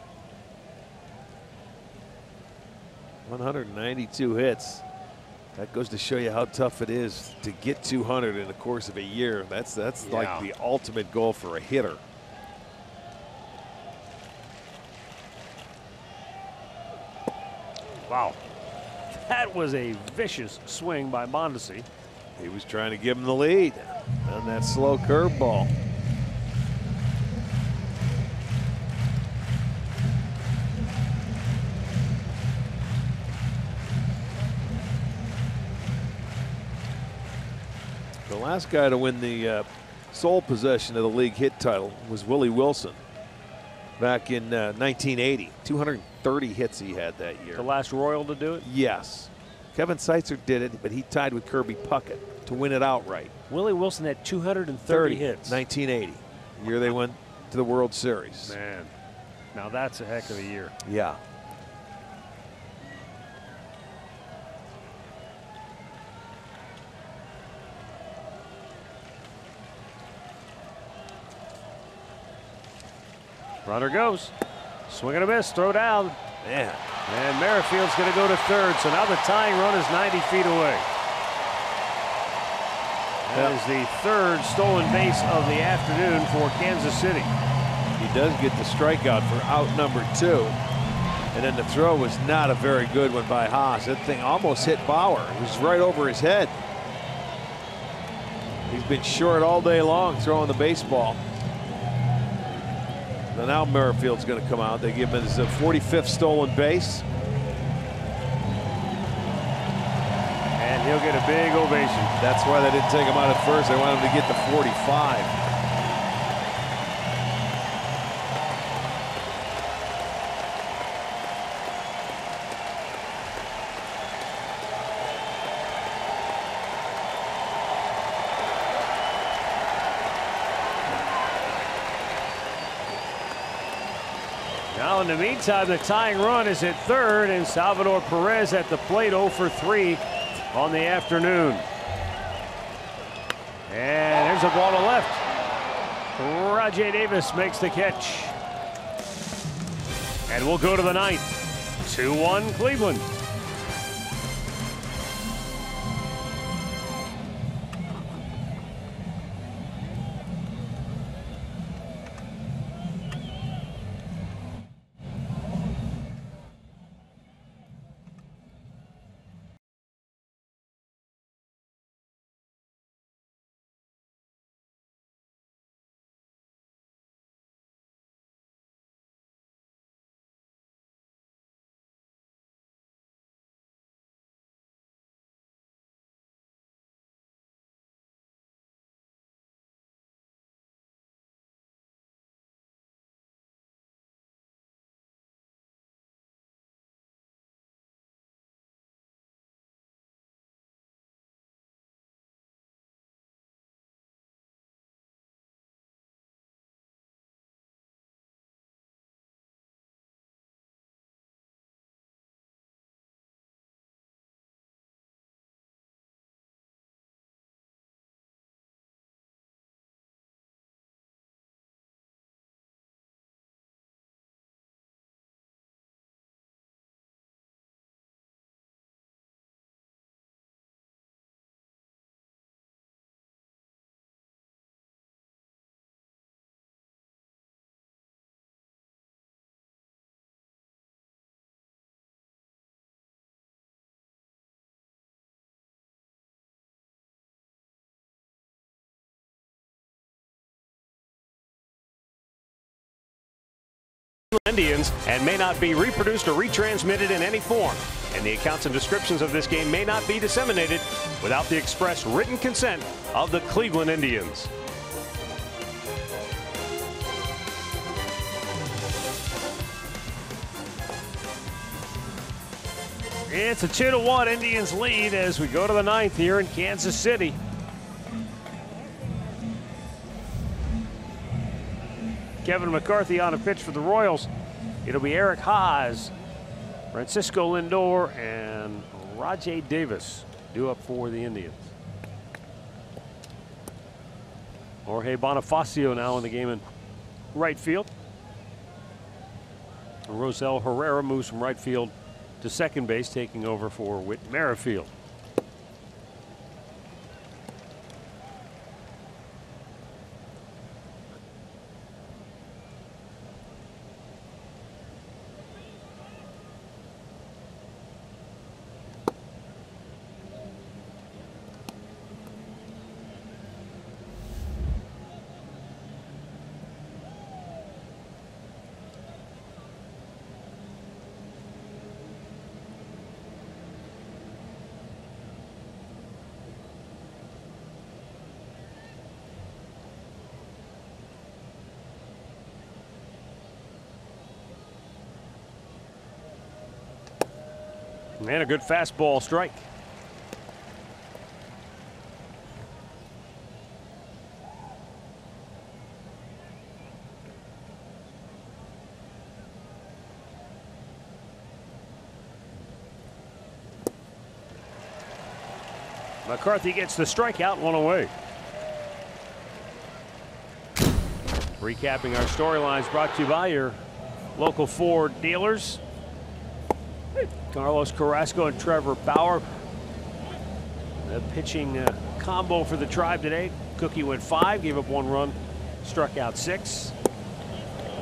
192 hits. That goes to show you how tough it is to get 200 in the course of a year. That's like the ultimate goal for a hitter. Wow. That was a vicious swing by Mondesi. He was trying to give him the lead on that slow curveball. The last guy to win the sole possession of the league hit title was Willie Wilson back in 1980. 230 hits he had that year. The last Royal to do it? Yes. Kevin Seitzer did it, but he tied with Kirby Puckett to win it outright. Willie Wilson had 230 hits. 1980, the year they went to the World Series. Man, now that's a heck of a year. Yeah. Runner goes. Swing and a miss, throw down. Man. And Merrifield's going to go to third, so now the tying run is 90 feet away. That is the third stolen base of the afternoon for Kansas City. He does get the strikeout for out number 2. And then the throw was not a very good one by Haas. That thing almost hit Bauer. It was right over his head. He's been short all day long throwing the baseball. So now Merrifield's going to come out. They give him his 45th stolen base. And he'll get a big ovation. That's why they didn't take him out at first. They wanted him to get to 45. Now, in the meantime, the tying run is at third, and Salvador Perez at the plate, 0 for 3 on the afternoon. And there's a ball to left. Rajay Davis makes the catch. And we'll go to the ninth. 2-1 Cleveland. Indians and may not be reproduced or retransmitted in any form. And the accounts and descriptions of this game may not be disseminated without the express written consent of the Cleveland Indians. It's a 2-1 Indians lead as we go to the ninth here in Kansas City. Kevin McCarthy on a pitch for the Royals. It'll be Eric Haas, Francisco Lindor, and Rajay Davis due up for the Indians. Jorge Bonifacio now in the game in right field. Rosel Herrera moves from right field to second base, taking over for Whit Merrifield. And a good fastball strike. McCarthy gets the strikeout, one away. Recapping our storylines brought to you by your local Ford dealers. Carlos Carrasco and Trevor Bauer. The pitching combo for the Tribe today. Cookie went 5, gave up 1 run, struck out 6.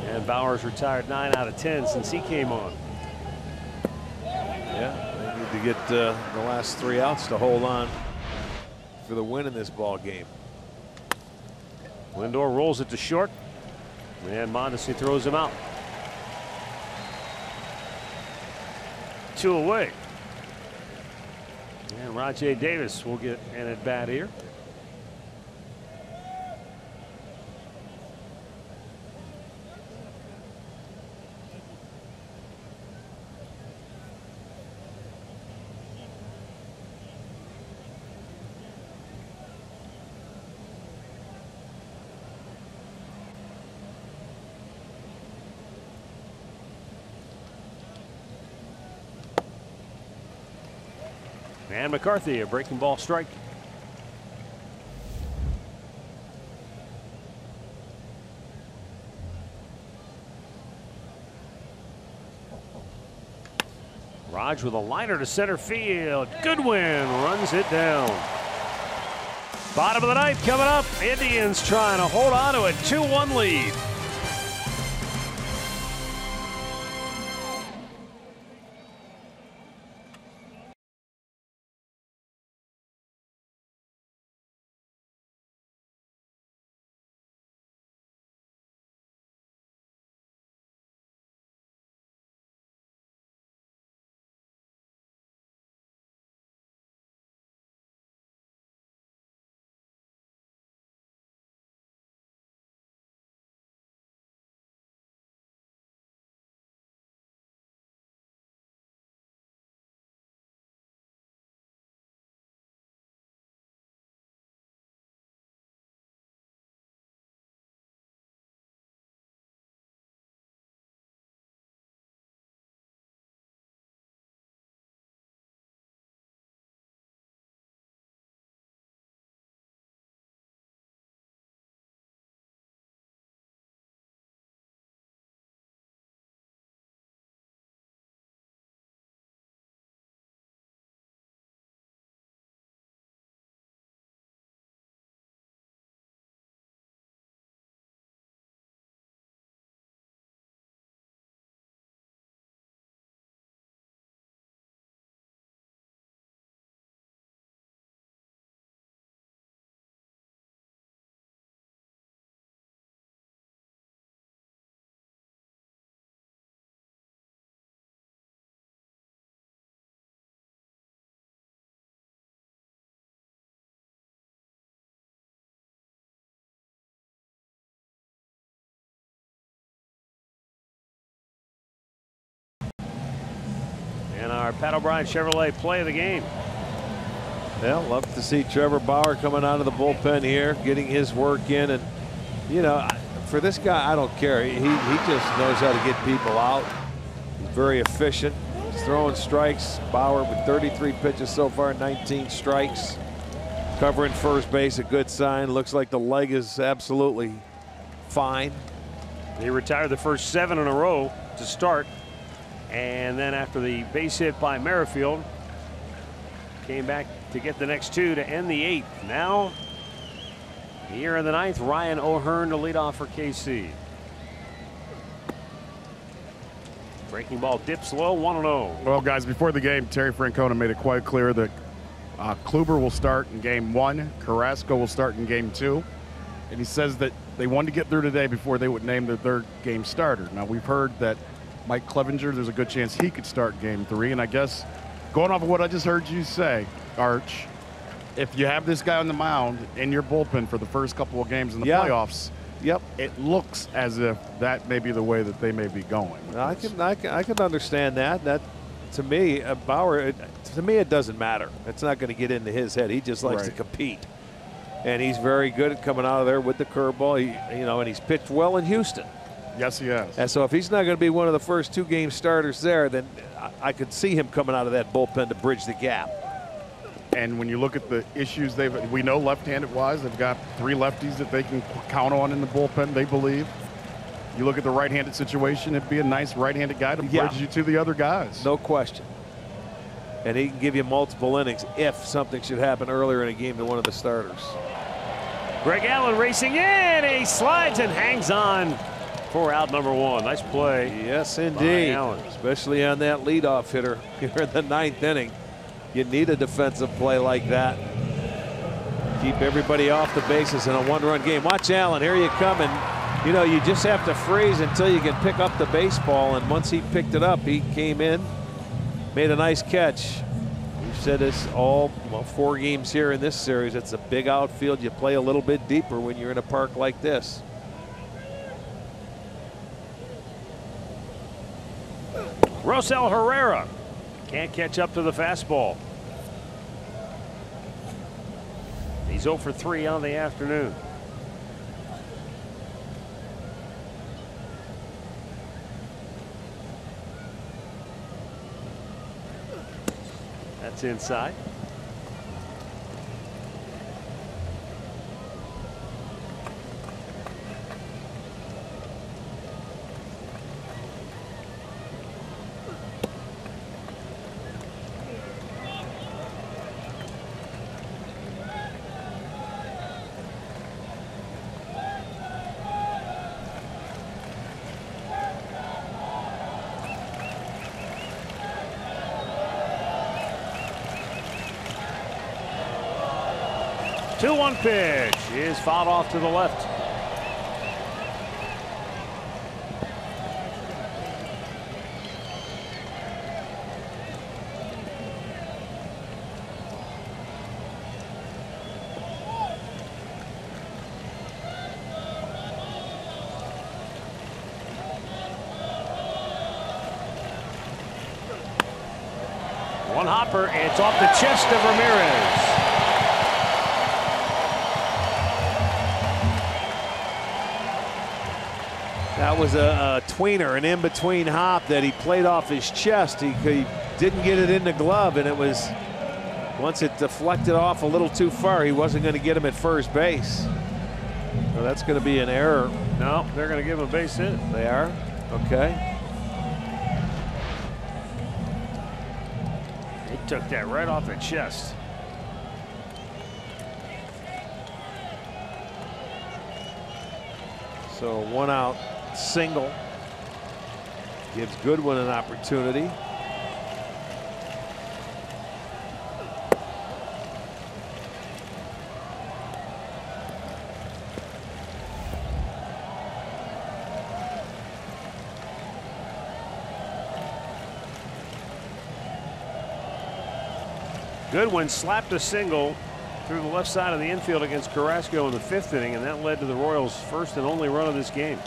And Bauer's retired 9 out of 10 since he came on. Yeah, they need to get the last 3 outs to hold on for the win in this ball game. Lindor rolls it to short, and Mondesi throws him out. 2 away. And Rajay Davis will get an at bat here. And McCarthy, a breaking ball strike. Raj with a liner to center field. Goodwin runs it down. Bottom of the ninth coming up. Indians trying to hold on to a 2-1 lead. our Pat O'Brien Chevrolet play of the game. Well, love to see Trevor Bauer coming out of the bullpen here, getting his work in. And, you know, for this guy, I don't care. He just knows how to get people out. He's very efficient. He's throwing strikes. Bauer with 33 pitches so far, 19 strikes. Covering first base, a good sign. Looks like the leg is absolutely fine. He retired the first 7 in a row to start. And then after the base hit by Merrifield, came back to get the next 2 to end the 8th. Now, here in the 9th, Ryan O'Hearn to lead off for KC. Breaking ball dips low, 1-0. Well, guys, before the game, Terry Francona made it quite clear that Kluber will start in game 1, Carrasco will start in game 2, and he says that they wanted to get through today before they would name their third game starter. Now, we've heard that Mike Clevenger, there's a good chance he could start game 3, and I guess going off of what I just heard you say, Arch, if you have this guy on the mound in your bullpen for the first couple of games in the playoffs, it looks as if that may be the way that they may be going. I can understand that. That, to me, Bauer, to me, it doesn't matter. It's not going to get into his head. He just likes to compete, and he's very good at coming out of there with the curveball. And he's pitched well in Houston. Yes, he has. And so if he's not going to be one of the first 2 game starters there, then I could see him coming out of that bullpen to bridge the gap. And when you look at the issues we know left-handed wise, they've got 3 lefties that they can count on in the bullpen, they believe. You look at the right-handed situation, it'd be a nice right-handed guy to bridge you to the other guys. No question. And he can give you multiple innings if something should happen earlier in a game to one of the starters. Greg Allen racing in. He slides and hangs on for out number 1. Nice play. Yes, indeed. Especially on that leadoff hitter here in the 9th inning. You need a defensive play like that. Keep everybody off the bases in a 1-run game. Watch Allen. Here you come. And, you just have to freeze until you can pick up the baseball. And once he picked it up, he came in, made a nice catch. We've said this all 4 games here in this series. It's a big outfield. You play a little bit deeper when you're in a park like this. Rosell Herrera can't catch up to the fastball. He's 0 for 3 on the afternoon. That's inside. Two-one pitch is fouled off to the left. One hopper, it's off the chest of Ramirez. That was a tweener, an in-between hop that he played off his chest. He didn't get it in the glove, and it was, once it deflected off a little too far, he wasn't going to get him at first base. So that's going to be an error. No, they're going to give him a base hit. They are? Okay. He took that right off the chest. So 1 out single gives Goodwin an opportunity. Goodwin slapped a single through the left side of the infield against Carrasco in the 5th inning, and that led to the Royals' first and only run of this game.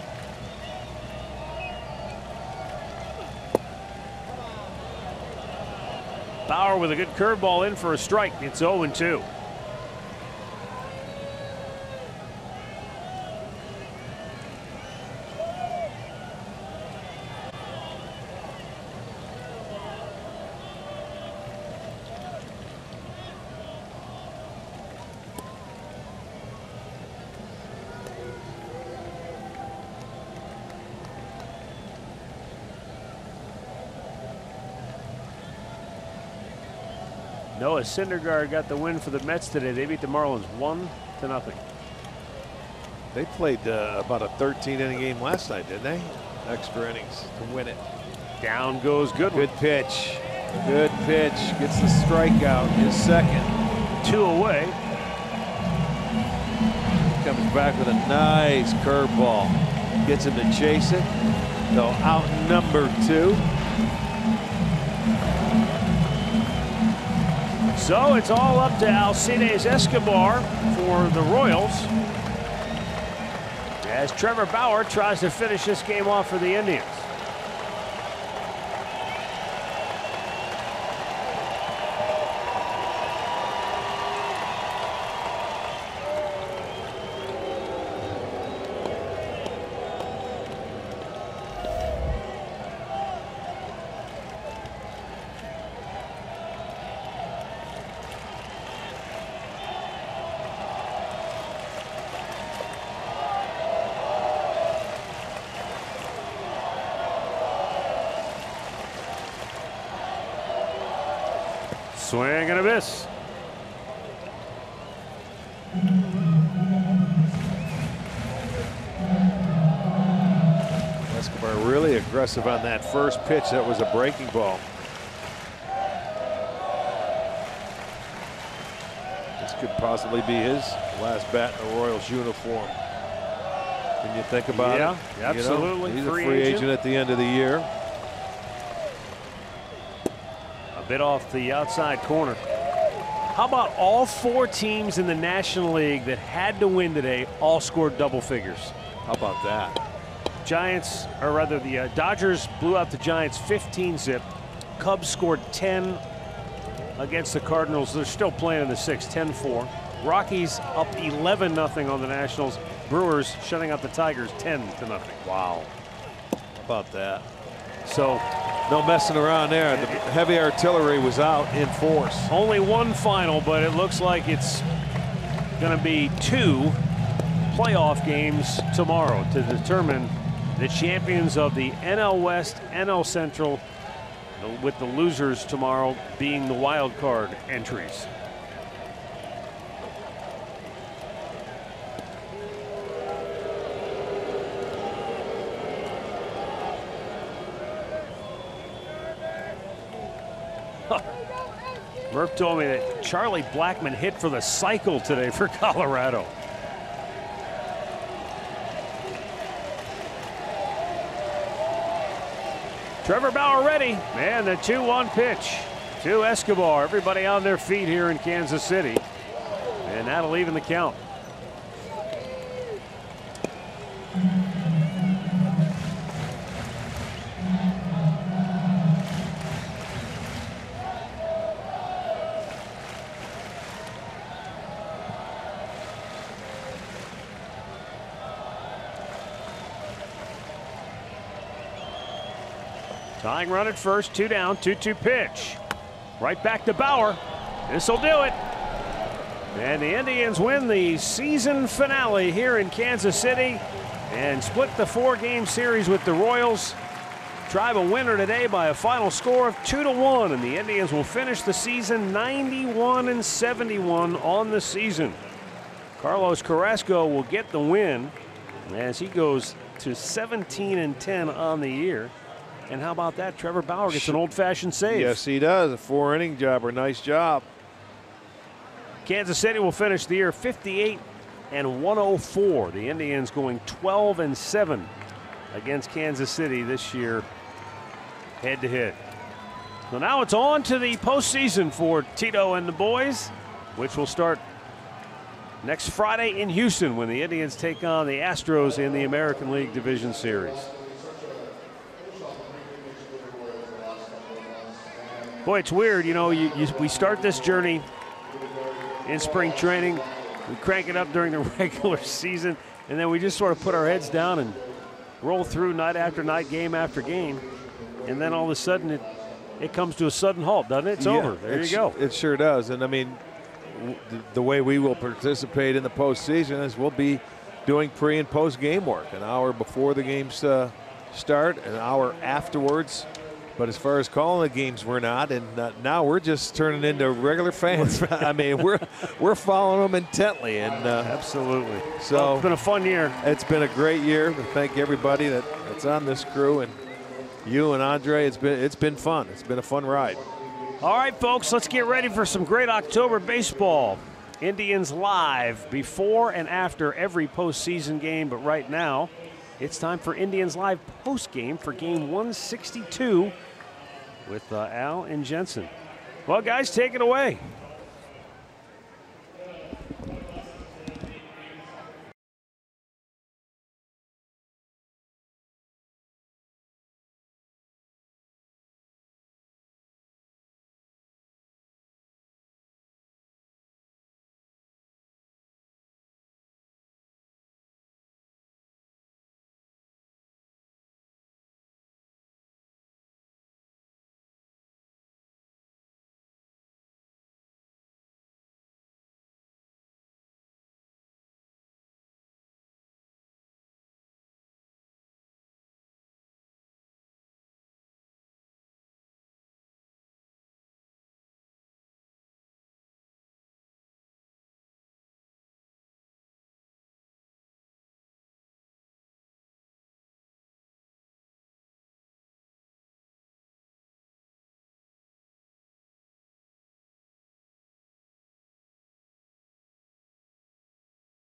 Bauer with a good curveball in for a strike. It's 0-2. Noah Syndergaard got the win for the Mets today. They beat the Marlins 1-0. They played about a 13-inning game last night, didn't they? Extra innings to win it. Down goes Goodwin. Good pitch. Good pitch. Gets the strikeout. His second. 2 away. Comes back with a nice curveball. Gets him to chase it. So out number 2. So it's all up to Alcides Escobar for the Royals, as Trevor Bauer tries to finish this game off for the Indians. Swing and a miss. Escobar really aggressive on that first pitch. That was a breaking ball. This could possibly be his last bat in the Royals uniform. When you think about it. Yeah, absolutely. He's a free agent at the end of the year. Bit off the outside corner. How about all 4 teams in the National League that had to win today all scored double figures? How about that? Giants, or rather the Dodgers blew out the Giants 15-zip. Cubs scored 10 against the Cardinals. They're still playing in the 6th, 10-4. Rockies up 11-0 on the Nationals. Brewers shutting out the Tigers 10-0. Wow. How about that? So no messing around there. The heavy artillery was out in force. Only one final, but it looks like it's going to be 2 playoff games tomorrow to determine the champions of the NL West, NL Central, with the losers tomorrow being the wild card entries. Murph told me that Charlie Blackmon hit for the cycle today for Colorado. Trevor Bauer ready. And the 2-1 pitch to Escobar. Everybody on their feet here in Kansas City. And that'll even the count. Tying run at first, 2 down, 2-2 pitch. Right back to Bauer. This'll do it. And the Indians win the season finale here in Kansas City and split the 4-game series with the Royals. Drive a winner today by a final score of 2-1, and the Indians will finish the season 91-71 on the season. Carlos Carrasco will get the win as he goes to 17-10 on the year. And how about that? Trevor Bauer gets an old-fashioned save. Yes, he does. A 4-inning jobber. Nice job. Kansas City will finish the year 58-104. The Indians going 12-7 against Kansas City this year, head-to-head. So now it's on to the postseason for Tito and the boys, which will start next Friday in Houston when the Indians take on the Astros in the American League Division Series. Boy, it's weird. You know, we start this journey in spring training. We crank it up during the regular season, and then we just sort of put our heads down and roll through night after night, game after game. And then all of a sudden it comes to a sudden halt, doesn't it? It's over. There you go. It sure does. And, I mean, the way we will participate in the postseason is we'll be doing pre- and post-game work, an hour before the games start, an hour afterwards. But as far as calling the games, we're not, and now we're just turning into regular fans. I mean, we're following them intently, and absolutely. So well, it's been a fun year. It's been a great year. Thank everybody that's on this crew, and you and Andre. It's been fun. It's been a fun ride. All right, folks, let's get ready for some great October baseball. Indians Live before and after every postseason game, but right now it's time for Indians Live postgame for game 162 with Al and Jensen. Well, guys, take it away.